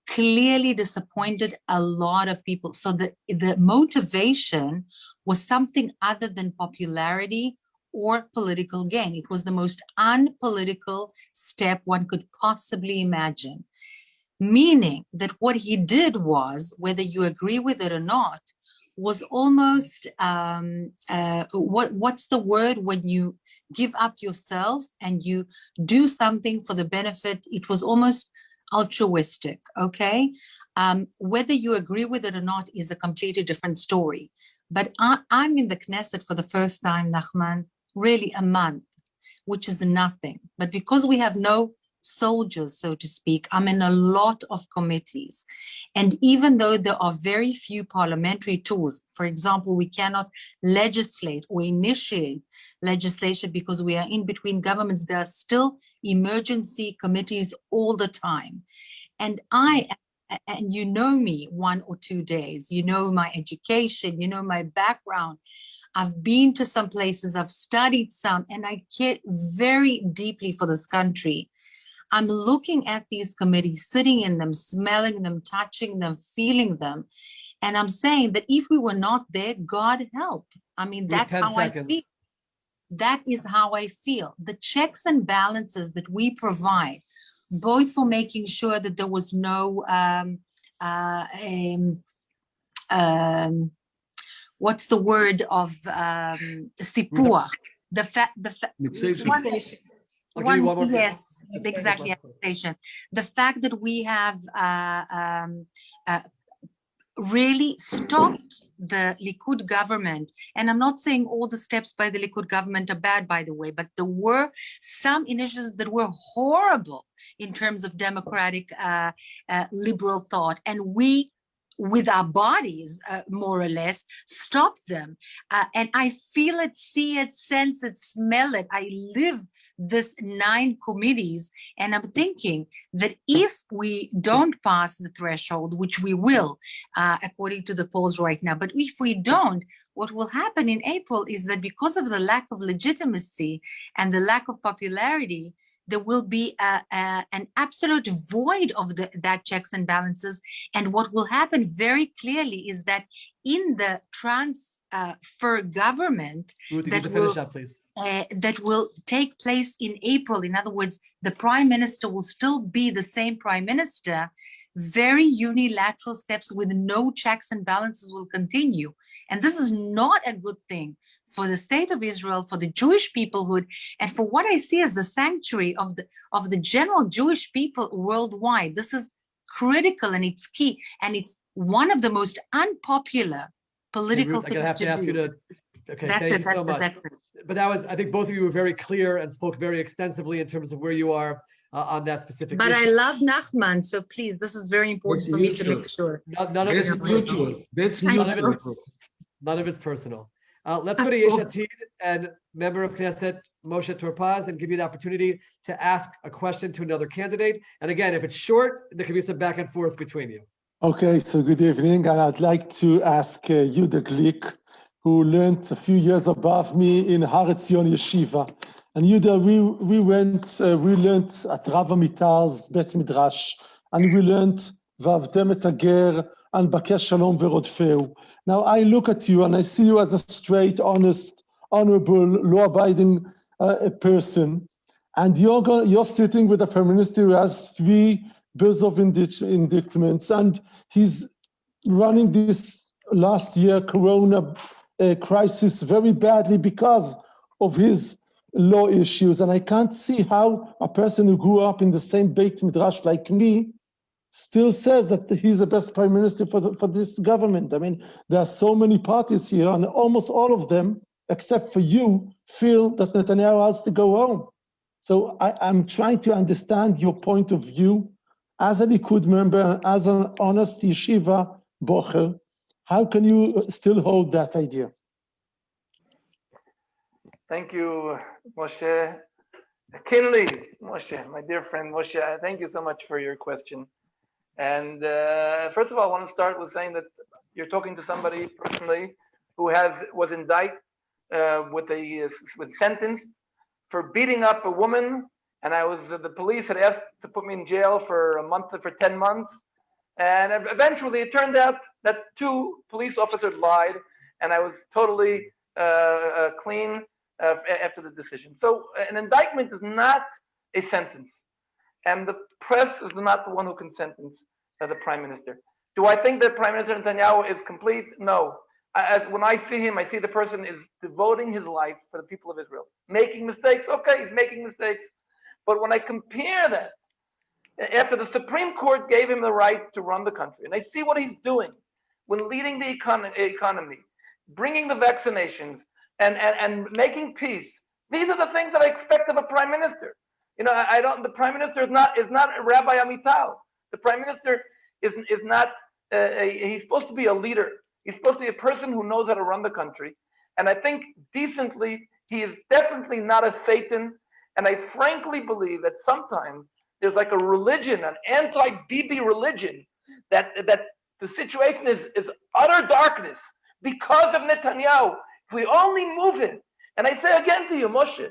clearly disappointed a lot of people. So the motivation was something other than popularity or political gain. It was the most unpolitical step one could possibly imagine. Meaning that what he did was, whether you agree with it or not, was almost, what's the word when you give up yourself and you do something for the benefit? It was almost altruistic, okay? Whether you agree with it or not is a completely different story. But I'm in the Knesset for the first time, Nachman, really a month, which is nothing. But because we have no soldiers, so to speak, I'm in a lot of committees. And even though there are very few parliamentary tools, for example, we cannot legislate or initiate legislation because we are in between governments, there are still emergency committees all the time. And and you know me 1 or 2 days, you know my education, you know my background. I've been to some places, I've studied some, and I care very deeply for this country. I'm looking at these committees, sitting in them, smelling them, touching them, feeling them. And I'm saying that if we were not there, God help. I mean, that's how I feel. That is how I feel. The checks and balances that we provide both for making sure that there was no what's the word of sipuach, the fact Fixation. I'll give you one more. yes, exactly, annexation. The fact that we have really stopped the Likud government, and I'm not saying all the steps by the Likud government are bad, by the way, but there were some initiatives that were horrible in terms of democratic liberal thought, and we, with our bodies, more or less, stop them. And I feel it, see it, sense it, smell it. I live this 9 committees, and I'm thinking that if we don't pass the threshold, which we will, according to the polls right now, but if we don't, what will happen in April is that because of the lack of legitimacy and the lack of popularity, there will be an absolute void of that checks and balances. And what will happen very clearly is that in the transfer government Ruth, that will take place in April, in other words, the prime minister will still be the same prime minister, very unilateral steps with no checks and balances will continue. And this is not a good thing for the state of Israel, for the Jewish peoplehood, and for what I see as the sanctuary of the general Jewish people worldwide. This is critical and it's key, and it's one of the most unpopular political Ruth, things to do. Okay, That's thank it. you so much. That's it. But that was, I think both of you were very clear and spoke very extensively in terms of where you are on that specific But issue. I love Nachman, so please, this is very important That's for me to mutual. make sure. None of it That's is personal. mutual. That's None of mutual. None of it's personal. Let's Of go to Yesh course. Atid and member of Knesset Moshe Tur-Paz and give you the opportunity to ask a question to another candidate. And again, if it's short, there can be some back and forth between you. Okay, so good evening, and I'd like to ask Yehuda Glick, who learned a few years above me in Har Etzion Yeshiva. And Yehuda, we learned at Rav Amital's Bet Midrash, and we learned Vavdem et Hager and Bakesh Shalom Verodfeu. Now I look at you and I see you as a straight, honest, honorable, law-abiding person, and you're sitting with a prime minister who has 3 bills of indictments, and he's running this last year Corona crisis very badly because of his law issues. And I can't see how a person who grew up in the same Beit Midrash like me still says that he's the best prime minister for this government. I mean, there are so many parties here, and almost all of them, except for you, feel that Netanyahu has to go home. So I'm trying to understand your point of view as a Likud member, as an honest yeshiva bocher. How can you still hold that idea? Thank you, Moshe. Kinley, Moshe, my dear friend Moshe, thank you so much for your question. And first of all, I want to start with saying that you're talking to somebody personally who was indicted with sentenced for beating up a woman, and the police had asked to put me in jail for 10 months, and eventually it turned out that 2 police officers lied, and I was totally clean after the decision. So an indictment is not a sentence, and the press is not the one who can sentence the prime minister. Do I think that Prime Minister Netanyahu is complete? No. When I see him, I see the person is devoting his life for the people of Israel. Making mistakes, okay, he's making mistakes. But when I compare that, after the Supreme Court gave him the right to run the country, and I see what he's doing when leading the economy, bringing the vaccinations, and making peace, these are the things that I expect of a prime minister. You know, the prime minister is not Rabbi Amital. The prime minister is not, he's supposed to be a leader. He's supposed to be a person who knows how to run the country. And I think decently, he is definitely not a Satan. And I frankly believe that sometimes there's like a religion, an anti-Bibi religion, that the situation is utter darkness because of Netanyahu. If we only move him, and I say again to you, Moshe,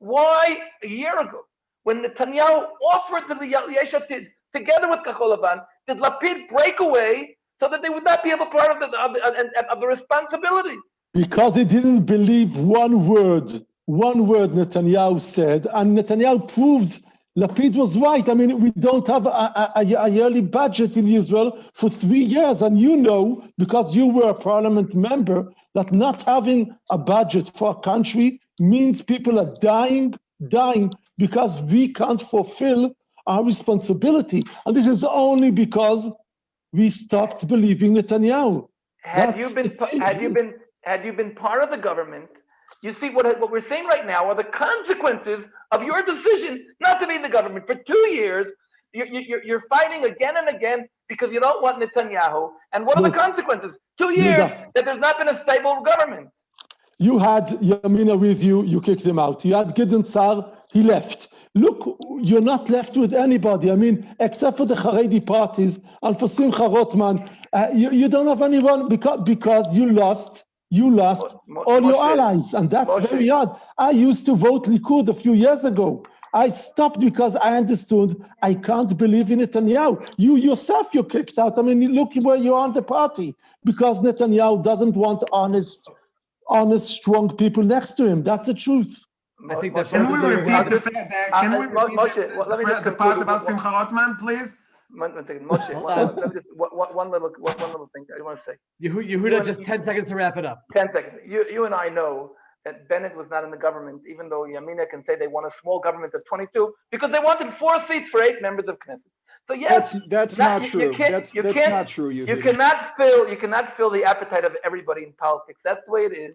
why a year ago, when Netanyahu offered the Yesh Atid together with Kachol Lavan, did Lapid break away so that they would not be able to be part of the responsibility? Because he didn't believe one word Netanyahu said, and Netanyahu proved Lapid was right. I mean, we don't have a yearly budget in Israel for 3 years. And you know, because you were a parliament member, that not having a budget for a country means people are dying because we can't fulfill our responsibility. And this is only because we stopped believing Netanyahu. Had you been part of the government, you see what we're saying right now are the consequences of your decision not to be in the government for 2 years. You're fighting again and again because you don't want Netanyahu. And what are the consequences? 2 years that there's not been a stable government. You had Yamina with you, you kicked him out. You had Gideon Sar, he left. Look, you're not left with anybody. I mean, except for the Haredi parties and for Simcha Rotman, you don't have anyone because you lost all your allies, and that's very hard. I used to vote Likud a few years ago. I stopped because I understood I can't believe in Netanyahu. You yourself, you're kicked out. I mean, look where you are in the party because Netanyahu doesn't want honest, strong people next to him. That's the truth. I think that can we repeat the part about Simcha Rotman, please? Moshe, one little thing I want to say. Yehuda, just 10 seconds to wrap it up. 10 seconds. You and I know that Bennett was not in the government, even though Yamina can say they want a small government of 22 because they wanted 4 seats for 8 members of Knesset. So yes, that's not true. That's not true. You cannot fill the appetite of everybody in politics. That's the way it is.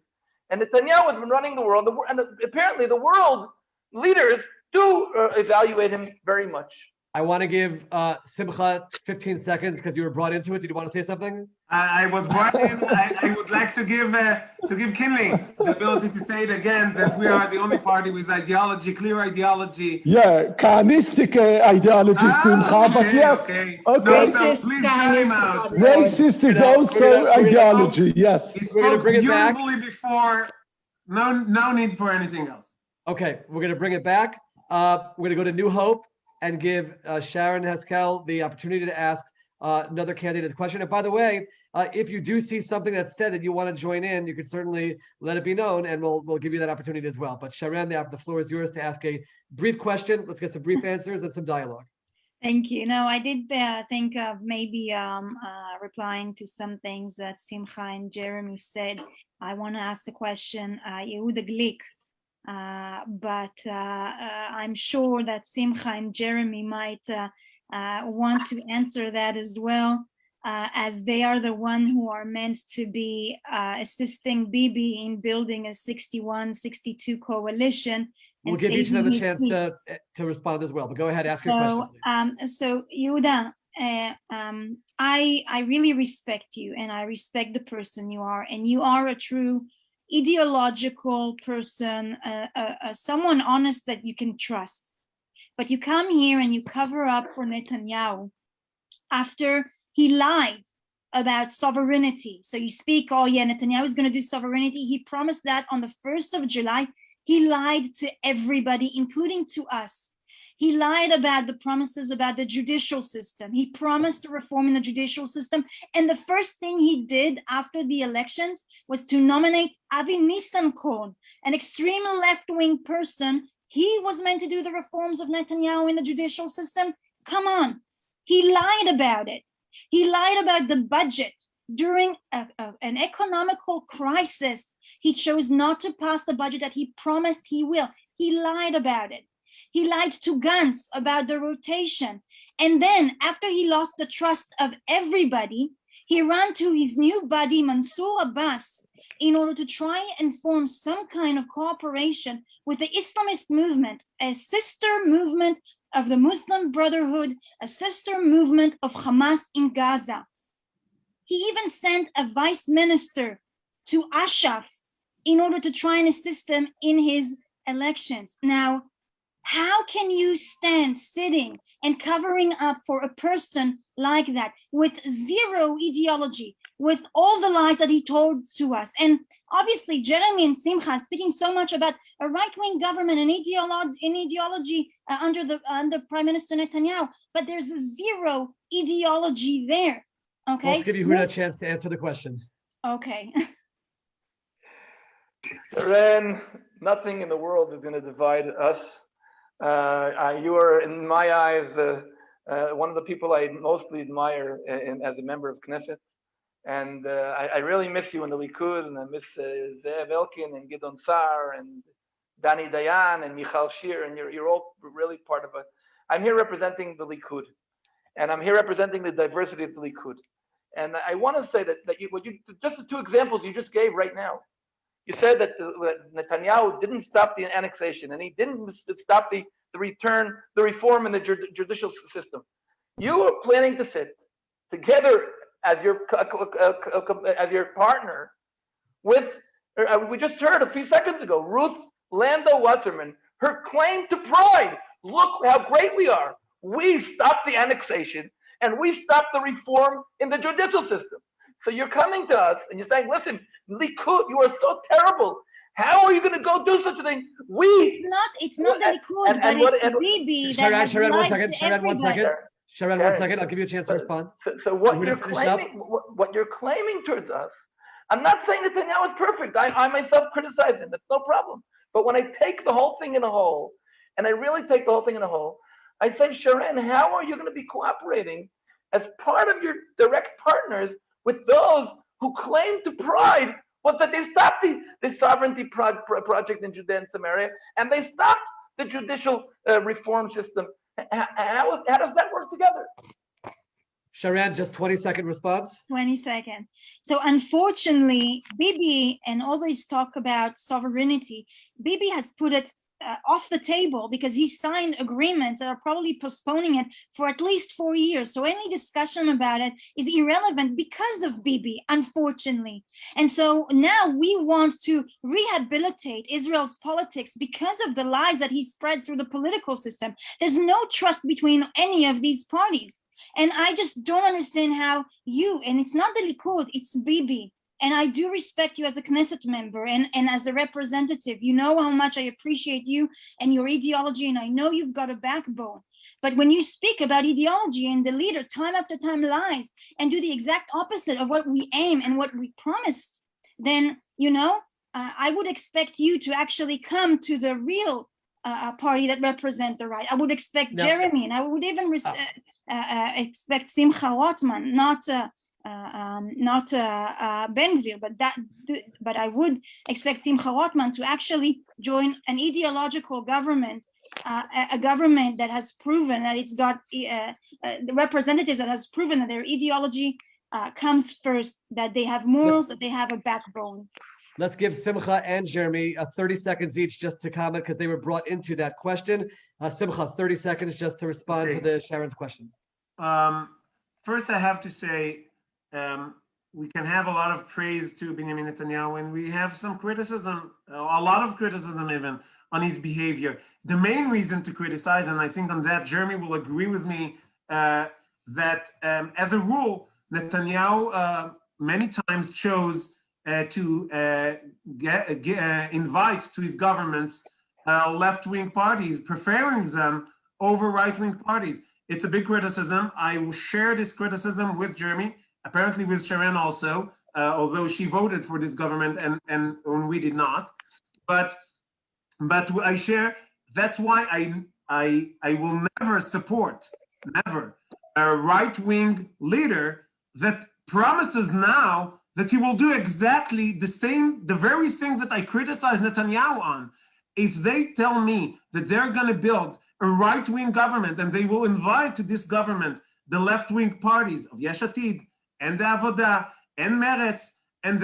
And Netanyahu has been running the world, and apparently the world leaders do evaluate him very much. I want to give Simcha 15 seconds because you were brought into it. Did you want to say something? I was brought in. I would like to give Kinley the ability to say it again that we are the only party with ideology, clear ideology. Yeah, Kahanistic ideology, Simcha, but yes. Okay. Racist, please time out. Racist is also ideology, yes. He We're going to spoke bring it back. beautifully before. No need for anything else. Okay, we're going to bring it back. We're going to go to New Hope and give Sharren Haskel the opportunity to ask another candidate a question. And by the way, if you do see something that's said that you want to join in, you can certainly let it be known, and we'll give you that opportunity as well. But Sharren, the floor is yours to ask a brief question. Let's get some brief answers and some dialogue. Thank you. No, I did think of maybe replying to some things that Simcha and Jeremy said. I want to ask a question, Yehuda Glick. But I'm sure that Simcha and Jeremy might want to answer that as well, as they are the one who are meant to be assisting Bibi in building a 61-62 coalition. We'll give each of them a chance to respond as well, but go ahead, ask your question. So Yehuda, I really respect you, and I respect the person you are, and you are a true ideological person, someone honest that you can trust. But you come here and you cover up for Netanyahu after he lied about sovereignty. So you speak, oh yeah, Netanyahu is going to do sovereignty. He promised that on the 1st of July. He lied to everybody, including to us. He lied about the promises about the judicial system. He promised to reform in the judicial system. And the first thing he did after the elections was to nominate Avi Nissan-Cohen, an extreme left-wing person. He was meant to do the reforms of Netanyahu in the judicial system. Come on. He lied about it. He lied about the budget during an economical crisis. He chose not to pass the budget that he promised he will. He lied about it. He lied to Gantz about the rotation. And then after he lost the trust of everybody, he ran to his new buddy, Mansour Abbas, in order to try and form some kind of cooperation with the Islamist movement, a sister movement of the Muslim Brotherhood, a sister movement of Hamas in Gaza. He even sent a vice minister to Ashraf in order to try and assist him in his elections. Now, how can you stand sitting and covering up for a person like that with zero ideology, with all the lies that he told to us? And obviously, Jeremy and Simcha are speaking so much about a right-wing government and ideology under Prime Minister Netanyahu, but there's a zero ideology there. Okay. Let's give Yehuda a chance to answer the question. Okay. Sharren, nothing in the world is going to divide us You are, in my eyes, one of the people I mostly admire as a member of Knesset. And I really miss you in the Likud, and I miss Zev Elkin and Gideon Sar and Dani Dayan and Michal Shir, and you're all really part of it. I'm here representing the Likud, and I'm here representing the diversity of the Likud. And I want to say that just the two examples you just gave right now. You said that Netanyahu didn't stop the annexation, and he didn't stop the reform in the judicial system. You are planning to sit together as your partner with, we just heard a few seconds ago, Ruth Lande Wasserman, her claim to pride. Look how great we are. We stopped the annexation and we stopped the reform in the judicial system. So you're coming to us and you're saying, listen, Likud, you are so terrible. How are you going to go do such a thing? It's not the Likud, but it's Bibi that has lied to everybody. Sharren, 1 second. I'll give you a chance to respond. So what you're claiming towards us, I'm not saying Netanyahu is perfect. I myself criticize him. That's no problem. But when I take the whole thing in a whole, and I really take the whole thing in a whole, I say, Sharren, how are you going to be cooperating as part of your direct partners with those who claim to pride was that they stopped the sovereignty project in Judea and Samaria, and they stopped the judicial reform system. How does that work together? Sharren, just 20-second response. 20 seconds. So unfortunately, Bibi and all this talk about sovereignty, Bibi has put it off the table because he signed agreements that are probably postponing it for at least 4 years. So any discussion about it is irrelevant because of Bibi, unfortunately. And so now we want to rehabilitate Israel's politics because of the lies that he spread through the political system. There's no trust between any of these parties. And I just don't understand how you, and it's not the Likud, it's Bibi. And I do respect you as a Knesset member and as a representative. You know how much I appreciate you and your ideology, and I know you've got a backbone. But when you speak about ideology and the leader time after time lies and do the exact opposite of what we aim and what we promised, then, I would expect you to actually come to the real party that represent the right. I would expect Jeremy, and I would even expect Simcha Rotman, not Ben-Gvir, but I would expect Simcha Rotman to actually join an ideological government, a government that has proven that it's got the representatives that has proven that their ideology comes first, that they have morals, that they have a backbone. Let's give Simcha and Jeremy 30 seconds each just to comment because they were brought into that question. Simcha, 30 seconds just to respond to the Sharon's question. First, I have to say, we can have a lot of praise to Benjamin Netanyahu, and we have some criticism, a lot of criticism even, on his behavior. The main reason to criticize, and I think on that Jeremy will agree with me, that as a rule, Netanyahu many times chose to invite to his governments left-wing parties, preferring them over right-wing parties. It's a big criticism. I will share this criticism with Jeremy, apparently with Sharren also, although she voted for this government and we did not. But I share, that's why I will never support, never, a right-wing leader that promises now that he will do exactly the very thing that I criticize Netanyahu on. If they tell me that they're going to build a right-wing government and they will invite to this government the left-wing parties of Yesh Atid and the Avoda and Meretz, and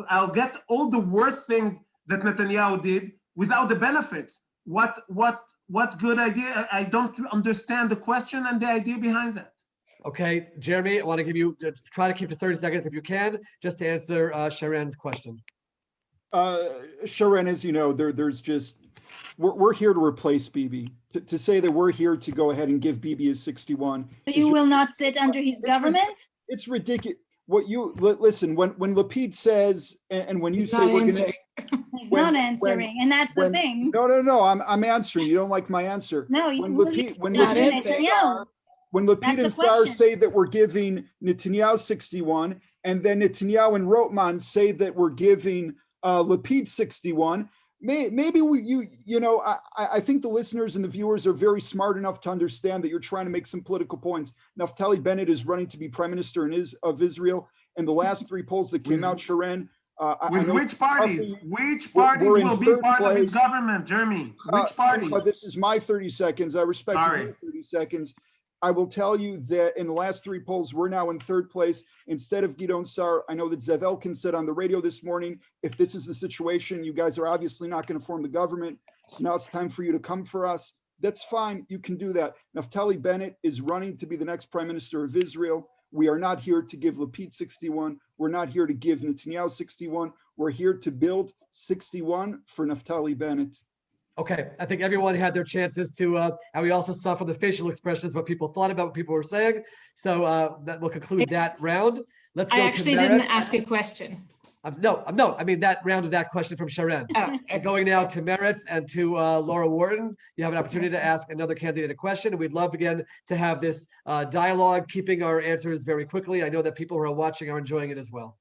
I'll get all the worst thing that Netanyahu did without the benefits. What good idea? I don't understand the question and the idea behind that. Okay, Jeremy, I want to give you, try to keep to 30 seconds if you can, just to answer Sharen's question. Sharren, as you know, there's just, we're here to replace Bibi. To say that we're here to go ahead and give Bibi a 61. You will not sit under his government? It's ridiculous. Listen, when Lapid says, and when you He's say not we're going answering. He's not answering, and that's the thing. No, I'm answering. You don't like my answer. No, when Lapid and Sar say that we're giving Netanyahu 61, and then Netanyahu and Rotman say that we're giving Lapid 61, maybe I think the listeners and the viewers are very smart enough to understand that you're trying to make some political points. Naftali Bennett is running to be prime minister of Israel, and the last three polls that came out, Sharren. With which parties? Which parties will be part of his government, Jeremy? Which parties? This is my 30 seconds. I respect your 30 seconds. I will tell you that in the last three polls, we're now in third place instead of Gideon Sa'ar. I know that Zev Elkin said on the radio this morning, if this is the situation, you guys are obviously not going to form the government. So now it's time for you to come for us. That's fine. You can do that. Naftali Bennett is running to be the next prime minister of Israel. We are not here to give Lapid 61. We're not here to give Netanyahu 61. We're here to build 61 for Naftali Bennett. Okay, I think everyone had their chances to, and we also saw from the facial expressions what people thought about what people were saying. So that will conclude that round. Let's go. I actually didn't ask a question. I mean that round of that question from Sharren. Oh, okay. Going now to Meretz and to Laura Wharton. You have an opportunity to ask another candidate a question. And we'd love again to have this dialogue, keeping our answers very quickly. I know that people who are watching are enjoying it as well.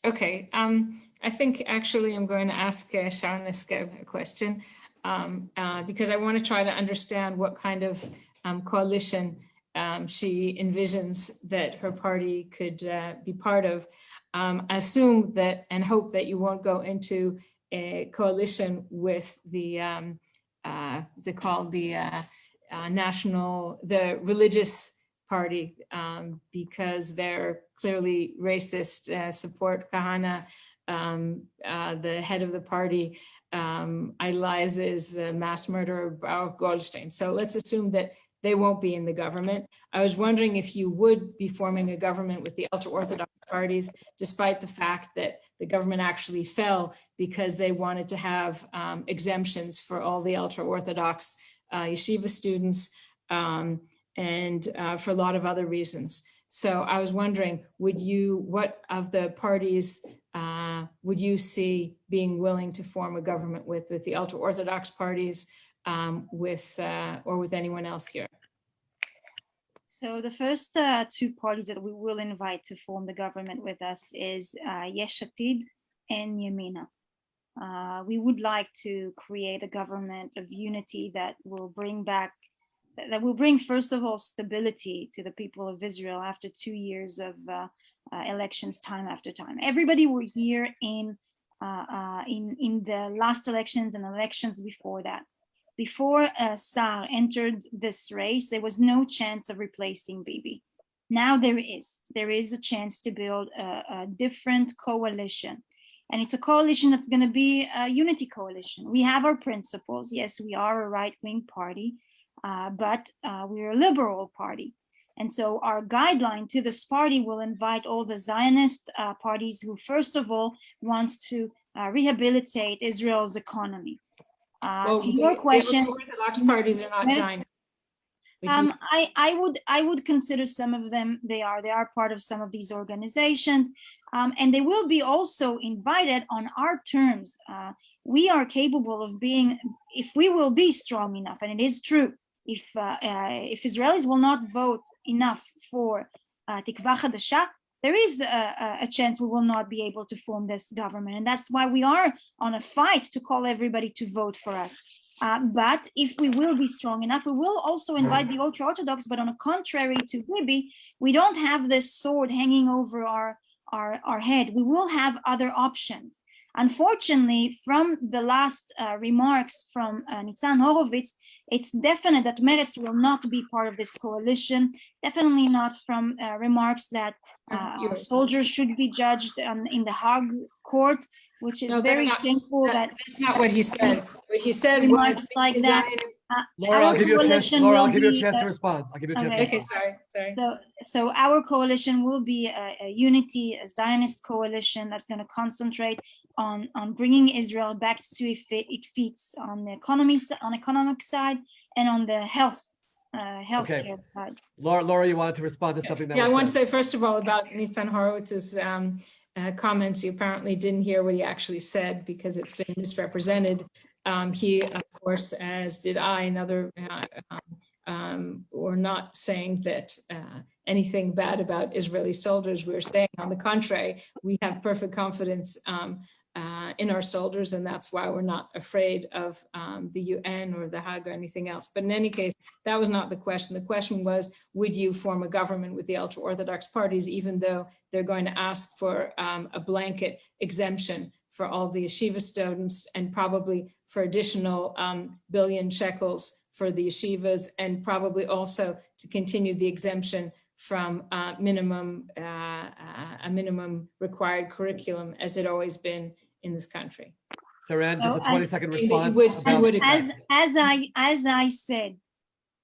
Okay, I think actually I'm going to ask Sharren a question because I want to try to understand what kind of coalition she envisions that her party could be part of. I assume that and hope that you won't go into a coalition with the religious party because they're clearly racist, support Kahana, the head of the party idolizes the mass murderer Baruch Goldstein. So let's assume that they won't be in the government. I was wondering if you would be forming a government with the ultra-Orthodox parties, despite the fact that the government actually fell because they wanted to have exemptions for all the ultra-Orthodox yeshiva students and for a lot of other reasons. So I was wondering, what of the parties would you see being willing to form a government with the ultra-Orthodox parties or with anyone else here? So the first two parties that we will invite to form the government with us is Yesh Atid and Yamina. We would like to create a government of unity that will bring first of all stability to the people of Israel after 2 years of elections time after time. Everybody were here in the last elections and elections before that. Before Sa'ar entered this race, there was no chance of replacing Bibi. Now there is a chance to build a different coalition. And it's a coalition that's going to be a unity coalition. We have our principles. Yes, we are a right-wing party, but we're a liberal party. And so our guideline to this party will invite all the Zionist parties who, first of all, want to rehabilitate Israel's economy. To your question, the Orthodox parties are not Zionist. I would consider some of them. They are part of some of these organizations, and they will be also invited on our terms. We are capable of being, if we will be strong enough, and it is true. If Israelis will not vote enough for Tikva Chadasha, there is a chance we will not be able to form this government. And that's why we are on a fight to call everybody to vote for us. But if we will be strong enough, we will also invite the ultra-Orthodox, but on the contrary to Bibi, we don't have this sword hanging over our head. We will have other options. Unfortunately, from the last remarks from Nitzan Horowitz, it's definite that Meretz will not be part of this coalition. Definitely not from remarks that soldiers should be judged in the Hague court, which is very shameful. That's not what he said. What he said was like that. Laura, I'll give you a chance. Laura, I'll give you a chance to respond. I'll give you a chance. Okay, sorry. So our coalition will be a unity, a Zionist coalition that's going to concentrate on bringing Israel back to it fits on the economic side and on the healthcare side. Laura, you wanted to respond to something that I was want to said. say, first of all, about Nitzan Horowitz's comments. You apparently didn't hear what he actually said because it's been misrepresented. He, of course, as did I, another, were not saying that anything bad about Israeli soldiers. We're saying, on the contrary, we have perfect confidence in our soldiers, and that's why we're not afraid of the UN or the Hague or anything else. But in any case, that was not the question. The question was, would you form a government with the ultra-Orthodox parties, even though they're going to ask for a blanket exemption for all the yeshiva students and probably for additional billion shekels for the yeshivas, and probably also to continue the exemption from a minimum required curriculum, as it always been in this country. Sharren, just a So 20-second I think that response. you would As I said,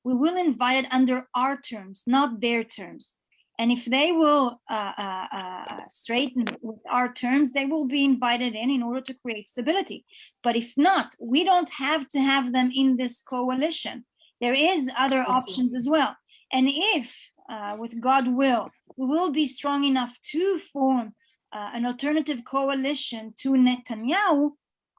we will invite it under our terms, not their terms. And if they will straighten with our terms, they will be invited in order to create stability. But if not, we don't have to have them in this coalition. There is other options as well. And if, with God will, we will be strong enough to form an alternative coalition to Netanyahu,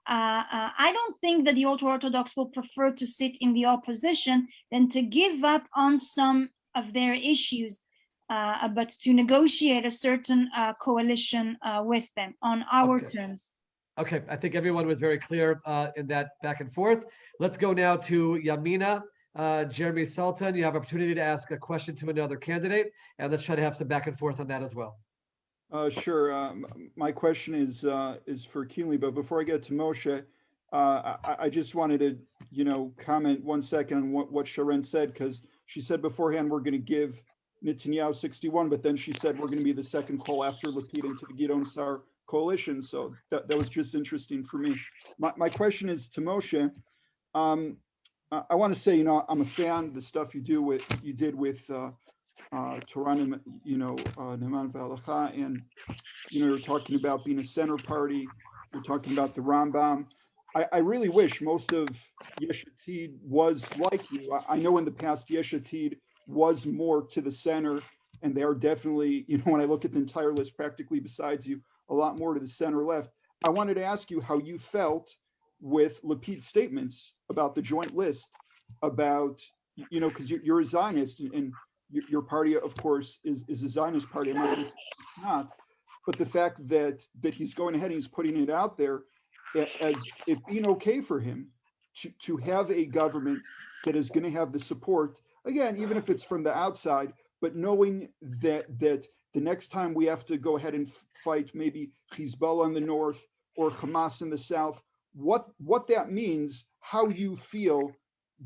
I don't think that the ultra-Orthodox will prefer to sit in the opposition than to give up on some of their issues, but to negotiate a certain coalition with them on our terms. Okay, I think everyone was very clear in that back and forth. Let's go now to Yamina. Jeremy Sultan, you have opportunity to ask a question to another candidate, and let's try to have some back and forth on that as well. Sure. My question is for Kinley, but before I get to Moshe, I just wanted to, comment 1 second on what Sharren said, because she said beforehand we're going to give Netanyahu 61, but then she said we're going to be the second call after Lapid into the Gideon Sa'ar coalition. So that was just interesting for me. My question is to Moshe. I want to say, I'm a fan of the stuff you did with Torah, Neman V'Halacha, and you're talking about being a center party. You're talking about the Rambam. I really wish most of Yesh Atid was like you. I know in the past Yesh Atid was more to the center, and they are definitely, when I look at the entire list, practically besides you, a lot more to the center left. I wanted to ask you how you felt with Lapid's statements about the joint list, about, because you're a Zionist, and your party, of course, is a Zionist party. I'm not going to say it's not, but the fact that he's going ahead and he's putting it out there as it being okay for him to have a government that is going to have the support, again, even if it's from the outside, but knowing that the next time we have to go ahead and fight maybe Hezbollah in the north or Hamas in the south, what that means, how you feel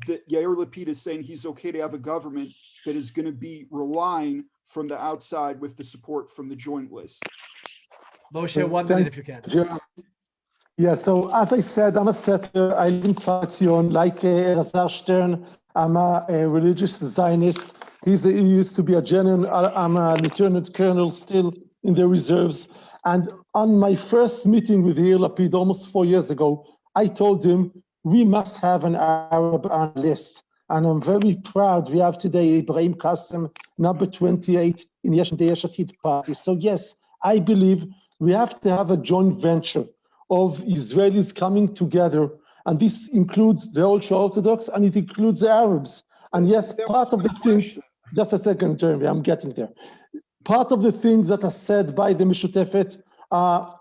that Yair Lapid is saying he's okay to have a government that is going to be relying from the outside with the support from the joint list. Moshe, 1 minute if you can. Yeah, so as I said, I'm a settler. I live in Faction, like Elazar Stern. I'm a religious Zionist. He used to be a general. I'm a lieutenant colonel still in the reserves. And on my first meeting with Yair Lapid almost 4 years ago, I told him we must have an Arab on list. And I'm very proud we have today Ibrahim Qasim, number 28 in the Yesh Atid party. So yes, I believe we have to have a joint venture of Israelis coming together. And this includes the ultra-Orthodox and it includes the Arabs. And yes, part of the things, just a second, Jeremy, I'm getting there. Part of the things that are said by the Mishutefet are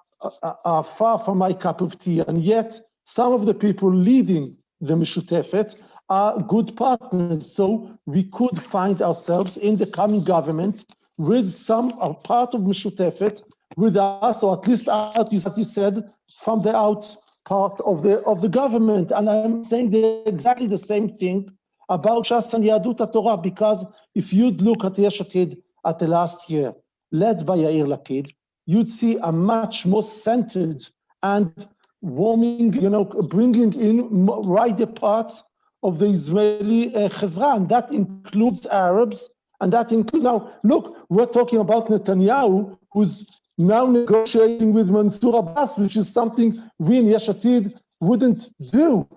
far from my cup of tea. And yet, some of the people leading the Mishutefet are good partners. So we could find ourselves in the coming government with some part of Mishutefet with us, or at least out, as you said, from the out part of the government. And I'm saying exactly the same thing about Shas and Yadut Torah, because if you'd look at Yesh Atid at the last year, led by Yair Lapid, you'd see a much more centered and warming, bringing in wider parts of the Israeli Chevra, and that includes Arabs, and that includes, now, look, we're talking about Netanyahu, who's now negotiating with Mansour Abbas, which is something we in Yesh Atid wouldn't do.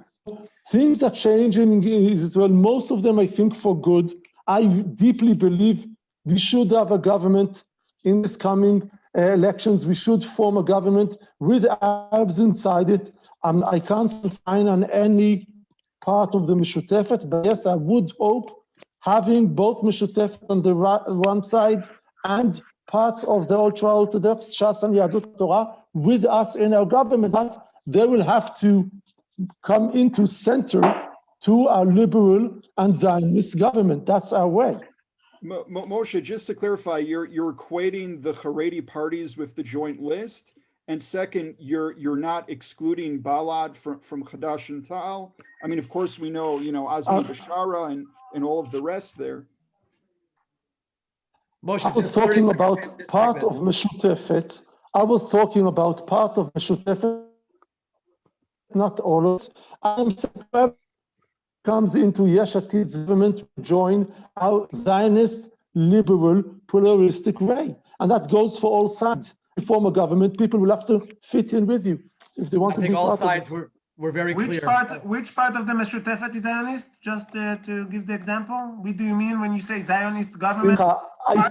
Things are changing in Israel, most of them, I think, for good. I deeply believe we should have a government in this coming elections. We should form a government with Arabs inside it. I can't sign on any part of the Mishutefet, but yes, I would hope having both Mishutefet on the one side and parts of the ultra-Orthodox, Shas and Yadut Torah, with us in our government. But they will have to come into center to our liberal and Zionist government. That's our way. Moshe, just to clarify, you're equating the Haredi parties with the joint list, and second, you're not excluding Balad from Chadash and Tal. I mean, of course, we know Azmi Bashara and all of the rest there. Moshe, I was talking about part of Meshutefet. I was talking about part of Meshutefet, not all of it. I'm saying comes into Yesh Atid's government to join our Zionist, liberal, pluralistic way. And that goes for all sides. To form a government, people will have to fit in with you if they want to be part of it. I think all sides were very clear. Which part of the Meshutefet is Zionist? Just to give the example, what do you mean when you say Zionist government? I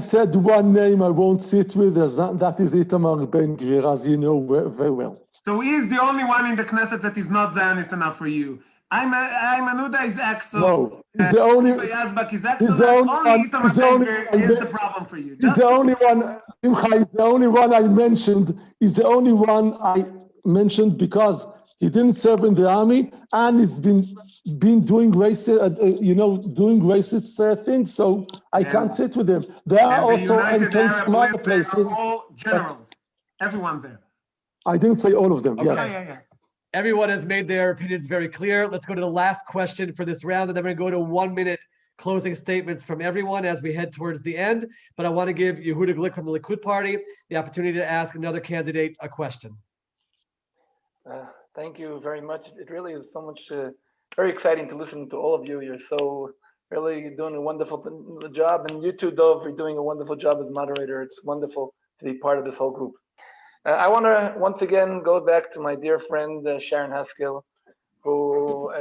said one name I won't sit with, that is Itamar Ben-Gvir, as you know very well. So he is the only one in the Knesset that is not Zionist enough for you. Ayman Uda is excellent. No, he's the only. Yazbak is excellent. Only Itamar Ben-Gvir is the problem for you. He's the only one. Simcha is the only one I mentioned. He's the only one I mentioned because he didn't serve in the army and he's been doing racist, doing racist things. So I can't sit with him. There are also MKs from other places. All generals, everyone there. I didn't say all of them. Okay. Yes. Yeah. Everyone has made their opinions very clear. Let's go to the last question for this round, and then we're going to go to 1 minute closing statements from everyone as we head towards the end. But I want to give Yehuda Glick from the Likud party the opportunity to ask another candidate a question. Thank you very much. It really is so much, very exciting to listen to all of you. You're so really doing a wonderful job. And you too, Dov, you're doing a wonderful job as moderator. It's wonderful to be part of this whole group. I want to once again go back to my dear friend Sharren Haskel, who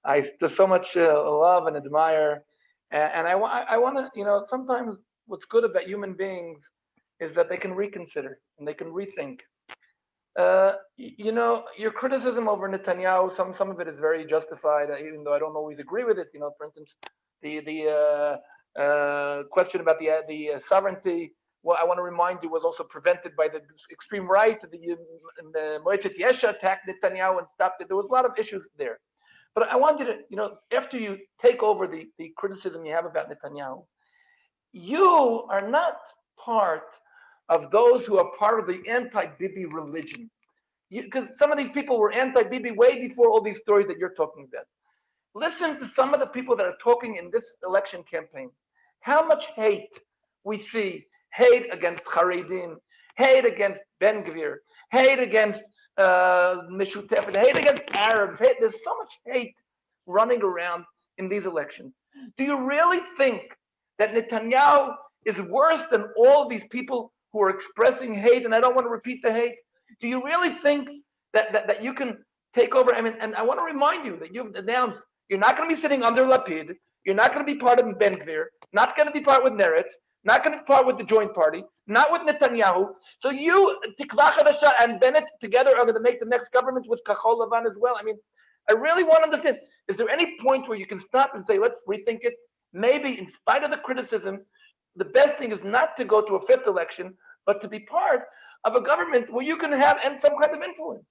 I just so much love and admire. And I want to, sometimes what's good about human beings is that they can reconsider and they can rethink. Your criticism over Netanyahu, some of it is very justified, even though I don't always agree with it. For instance, the question about the sovereignty. Well, I want to remind you, was also prevented by the extreme right. The Meretz Yesh attacked Netanyahu and stopped it. There was a lot of issues there. But I want you to, after you take over the criticism you have about Netanyahu, you are not part of those who are part of the anti-Bibi religion. Because some of these people were anti-Bibi way before all these stories that you're talking about. Listen to some of the people that are talking in this election campaign. How much hate we see. Hate against Haredim, hate against Ben-Gvir, hate against Meshutefet, hate against Arabs. There's so much hate running around in these elections. Do you really think that Netanyahu is worse than all these people who are expressing hate? And I don't want to repeat the hate. Do you really think that you can take over? I mean, and I want to remind you that you've announced you're not going to be sitting under Lapid. You're not going to be part of Ben-Gvir, not going to be part with Meretz, not going to be part with the joint party, not with Netanyahu. So you, Tikva Chadasha and Bennett together are going to make the next government with Kachol Lavan as well. I mean, I really want to understand, is there any point where you can stop and say, let's rethink it? Maybe in spite of the criticism, the best thing is not to go to a fifth election, but to be part of a government where you can have some kind of influence.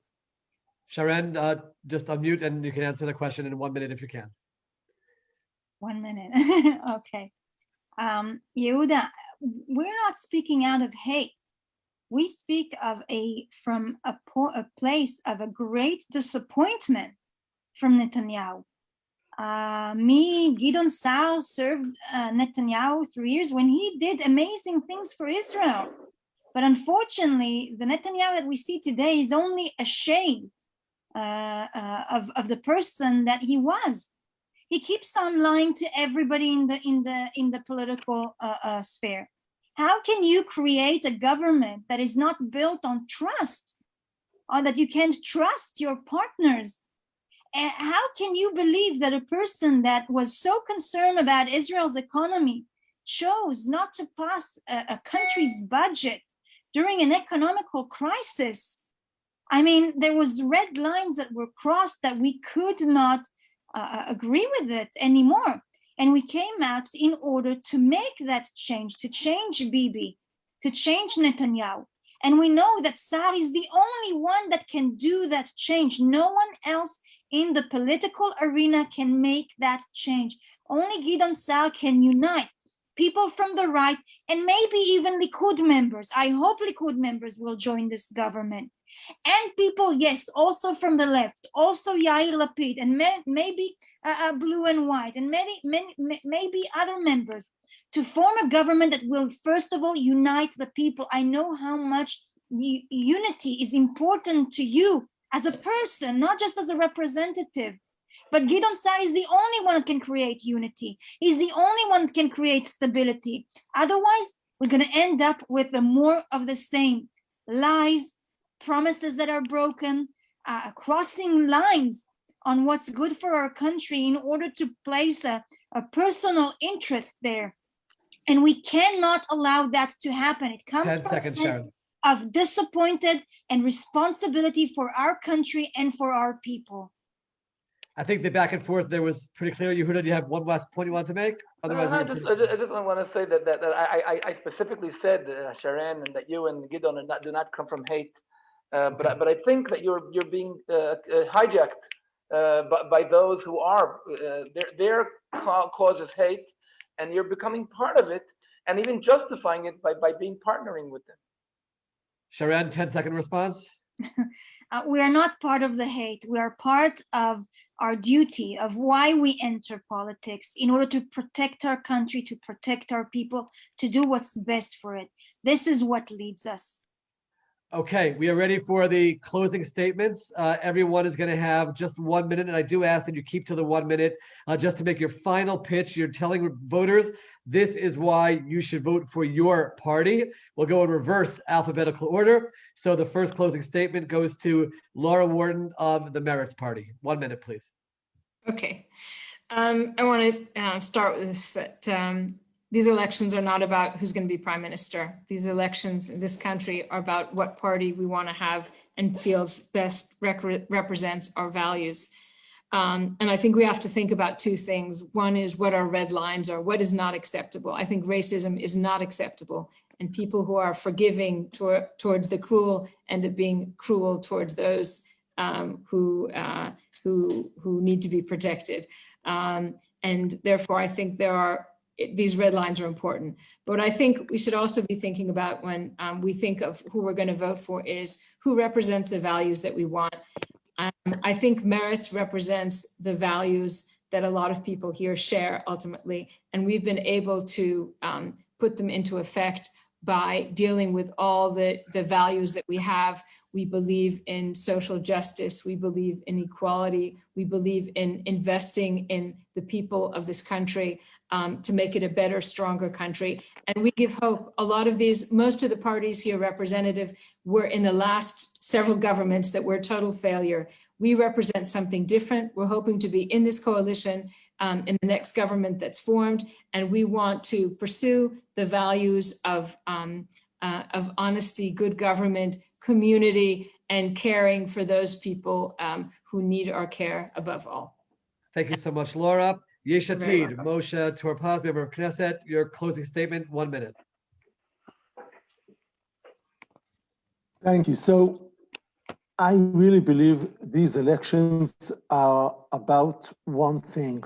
Sharren, just unmute and you can answer the question in 1 minute if you can. 1 minute. Okay. Yehuda, we're not speaking out of hate. We speak of from a place of a great disappointment from Netanyahu. Gideon Saar served Netanyahu 3 years when he did amazing things for Israel. But unfortunately, the Netanyahu that we see today is only a shade of the person that he was. He keeps on lying to everybody in the political sphere. How can you create a government that is not built on trust, or that you can't trust your partners? And how can you believe that a person that was so concerned about Israel's economy chose not to pass a country's budget during an economical crisis? I mean, there was red lines that were crossed that we could not agree with it anymore. And we came out in order to make that change, to change Bibi, to change Netanyahu. And we know that Sar is the only one that can do that change. No one else in the political arena can make that change. Only Gideon Sar can unite people from the right and maybe even Likud members. I hope Likud members will join this government. And people, yes, also from the left, also Yair Lapid, and maybe Blue and White, and maybe other members, to form a government that will, first of all, unite the people. I know how much the unity is important to you as a person, not just as a representative. But Gideon Sar is the only one that can create unity. He's the only one that can create stability. Otherwise, we're going to end up with more of the same lies, promises that are broken, crossing lines on what's good for our country in order to place a personal interest there. And we cannot allow that to happen. It comes from a sense of disappointed and responsibility for our country and for our people. I think the back and forth there was pretty clear. Yehuda, do you have one last point you want to make? Otherwise, I just want to say that I specifically said, Sharren, and that you and Gideon do not come from hate. But I think that you're being hijacked by those who are their cause is hate, and you're becoming part of it, and even justifying it by being partnering with them. Sharren, 10-second response. We are not part of the hate. We are part of our duty of why we enter politics, in order to protect our country, to protect our people, to do what's best for it. This is what leads us. Okay, we are ready for the closing statements. Everyone is going to have just 1 minute, and I do ask that you keep to the 1 minute just to make your final pitch. You're telling voters this is why you should vote for your party. We'll go in reverse alphabetical order. So the first closing statement goes to Laura Wharton of the Meretz Party. 1 minute, please. Okay. I want to start with this, that these elections are not about who's going to be prime minister. These elections in this country are about what party we want to have and feels best represents our values. And I think we have to think about two things. One is what our red lines are, what is not acceptable. I think racism is not acceptable. And people who are forgiving towards the cruel end up being cruel towards those who need to be protected. And therefore, I think these red lines are important. But what I think we should also be thinking about when we think of who we're going to vote for is who represents the values that we want. I think Meretz represents the values that a lot of people here share ultimately, and we've been able to put them into effect by dealing with all the values that we have. We believe in social justice. We believe in equality. We believe in investing in the people of this country to make it a better, stronger country. And we give hope. A lot of most of the parties here representative were in the last several governments that were a total failure. We represent something different. We're hoping to be in this coalition in the next government that's formed. And we want to pursue the values of honesty, good government, community, and caring for those people who need our care above all. Thank you so much, Laura. Yesh Atid, Moshe Tur-Paz, member of Knesset, your closing statement, 1 minute. Thank you. So I really believe these elections are about one thing,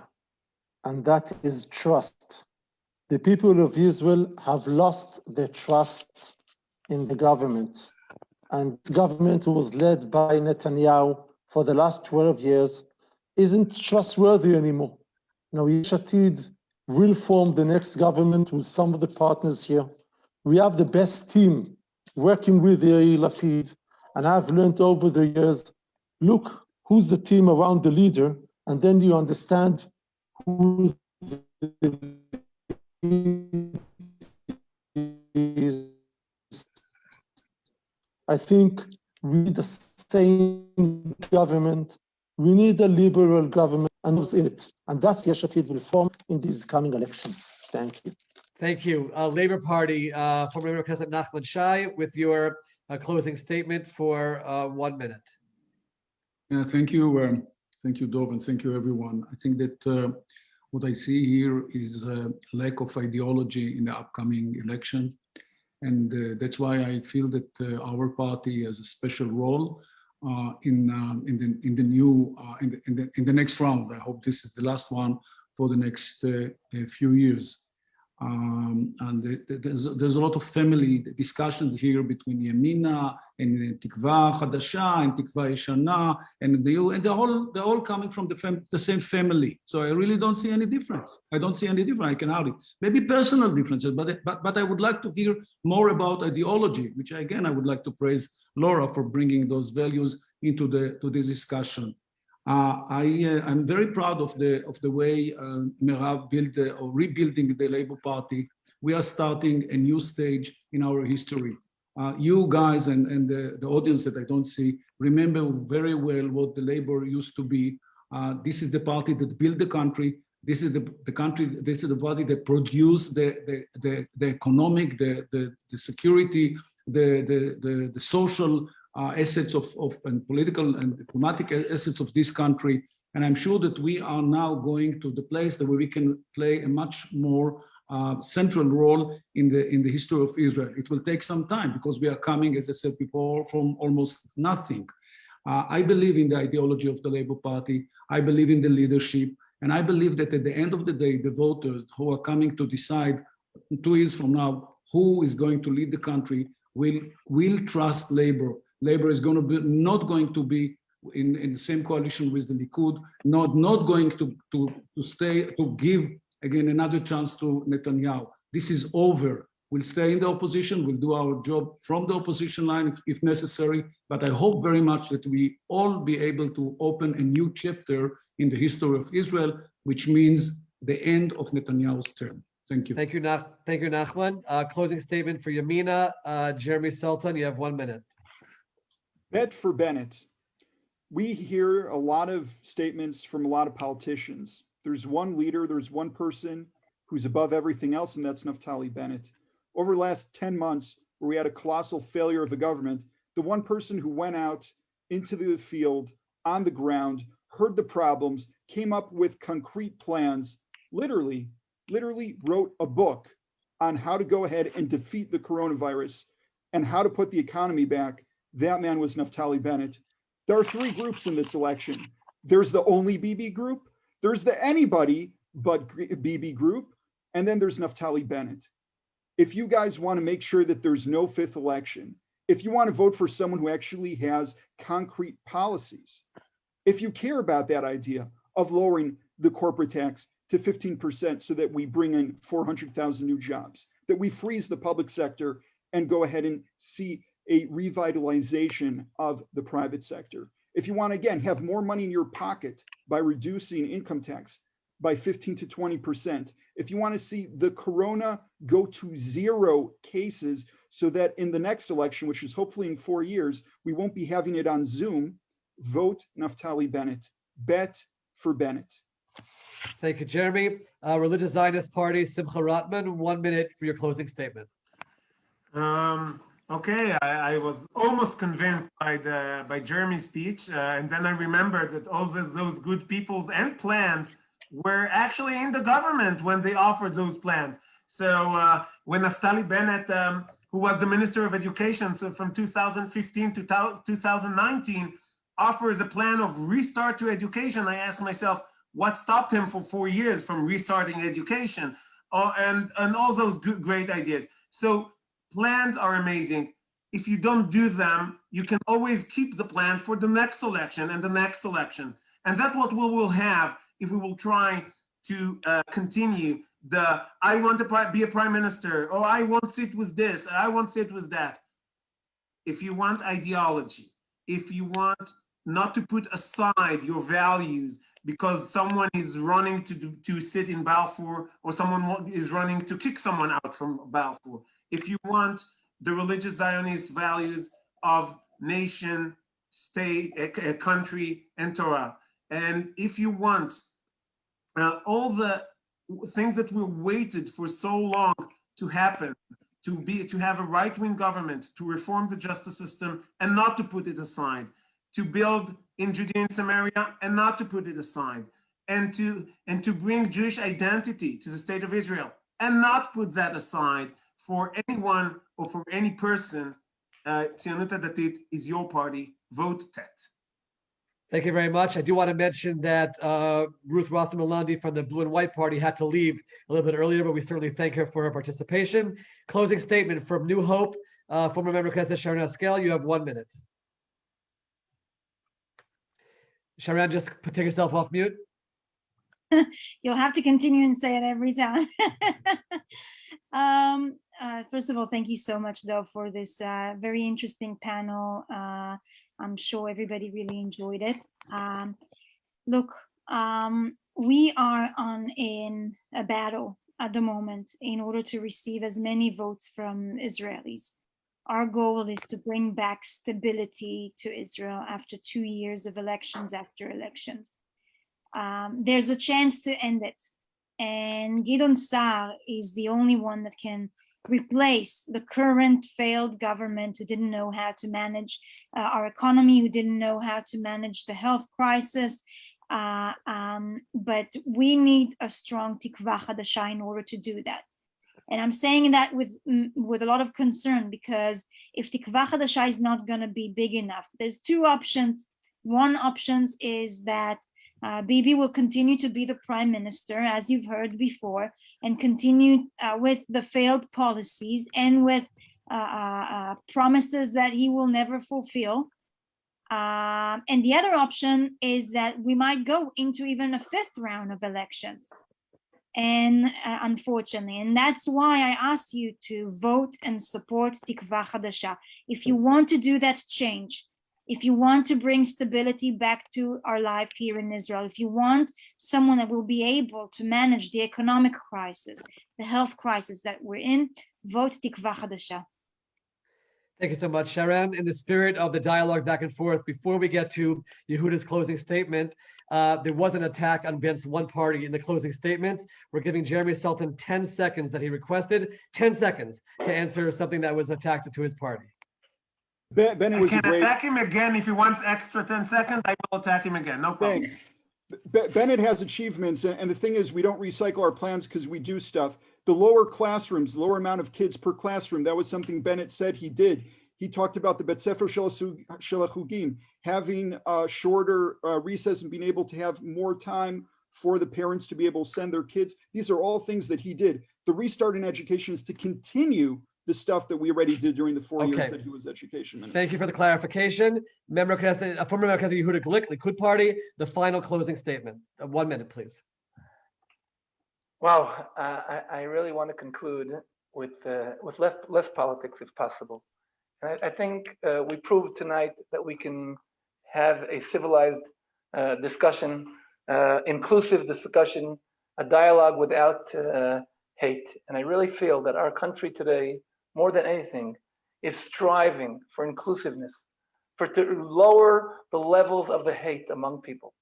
and that is trust. The people of Israel have lost their trust in the government, and the government was led by Netanyahu for the last 12 years isn't trustworthy anymore. Now, Yesh Atid will form the next government with some of the partners here. We have the best team working with Yair Lapid, and I've learned over the years, look who's the team around the leader, and then you understand who the is. I think we need the same government. We need a liberal government and who's in it. And that's Yesh Atid will form in these coming elections. Thank you. Thank you. Labor Party, former member of Knesset Nachman Shai, with your closing statement for 1 minute. Yeah, thank you, Dov, and thank you, everyone. I think that what I see here is a lack of ideology in the upcoming elections. And that's why I feel that our party has a special role in the next round. I hope this is the last one for the next few years. And there's a lot of family discussions here between Yamina and Tikva Chadasha and Tikva Yeshana, and they're all coming from the same family. So I really don't see any difference. I don't see any difference. I can hardly, maybe personal differences, but I would like to hear more about ideology, which again I would like to praise Laura for bringing those values into the discussion. I'm very proud of the way Merav built or rebuilding the Labour Party. We are starting a new stage in our history. You guys and the audience that I don't see remember very well what the Labour used to be. This is the party that built the country. This is the country. This is the party that produced the economic, the security, the social assets of and political and diplomatic assets of this country. And I'm sure that we are now going to the place where we can play a much more central role in the history of Israel. It will take some time because we are coming, as I said before, from almost nothing. I believe in the ideology of the Labour Party. I believe in the leadership. And I believe that at the end of the day, the voters who are coming to decide 2 years from now who is going to lead the country will trust Labour. Labour is going to be not going to be in the same coalition with the Likud, not going to give again another chance to Netanyahu. This is over. We'll stay in the opposition. We'll do our job from the opposition line if necessary. But I hope very much that we all be able to open a new chapter in the history of Israel, which means the end of Netanyahu's term. Thank you. Thank you, Nachman. Closing statement for Yamina. Jeremy Sultan, you have 1 minute. Bet for Bennett. We hear a lot of statements from a lot of politicians. There's one leader, there's one person who's above everything else, and that's Naftali Bennett. Over the last 10 months, where we had a colossal failure of the government, the one person who went out into the field, on the ground, heard the problems, came up with concrete plans, literally wrote a book on how to go ahead and defeat the coronavirus and how to put the economy back. That man was Naftali Bennett. There are 3 groups in this election. There's the only Bibi group, there's the anybody but Bibi group, and then there's Naftali Bennett. If you guys want to make sure that there's no 5th election, if you want to vote for someone who actually has concrete policies, if you care about that idea of lowering the corporate tax to 15% so that we bring in 400,000 new jobs, that we freeze the public sector and go ahead and see a revitalization of the private sector. If you want to, again, have more money in your pocket by reducing income tax by 15 to 20%, if you want to see the corona go to 0 cases so that in the next election, which is hopefully in 4 years, we won't be having it on Zoom, vote Naftali Bennett. Bet for Bennett. Thank you, Jeremy. Religious Zionist Party, Simcha Rotman, 1 minute for your closing statement. Okay, I was almost convinced by Jeremy's speech, and then I remembered that all those good peoples and plans were actually in the government when they offered those plans. So when Naftali Bennett, who was the Minister of Education, so from 2015 to 2019, offers a plan of restart to education, I asked myself, what stopped him for 4 years from restarting education? And all those great ideas. So plans are amazing. If you don't do them, you can always keep the plan for the next election and the next election. And that's what we will have if we will try to continue the, I want to be a prime minister, or I won't sit with this, I won't sit with that. If you want ideology, if you want not to put aside your values because someone is running to sit in Balfour, or someone is running to kick someone out from Balfour, if you want the religious Zionist values of nation, state, a country, and Torah, and if you want all the things that we waited for so long to happen, to have a right-wing government, to reform the justice system and not to put it aside, to build in Judea and Samaria and not to put it aside, and to bring Jewish identity to the state of Israel, and not put that aside for anyone or for any person. Tzionut Datit is your party. Vote Tet. Thank you very much. I do want to mention that Ruth Wasserman Lande from the Blue and White Party had to leave a little bit earlier, but we certainly thank her for her participation. Closing statement from New Hope, former member Knesset Sharren Haskel. You have 1 minute. Sharren, just take yourself off mute. You'll have to continue and say it every time. First of all, thank you so much, Dov, for this very interesting panel. I'm sure everybody really enjoyed it. Look, we are in a battle at the moment in order to receive as many votes from Israelis. Our goal is to bring back stability to Israel after 2 years of elections after elections. There's a chance to end it. And Gideon Sa'ar is the only one that can replace the current failed government who didn't know how to manage our economy, who didn't know how to manage the health crisis. But we need a strong Tikva Chadasha in order to do that. And I'm saying that with a lot of concern, because if Tikva Chadasha is not going to be big enough, there's two options. One option is that Bibi will continue to be the prime minister, as you've heard before, and continue with the failed policies and with promises that he will never fulfill. And the other option is that we might go into even a 5th round of elections. And unfortunately, and that's why I asked you to vote and support Tikva Chadasha. If you want to do that change, if you want to bring stability back to our life here in Israel, if you want someone that will be able to manage the economic crisis, the health crisis that we're in, vote Tikva Chadasha. Thank you so much, Sharren. In the spirit of the dialogue back and forth, before we get to Yehuda's closing statement, there was an attack on Ben's one party in the closing statements. We're giving Jeremy Sultan 10 seconds that he requested, 10 seconds to answer something that was attacked to his party. Ben, it was I a can great... attack him again if he wants extra 10 seconds. I will attack him again. No problem. Thanks. Bennett has achievements, and the thing is, we don't recycle our plans because we do stuff. The lower classrooms, the lower amount of kids per classroom, that was something Bennett said he did. He talked about the Bet Sefer Shel HaChugim, having shorter recess and being able to have more time for the parents to be able to send their kids. These are all things that he did. The restart in education is to continue the stuff that we already did during the 4 years that he was education minister. Thank you for the clarification. Former member Knesset Yehuda Glick, Likud party, the final closing statement. 1 minute, please. Wow, I really want to conclude with less politics if possible. And I think we proved tonight that we can have a civilized discussion, inclusive discussion, a dialogue without hate. And I really feel that our country today, more than anything, is striving for inclusiveness, to lower the levels of the hate among people.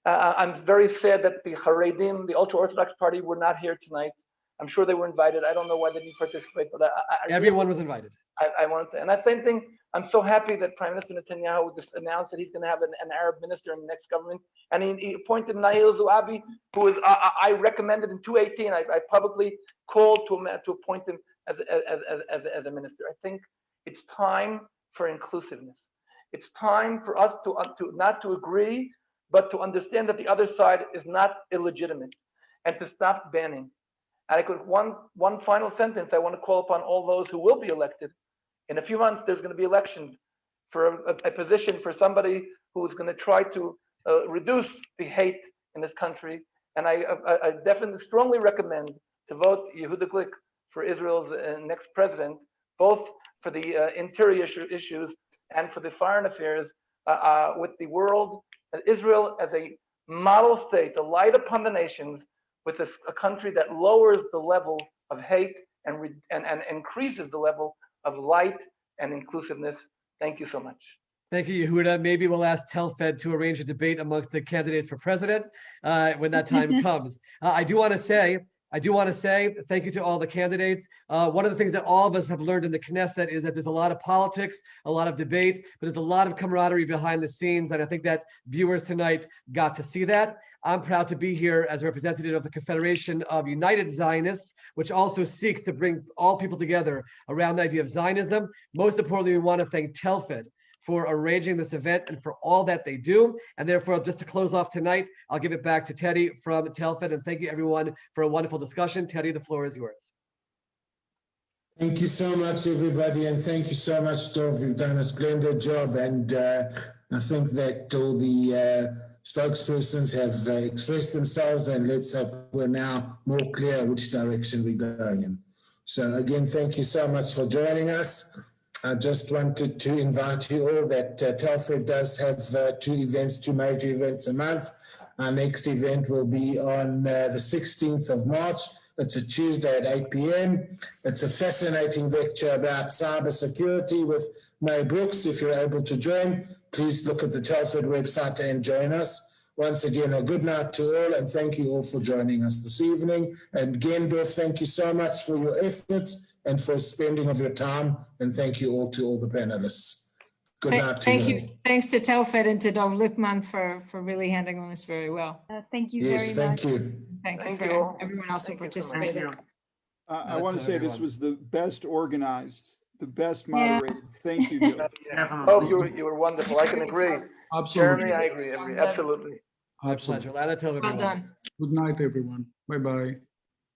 I'm very sad that the Haredim, the ultra-Orthodox party, were not here tonight. I'm sure they were invited. I don't know why they didn't participate, but everyone was invited. I wanted to, and that same thing, I'm so happy that Prime Minister Netanyahu just announced that he's going to have an Arab minister in the next government, and he appointed Nail Zouabi, who is I recommended in 2018. I publicly called to appoint him as a minister. I think it's time for inclusiveness. It's time for us to not to agree, but to understand that the other side is not illegitimate, and to stop banning. And I could one final sentence. I want to call upon all those who will be elected. In a few months, there's going to be election for a position for somebody who is going to try to reduce the hate in this country. And I definitely strongly recommend to vote Yehuda Glick for Israel's next president, both for the interior issues and for the foreign affairs, with the world, Israel as a model state, a light upon the nations, with a country that lowers the level of hate and increases the level of light and inclusiveness. Thank you so much. Thank you, Yehuda. Maybe we'll ask Telfed to arrange a debate amongst the candidates for president when that time comes. I do want to say I do want to say thank you to all the candidates. One of the things that all of us have learned in the Knesset is that there's a lot of politics, a lot of debate, but there's a lot of camaraderie behind the scenes. And I think that viewers tonight got to see that. I'm proud to be here as a representative of the Confederation of United Zionists, which also seeks to bring all people together around the idea of Zionism. Most importantly, we want to thank Telfed for arranging this event and for all that they do. And therefore, just to close off tonight, I'll give it back to Teddy from Telfed. And thank you everyone for a wonderful discussion. Teddy, the floor is yours. Thank you so much, everybody, and thank you so much, Dov. You've done a splendid job, and I think that all the spokespersons have expressed themselves, and let's hope we're now more clear which direction we're going in. So again, thank you so much for joining us. I just wanted to invite you all that Telfed does have two major events a month. Our next event will be on the 16th of March. It's a Tuesday at 8 p.m. It's a fascinating lecture about cybersecurity with May Brooks. If you're able to join, please look at the Telfed website and join us. Once again, a good night to all, and thank you all for joining us this evening. And Gendorf, thank you so much for your efforts and for spending of your time. And thank you all to all the panelists. Good night to you. Thank you. Thanks to Telfed and to Dov Lipman for really handling this very well. Thank you very Yes, much. thank you. Thank you Thank for you. everyone else who Thank you so much. participated. I want to say this everyone. was the best organized, the best Yeah. moderated. Thank you, Dov. Oh, you were wonderful. I can agree. Absolutely. Jeremy, I agree. Absolutely. My Absolutely. pleasure. Lande Telfed, Well everyone. done. Good night, everyone. Bye-bye.